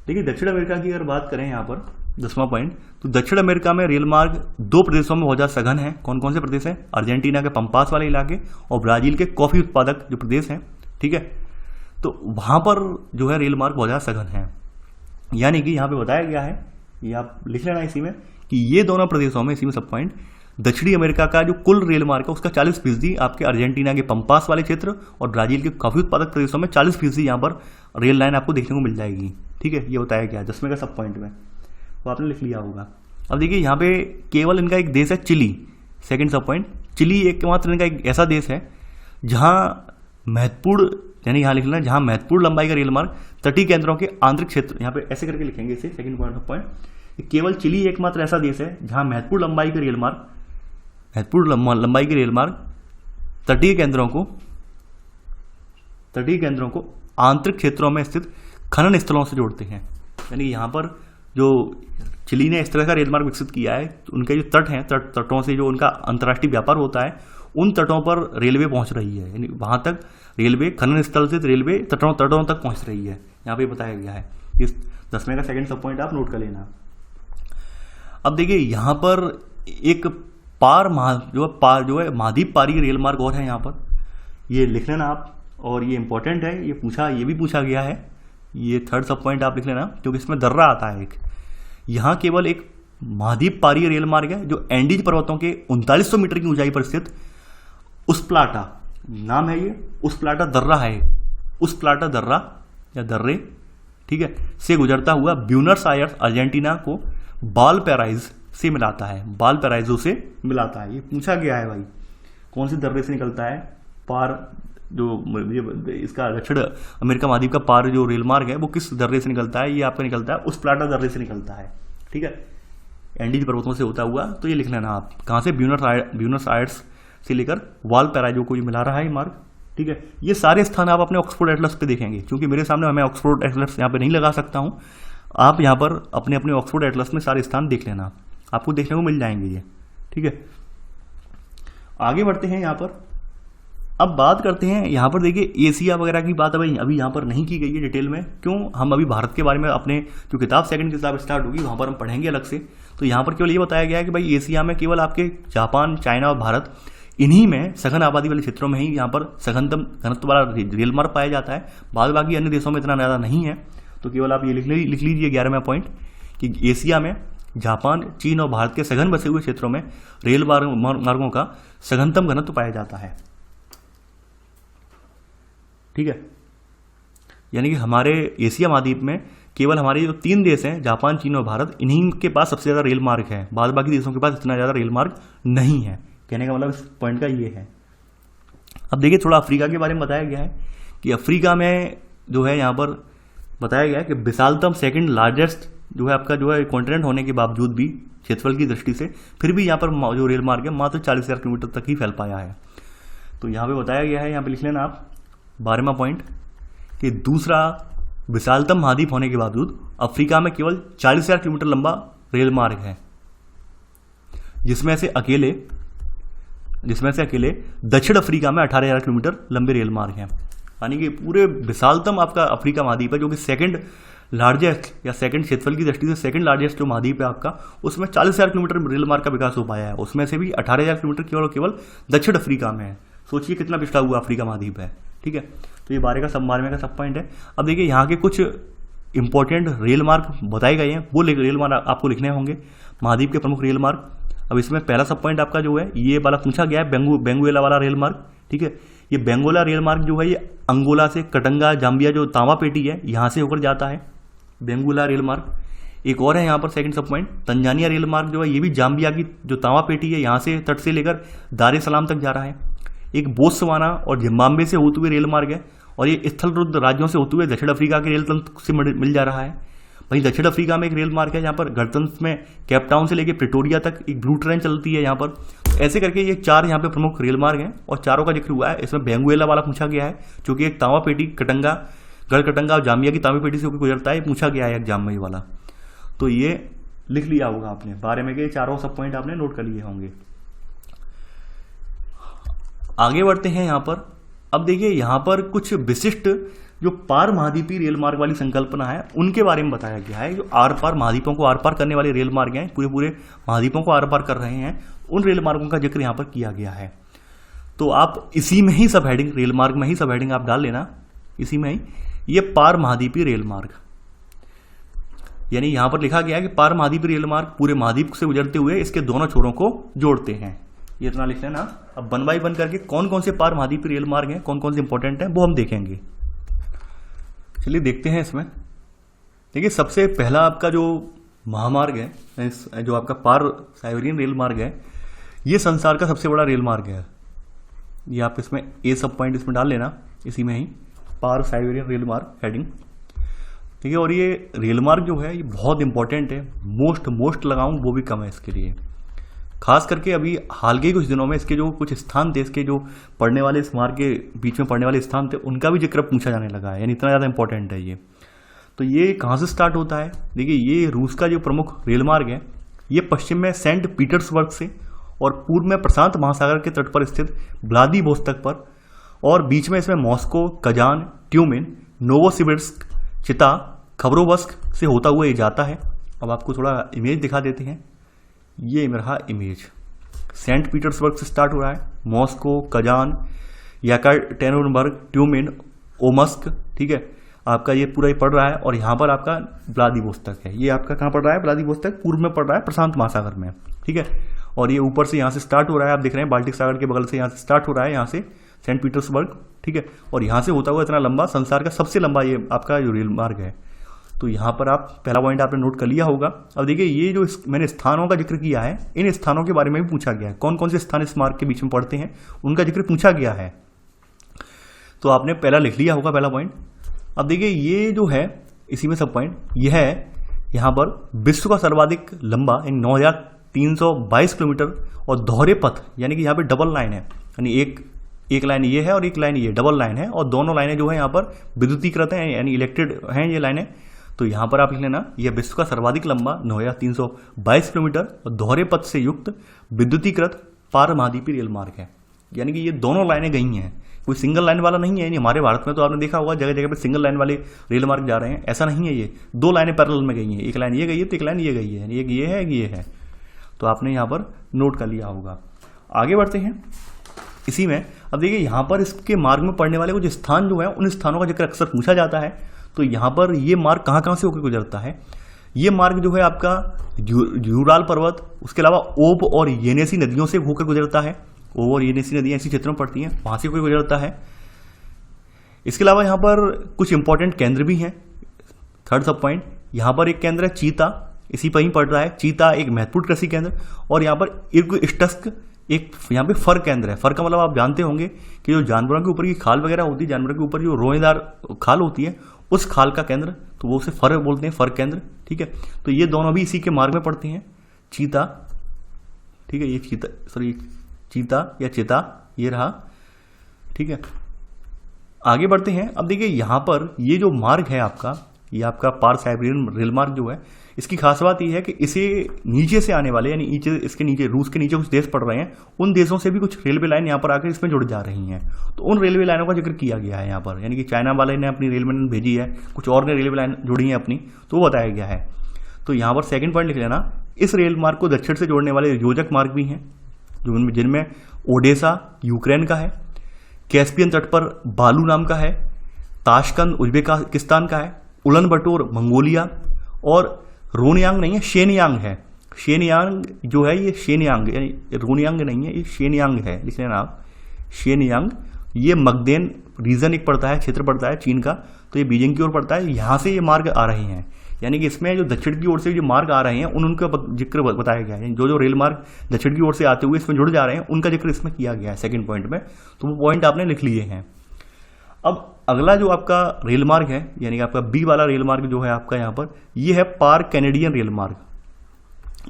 देखिए दक्षिण अमेरिका की अगर बात करें यहाँ पर 10वां पॉइंट, तो दक्षिण अमेरिका में रेल मार्ग 2 प्रदेशों में बहुत ज़्यादा सघन है। कौन कौन से प्रदेश हैं? अर्जेंटीना के पंपास वाले इलाके और ब्राजील के कॉफी उत्पादक जो प्रदेश हैं। ठीक है, तो वहाँ पर जो है रेल मार्ग बहुत ज़्यादा सघन है। यानी कि यहाँ पे बताया गया है, ये आप लिख लेना इसी में, कि ये दोनों प्रदेशों में, इसी में सब पॉइंट, दक्षिणी अमेरिका का जो कुल रेल मार्ग है उसका 40% आपके अर्जेंटीना के पंपास वाले क्षेत्र और ब्राजील के कॉफी उत्पादक प्रदेशों में 40% यहाँ पर रेल लाइन आपको देखने को मिल जाएगी। ठीक है, ये बताया गया 10वें का सब पॉइंट में, तो आपने लिख लिया होगा। अब देखिए यहाँ पे केवल इनका एक देश है चिली, सेकंड सब पॉइंट। चिली एकमात्र इनका एक ऐसा देश है जहाँ महत्वपूर्ण, यानी यहाँ लिख लेना, जहाँ महत्वपूर्ण लंबाई का रेल मार्ग तटीय केंद्रों के आंतरिक क्षेत्र, यहाँ पे ऐसे करके लिखेंगे इसे, सेकंड पॉइंट सब पॉइंट। केवल चिली एकमात्र ऐसा देश है जहाँ महत्वपूर्ण लंबाई के रेल मार्ग तटीय केंद्रों को आंतरिक क्षेत्रों में स्थित खनन स्थलों से जोड़ते हैं। यानी यहाँ पर जो चिली ने इस तरह का रेल मार्ग विकसित किया है, तो उनके जो तट हैं, तटों से जो उनका अंतर्राष्ट्रीय व्यापार होता है, उन तटों पर रेलवे पहुंच रही है। यानी वहां तक रेलवे, खनन स्थल से रेलवे तटों तक पहुंच रही है, यहाँ पे बताया गया है। इस 10वें का सेकंड सब पॉइंट आप नोट कर लेना। अब देखिए यहाँ पर एक जो है महाद्वीप पारी रेल मार्ग और है यहाँ पर, ये लिख लेना आप, और ये इंपॉर्टेंट है, ये भी पूछा गया है। ये थर्ड सब पॉइंट आप लिख लेना, क्योंकि इसमें दर्रा आता है एक। यहाँ केवल एक महाद्वीप पारी रेल मार्ग है जो एंडीज पर्वतों के 3900 मीटर की ऊंचाई पर स्थित उस्प्लाटा, नाम है ये, उस प्लाटा दर्रा है, उस प्लाटा दर्रा या दर्रे, ठीक है, से गुजरता हुआ ब्यूनस आयर्स अर्जेंटीना को वालपैराइजो से मिलाता है, वालपैराइजो से मिलाता है। ये पूछा गया है भाई, कौन से दर्रे से निकलता है पार, जो इसका दक्षिण अमेरिका महाद्वीप का पार जो रेल मार्ग है वो किस दर्रे से निकलता है, ये आपका निकलता है उस प्लाटा दर्रे से निकलता है, ठीक है, एंडीज पर्वतों से होता हुआ। तो ये लिख लेना आप, कहाँ से, ब्यूनस आयर्स से लेकर वालपैराइजो को ये मिला रहा है ये मार्ग, ठीक है। ये सारे स्थान आप अपने ऑक्सफोर्ड एटलस पे देखेंगे, क्योंकि मेरे सामने मैं ऑक्सफोर्ड एटलस यहाँ पे नहीं लगा सकता हूँ, आप यहाँ पर अपने अपने ऑक्सफोर्ड एटलस में सारे स्थान देख लेना, आपको देखने को मिल जाएंगे ये, ठीक है। आगे बढ़ते हैं यहाँ पर, अब बात करते हैं यहाँ पर, देखिए एशिया वगैरह की बात अभी यहाँ पर नहीं की गई है डिटेल में, क्यों, हम अभी भारत के बारे में अपने जो किताब सेकंड किताब स्टार्ट होगी वहाँ पर हम पढ़ेंगे अलग से। तो यहाँ पर केवल ये बताया गया है कि भाई एशिया में केवल आपके जापान, चाइना और भारत, इन्हीं में सघन आबादी वाले क्षेत्रों में ही यहाँ पर सघनतम घनत्व वाला रेल मार्ग पाया जाता है, बाद बाकी अन्य देशों में इतना ज़्यादा नहीं है। तो केवल आप ये लिख लीजिए 11वां पॉइंट कि एशिया में जापान, चीन और भारत के सघन बसे हुए क्षेत्रों में रेल मार्गों का सघनतम घनत्व पाया जाता है, ठीक है। यानी कि हमारे एशिया महाद्वीप में केवल हमारे जो 3 देश हैं, जापान, चीन और भारत, इन्हीं के पास सबसे ज़्यादा रेल मार्ग है, बाद बाकी देशों के पास इतना ज़्यादा रेल मार्ग नहीं है। कहने का मतलब इस पॉइंट का ये है। अब देखिए थोड़ा अफ्रीका के बारे में बताया गया है कि अफ्रीका में जो है यहाँ पर बताया गया है कि विशालतम सेकंड लार्जेस्ट जो है आपका जो है कॉन्टिनेंट होने के बावजूद भी क्षेत्रफल की दृष्टि से फिर भी यहाँ पर जो रेल मार्ग है मात्र 40,000 किलोमीटर तक ही फैल पाया है। तो यहाँ पे बताया गया है, यहाँ पे लिख लेना आप 12वां पॉइंट कि दूसरा विशालतम महाद्वीप होने के बावजूद अफ्रीका में केवल 40,000 किलोमीटर लंबा रेल मार्ग है, जिसमें से अकेले दक्षिण अफ्रीका में 18,000 किलोमीटर लंबे रेल मार्ग हैं। यानी कि पूरे विशालतम आपका अफ्रीका महाद्वीप है, जो कि सेकंड लार्जेस्ट या सेकंड क्षेत्रफल की दृष्टि से सेकंड लार्जेस्ट जो महाद्वीप है आपका, उसमें 40,000 किलोमीटर रेल मार्ग का विकास हो पाया है, उसमें से भी 18,000 किलोमीटर केवल दक्षिण अफ्रीका में है। सोचिए कितना पिछड़ा हुआ अफ्रीका महाद्वीप है, ठीक है। तो ये 12वें का सब पॉइंट है। अब देखिए यहाँ के कुछ इंपॉर्टेंट रेल मार्ग बताए गए हैं, वो रेल मार्ग आपको लिखने होंगे, महाद्वीप के प्रमुख रेल मार्ग। अब इसमें पहला सब पॉइंट आपका जो है ये वाला पूछा गया है, बेंगुएला वाला रेल मार्ग, ठीक है। ये बेंगोला रेल मार्ग जो है ये अंगोला से कटंगा, जाम्बिया जो तांबा पेटी है यहाँ से होकर जाता है, बेंगुएला रेल मार्ग। एक और है यहाँ पर सेकंड सब पॉइंट, तंजानिया रेल मार्ग जो है ये भी जाम्बिया की जो तांबा पेटी है यहाँ से तट से लेकर दार ए सलाम तक जा रहा है। एक बोत्सवाना और जिम्बाब्वे से होते हुए रेल मार्ग है, और ये स्थलरुद्ध राज्यों से होते हुए दक्षिण अफ्रीका के रेल तंत्र से मिल जा रहा है। वहीं दक्षिण अफ्रीका में एक रेल मार्ग है जहाँ पर गणतंत्र में कैपटाउन से लेकर प्रिटोरिया तक एक ब्लू ट्रेन चलती है यहाँ पर। ऐसे करके ये 4 यहाँ पे प्रमुख रेल मार्ग हैं, और चारों का जिक्र हुआ है। इसमें बेंगुएला वाला पूछा गया है, जो कि एक तांबा पेटी गढ़कटंगा और जाम्बिया की तांबा पेटी से होकर गुजरता है, पूछा गया है एग्जाम में ये वाला। तो ये लिख लिया होगा आपने, 12वें के चारों सब पॉइंट आपने नोट कर लिए होंगे। आगे बढ़ते हैं यहाँ पर। अब देखिए यहाँ पर कुछ विशिष्ट जो पार महाद्वीपीय रेल मार्ग वाली संकल्पना है उनके बारे में बताया गया है। जो आर पार महाद्वीपों को आर पार करने वाले रेल मार्ग हैं, पूरे महाद्वीपों को आर पार कर रहे हैं, उन रेल मार्गों का जिक्र यहाँ पर किया गया है। तो आप इसी में ही सब हेडिंग, रेल मार्ग में ही सब हेडिंग आप डाल लेना, इसी में ही ये पार महाद्वीपीय रेल मार्ग, यानी यहाँ पर लिखा गया है कि पार महाद्वीपीय रेल मार्ग पूरे महाद्वीप से गुजरते हुए इसके दोनों छोरों को जोड़ते हैं। ये इतना लिख लेना। अब 1 बाय 1 करके कौन कौन से पार महाद्वीपीय रेल मार्ग हैं, कौन कौन से इंपॉर्टेंट हैं, वो हम देखेंगे। चलिए देखते हैं इसमें। देखिए सबसे पहला आपका जो महामार्ग है, जो आपका पार साइबेरियन रेल मार्ग है, ये संसार का सबसे बड़ा रेल मार्ग है। ये आप इसमें ए सब पॉइंट इसमें डाल लेना, इसी में ही पार साइबेरियन रेल मार्ग हेडिंग, ठीक है। और ये रेल मार्ग जो है ये बहुत इंपॉर्टेंट है, मोस्ट लगाऊं वो भी कम है इसके लिए। खास करके अभी हाल के कुछ दिनों में इसके जो कुछ स्थान थे, इसके जो पढ़ने वाले इस मार्ग के बीच में पढ़ने वाले स्थान थे, उनका भी जिक्र पूछा जाने लगा है, यानी इतना ज़्यादा इंपॉर्टेंट है ये। तो ये कहाँ से स्टार्ट होता है? देखिए ये रूस का जो प्रमुख रेल मार्ग है, ये पश्चिम में सेंट पीटर्सबर्ग से और पूर्व में प्रशांत महासागर के तट पर स्थित व्लादिवोस्तोक पर, और बीच में इसमें मॉस्को, कजान, ट्यूमिन, नोवोसिबिर्स्क, चिता, खबरोवस्क से होता हुआ ये जाता है। अब आपको थोड़ा इमेज दिखा देते हैं। ये रहा इमेज, सेंट पीटर्सबर्ग से स्टार्ट हो रहा है, मॉस्को, कजान, यकाटेरिनबर्ग, ट्यूमिन, ओमस्क, ठीक है, आपका ये पूरा ही पड़ रहा है। और यहाँ पर आपका व्लादिवोस्तोक है, ये आपका कहाँ पड़ रहा है? व्लादिवोस्तोक पूर्व में पड़ रहा है, प्रशांत महासागर में, ठीक है। और ये ऊपर से यहाँ से स्टार्ट हो रहा है, आप देख रहे हैं बाल्टिक सागर के बगल से यहाँ से स्टार्ट हो रहा है, यहाँ से सेंट पीटर्सबर्ग, ठीक है। और यहाँ से होता हुआ इतना लंबा, संसार का सबसे लंबा ये आपका जो रेल मार्ग है। तो यहाँ पर आप पहला पॉइंट आपने नोट कर लिया होगा। अब देखिए ये जो मैंने स्थानों का जिक्र किया है, इन स्थानों के बारे में भी पूछा गया है, कौन कौन से स्थान इस मार्ग के बीच में पड़ते हैं उनका जिक्र पूछा गया है। तो आपने पहला लिख लिया होगा पहला पॉइंट। अब देखिए ये जो है इसी में सब पॉइंट, यह है यहाँ पर विश्व का सर्वाधिक लंबा 9,322 किलोमीटर और दोहरे पथ, यानी कि यहाँ पे डबल लाइन है, यानी एक लाइन ये है और एक लाइन ये, डबल लाइन है और दोनों लाइनें जो है यहाँ पर विद्युतीकृत हैं, यानी इलेक्ट्रिड हैं ये लाइनें। तो यहाँ पर आप लिख लेना, यह विश्व का सर्वाधिक लंबा 9,322 किलोमीटर और दोहरे पथ से युक्त विद्युतीकृत पार महाद्वीपीय रेल मार्ग है। यानी कि ये दोनों लाइनें गई हैं, कोई सिंगल लाइन वाला नहीं है। यानी हमारे भारत में तो आपने देखा होगा जगह जगह पे सिंगल लाइन वाले रेल मार्ग जा रहे हैं, ऐसा नहीं है। ये दो लाइनें पैरेलल में गई हैं, एक लाइन ये गई है तो एक लाइन ये गई है, यानी एक ये है एक ये है। तो आपने यहाँ पर नोट कर लिया होगा। आगे बढ़ते हैं इसी में। अब देखिए यहाँ पर इसके मार्ग में पड़ने वाले कुछ स्थान जो है, उन स्थानों का जिक्र अक्सर पूछा जाता है। तो यहाँ पर ये मार्ग कहाँ कहाँ से होकर गुजरता है? ये मार्ग जो है आपका यूराल पर्वत, उसके अलावा ओब और येनेसी नदियों से होकर गुजरता है। ओब और येनेसी नदियाँ इसी क्षेत्र में पड़ती हैं, वहाँ से होकर गुजरता है। इसके अलावा यहाँ पर कुछ इंपॉर्टेंट केंद्र भी हैं। थर्ड सब पॉइंट, यहाँ पर एक केंद्र है चीता, इसी पर ही पड़ रहा है। चीता एक महत्वपूर्ण कृषि केंद्र, और यहाँ पर इर्कुटस्क एक यहाँ पे फर केंद्र है। फर का मतलब आप जानते होंगे कि जो जानवरों के ऊपर की खाल वगैरह होती है, जानवरों के ऊपर जो रोएदार खाल होती है, उस खाल का केंद्र, तो वो उसे फर बोलते हैं, फर केंद्र, ठीक है। तो ये दोनों भी इसी के मार्ग में पड़ते हैं। चीता, ठीक है, ये चीता या चिता ये रहा, ठीक है। आगे बढ़ते हैं। अब देखिए यहाँ पर ये जो मार्ग है आपका, ये आपका पार साइबेरियन रेल मार्ग जो है, इसकी खास बात यह है कि इसे नीचे से आने वाले, यानी इसके नीचे रूस के नीचे कुछ देश पड़ रहे हैं, उन देशों से भी कुछ रेलवे लाइन यहाँ पर आकर इसमें जुड़ जा रही हैं। तो उन रेलवे लाइनों का जिक्र किया गया है यहाँ पर, यानी कि चाइना वाले ने अपनी रेलवे लाइन भेजी है, कुछ और ने रेलवे लाइन जुड़ी है अपनी, तो वो बताया गया है। तो यहाँ पर सेकंड पॉइंट लिख लेना, इस रेल मार्ग को दक्षिण से जोड़ने वाले योजक मार्ग भी हैं, जिनमें ओडेसा यूक्रेन का है, कैस्पियन तट पर बालू नाम का है, ताशकंद उज्बेकिस्तान का है, उलन बटोर मंगोलिया, और रोनयांग नहीं है, शेनयांग है। शेनयांग जो है ये शेनयांग, यानी रोनयांग नहीं है, ये शेनयांग है, लिख लेना आप, शेनयांग। ये मगदेन रीजन एक पड़ता है, क्षेत्र पड़ता है चीन का, तो ये बीजिंग की ओर पड़ता है। यहाँ से ये मार्ग आ रहे हैं, यानी कि इसमें जो दक्षिण की ओर से जो मार्ग आ रहे हैं उनका जिक्र बताया गया है। जो रेल मार्ग दक्षिण की ओर से आते हुए इसमें जुड़ जा रहे हैं, उनका जिक्र इसमें किया गया है सेकंड पॉइंट में। तो वो पॉइंट आपने लिख लिए हैं। अब अगला जो आपका रेल मार्ग है, यानी कि आपका बी वाला रेल मार्ग जो है आपका यहाँ पर, ये है पार कैनेडियन रेल मार्ग।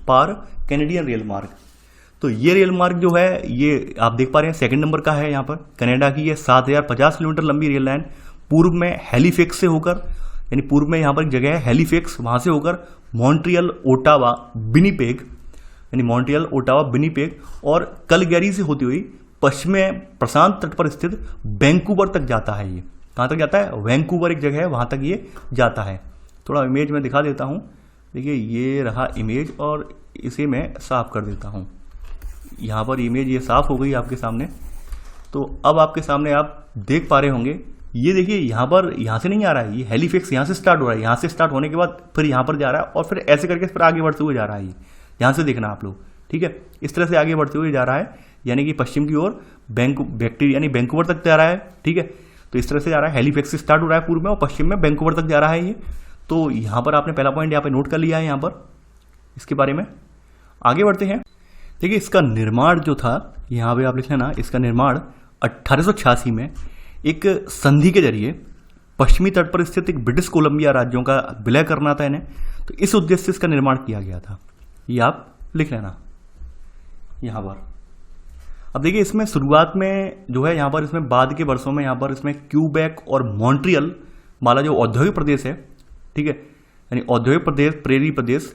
पार कैनेडियन रेल मार्ग, तो ये रेल मार्ग जो है ये आप देख पा रहे हैं सेकंड नंबर का है। यहाँ पर कनाडा की ये 7,050 किलोमीटर लंबी रेल लाइन पूर्व में हैलीफैक्स से होकर, यानी पूर्व में यहाँ पर एक जगह है हैलीफैक्स, वहां से होकर मॉन्ट्रियल, ओटावा, विनिपेग, यानी मॉन्ट्रियल, ओटावा, विनिपेग और कलगैरी से होती हुई पश्चिम में प्रशांत तट पर स्थित वैंकूवर तक जाता है। ये कहाँ तक जाता है? वैंकूवर एक जगह है, वहां तक ये जाता है। थोड़ा इमेज में दिखा देता हूँ। देखिए ये रहा इमेज, और इसे मैं साफ कर देता हूँ। यहाँ पर इमेज ये साफ हो गई आपके सामने। तो अब आपके सामने आप देख पा रहे होंगे, ये देखिए यहाँ पर, यहाँ से नहीं आ रहा है, ये हैलीफैक्स यहाँ से स्टार्ट हो रहा है, यहाँ से स्टार्ट होने के बाद फिर यहाँ पर जा रहा है, और फिर ऐसे करके फिर आगे बढ़ते हुए जा रहा है। यहाँ से देखना आप लोग, ठीक है, इस तरह से आगे बढ़ते हुए जा रहा है, यानी कि पश्चिम की ओर यानी वैंकूवर तक जा रहा है, ठीक है। तो इस तरह से जा रहा है, हैलीफैक्स से स्टार्ट हो रहा है पूर्व में, और पश्चिम में वैंकूवर तक जा रहा है ये। तो यहाँ पर आपने पहला पॉइंट यहाँ पे नोट कर लिया है यहाँ पर इसके बारे में। आगे बढ़ते हैं। देखिए इसका निर्माण जो था, यहाँ पे आप लिख लेना, इसका निर्माण 1886 में एक संधि के जरिए पश्चिमी तट पर स्थित एक ब्रिटिश कोलंबिया राज्यों का विलय करना था इन्हें, तो इस उद्देश्य से इसका निर्माण किया गया था। ये आप लिख लेना यहाँ पर। अब देखिए इसमें शुरुआत में जो है यहाँ पर, इसमें बाद के वर्षों में यहाँ पर इसमें क्यूबेक और मॉन्ट्रियल वाला जो औद्योगिक प्रदेश है, ठीक है, यानी औद्योगिक प्रदेश, प्रेरी प्रदेश,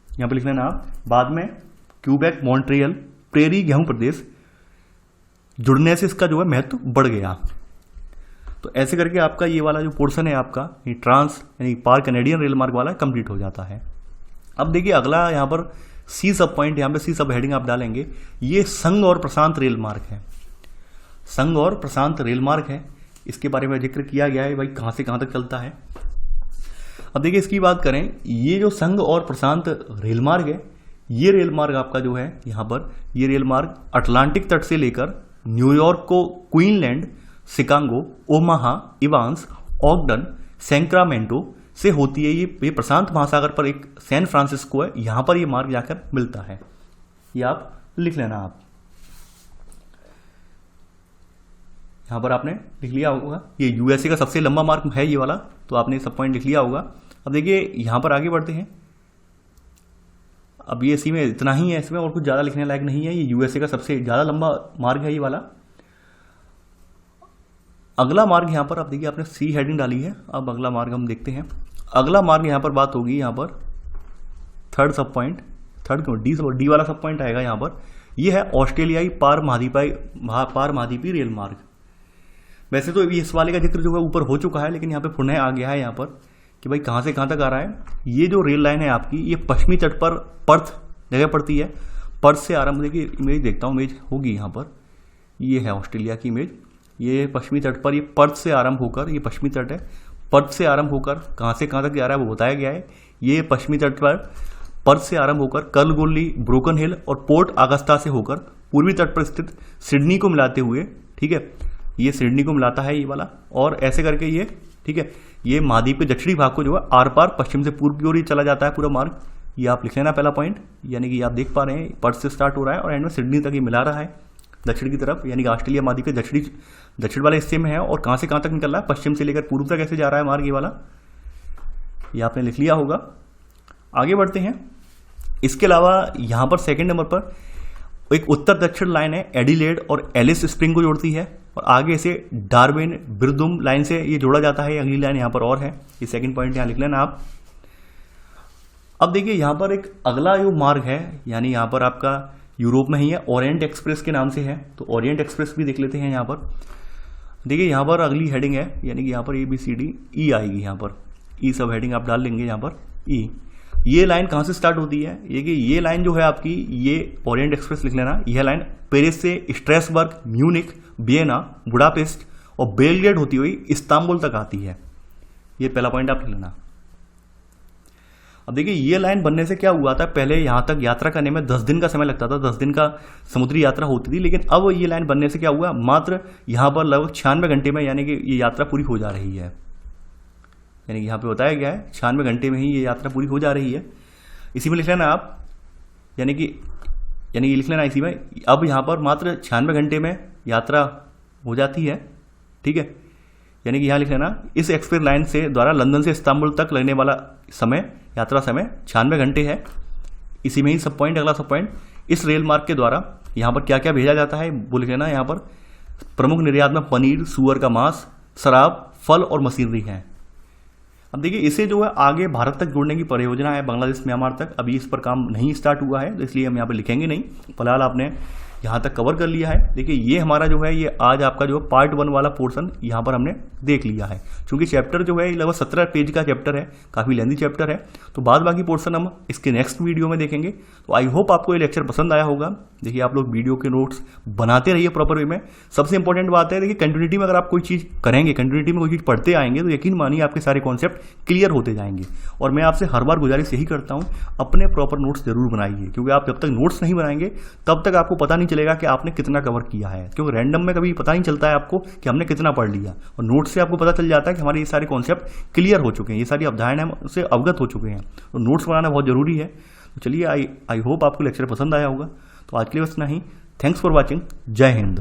यहाँ पर लिख लेना आप। बाद में क्यूबेक, मॉन्ट्रियल, प्रेरी गेहूं प्रदेश जुड़ने से इसका जो है महत्व बढ़ गया। तो ऐसे करके आपका ये वाला जो पोर्शन है आपका, ये ट्रांस यानी पार कैनेडियन रेल मार्ग वाला कंप्लीट हो जाता है। अब देखिए अगला यहाँ पर सी सब पॉइंट, यहाँ पे सी सब हेडिंग आप डालेंगे, ये संघ और प्रशांत रेल मार्ग है। संघ और प्रशांत रेल मार्ग है, इसके बारे में जिक्र किया गया है भाई कहाँ से कहाँ तक चलता है। अब देखिए इसकी बात करें, ये जो संघ और प्रशांत रेल मार्ग है, ये रेल मार्ग आपका जो है यहाँ पर, ये रेल मार्ग अटलांटिक तट से लेकर न्यूयॉर्क को क्वीनलैंड, शिकागो, ओमाहा, इवांस, ऑगडन, सैक्रामेंटो से होती है। ये प्रशांत महासागर पर एक सैन फ्रांसिस्को है, यहां पर ये मार्ग जाकर मिलता है। ये आप लिख लेना। आप यहां पर आपने लिख लिया होगा, ये यूएसए का सबसे लंबा मार्ग है ये वाला, तो आपने सब पॉइंट लिख लिया होगा। अब देखिए यहां पर आगे बढ़ते हैं। अब ये इसी में इतना ही है, इसमें और कुछ ज्यादा लिखने लायक नहीं है। ये यूएसए का सबसे ज्यादा लंबा मार्ग है ये वाला। अगला मार्ग यहां पर आप देखिए, आपने सी हेडिंग डाली है। अब अगला मार्ग हम देखते हैं। अगला मार्ग यहां पर बात होगी, यहां पर थर्ड सब पॉइंट, थर्ड क्यों, डी वाला सब पॉइंट आएगा यहां पर। यह है ऑस्ट्रेलियाई पार महाद्वीपीय रेल मार्ग। वैसे तो इस वाले का जिक्र जो है ऊपर हो चुका है, लेकिन यहाँ पे पुनः आ गया है यहाँ पर कि भाई कहाँ से कहाँ तक आ रहा है। ये जो रेल लाइन है आपकी, ये पश्चिमी तट पर पर्थ जगह पड़ती है। पर्थ से आरंभ, देखिए इमेज देखता हूँ, इमेज होगी यहाँ पर, ये है ऑस्ट्रेलिया की इमेज। ये पश्चिमी तट पर, ये पर्थ से आरंभ होकर, ये पश्चिमी तट है, पर्थ से आरंभ होकर कहाँ से कहाँ तक जा रहा है वो बताया गया है। ये पश्चिमी तट पर पर्थ से आरंभ होकर कर्लगोली, ब्रोकन हिल और पोर्ट अगस्ता से होकर पूर्वी तट पर स्थित सिडनी को मिलाते हुए, ठीक है, ये सिडनी को मिलाता है ये वाला, और ऐसे करके ये, ठीक है, ये महाद्वीप के दक्षिणी भाग को जो है आर पार पश्चिम से पूर्व की ओर ही चला जाता है पूरा मार्ग। ये आप लिख लेना पहला पॉइंट, यानी कि आप देख पा रहे हैं पर्थ से स्टार्ट हो रहा है और एंड में सिडनी तक ये मिला रहा है दक्षिण की तरफ, यानी कि ऑस्ट्रेलिया महाद्वीप के दक्षिण वाले हिस्से में है। और कहाँ से कहाँ तक निकल रहा है, पश्चिम से लेकर पूर्व तक कैसे जा रहा है मार्ग ये वाला, ये आपने लिख लिया होगा। आगे बढ़ते हैं। इसके अलावा यहाँ पर सेकेंड नंबर पर एक उत्तर दक्षिण लाइन है, एडिलेड और एलिस स्प्रिंग को जोड़ती है, और आगे से डार्विन बिरदुम लाइन से ये जोड़ा जाता है। अगली लाइन यहाँ पर और है, ये सेकंड पॉइंट यहाँ लिख लेना आप। अब देखिए यहाँ पर एक अगला जो मार्ग है, यानी यहाँ पर आपका यूरोप में ही है, ओरिएंट एक्सप्रेस के नाम से है, तो ओरिएंट एक्सप्रेस भी देख लेते हैं। यहाँ पर देखिए यहाँ पर अगली हेडिंग है, यानी कि यहाँ पर ABCDE आएगी, यहाँ पर ई सब हेडिंग आप डाल लेंगे यहाँ पर ई। ये लाइन कहाँ से स्टार्ट होती है, ये लाइन जो है आपकी, ये ओरिएंट एक्सप्रेस लिख लेना। यह लाइन पेरिस से स्ट्रेसबर्ग, म्यूनिक, वियना, बुडापेस्ट और बेलग्रेड होती हुई इस्तांबुल तक आती है। ये पहला पॉइंट आप लिख लेना। अब देखिए ये लाइन बनने से क्या हुआ था, पहले यहाँ तक यात्रा करने में 10 दिन का समय लगता था, 10 दिन का समुद्री यात्रा होती थी, लेकिन अब ये लाइन बनने से क्या हुआ, मात्र यहाँ पर लगभग 96 घंटे में, यानी कि ये यात्रा पूरी हो जा रही है। यानी कि यहाँ पे बताया गया है 96 घंटे में ही ये यात्रा पूरी हो जा रही है। इसी में लिख लेना आप, यानी कि ये लिख लेना इसी में। अब यहाँ पर मात्र 96 घंटे में यात्रा हो जाती है, ठीक है, यानी कि यहाँ लिख लेना इस एक्सप्रेस लाइन से द्वारा लंदन से इस्तांबुल तक लगने वाला समय, यात्रा समय 96 घंटे है। इसी में ही सब पॉइंट, अगला सब पॉइंट, इस रेल मार्ग के द्वारा यहाँ पर क्या क्या भेजा जाता है वो लिख लेना। यहाँ पर प्रमुख निर्यात में पनीर, सुअर का मांस, शराब, फल और मशीनरी है। अब देखिए इसे जो है आगे भारत तक जोड़ने की परियोजना है, बांग्लादेश, म्यांमार तक। अभी इस पर काम नहीं स्टार्ट हुआ है, तो इसलिए हम यहाँ पे लिखेंगे नहीं। फिलहाल आपने यहाँ तक कवर कर लिया है। देखिए ये हमारा जो है, ये आज आपका जो पार्ट 1 वाला पोर्शन यहाँ पर हमने देख लिया है। क्योंकि चैप्टर जो है लगभग 17 पेज का चैप्टर है, काफ़ी लेंथी चैप्टर है, तो बाद बाकी पोर्शन हम इसके नेक्स्ट वीडियो में देखेंगे। तो आई होप आपको ये लेक्चर पसंद आया होगा। देखिए आप लोग वीडियो के नोट्स बनाते रहिए प्रॉपर वे में। सबसे इंपॉर्टेंट बात है, देखिए कंटिन्यूटी में अगर आप कोई चीज़ करेंगे, कंटिन्यूटी में कोई चीज़ पढ़ते आएंगे, तो यकीन मानिए आपके सारे कॉन्सेप्ट क्लियर होते जाएंगे। और मैं आपसे हर बार गुजारिश यही करता हूँ, अपने प्रॉपर नोट्स जरूर बनाइए, क्योंकि आप जब तक नोट्स नहीं बनाएंगे तब तक आपको पता नहीं चलेगा कि आपने कितना कवर किया है। क्योंकि रैंडम में कभी पता नहीं चलता है आपको कि हमने कितना पढ़ लिया, और नोट से आपको पता चल जाता है कि हमारे ये सारे कॉन्सेप्ट क्लियर हो चुके हैं, ये सारी अवधारणाएं से अवगत हो चुके हैं। तो नोट्स बनाना बहुत जरूरी है। तो चलिए आई होप आपको लेक्चर पसंद आया होगा। तो आज के लिए बस इतना ही। Thanks for watching. जय हिंद।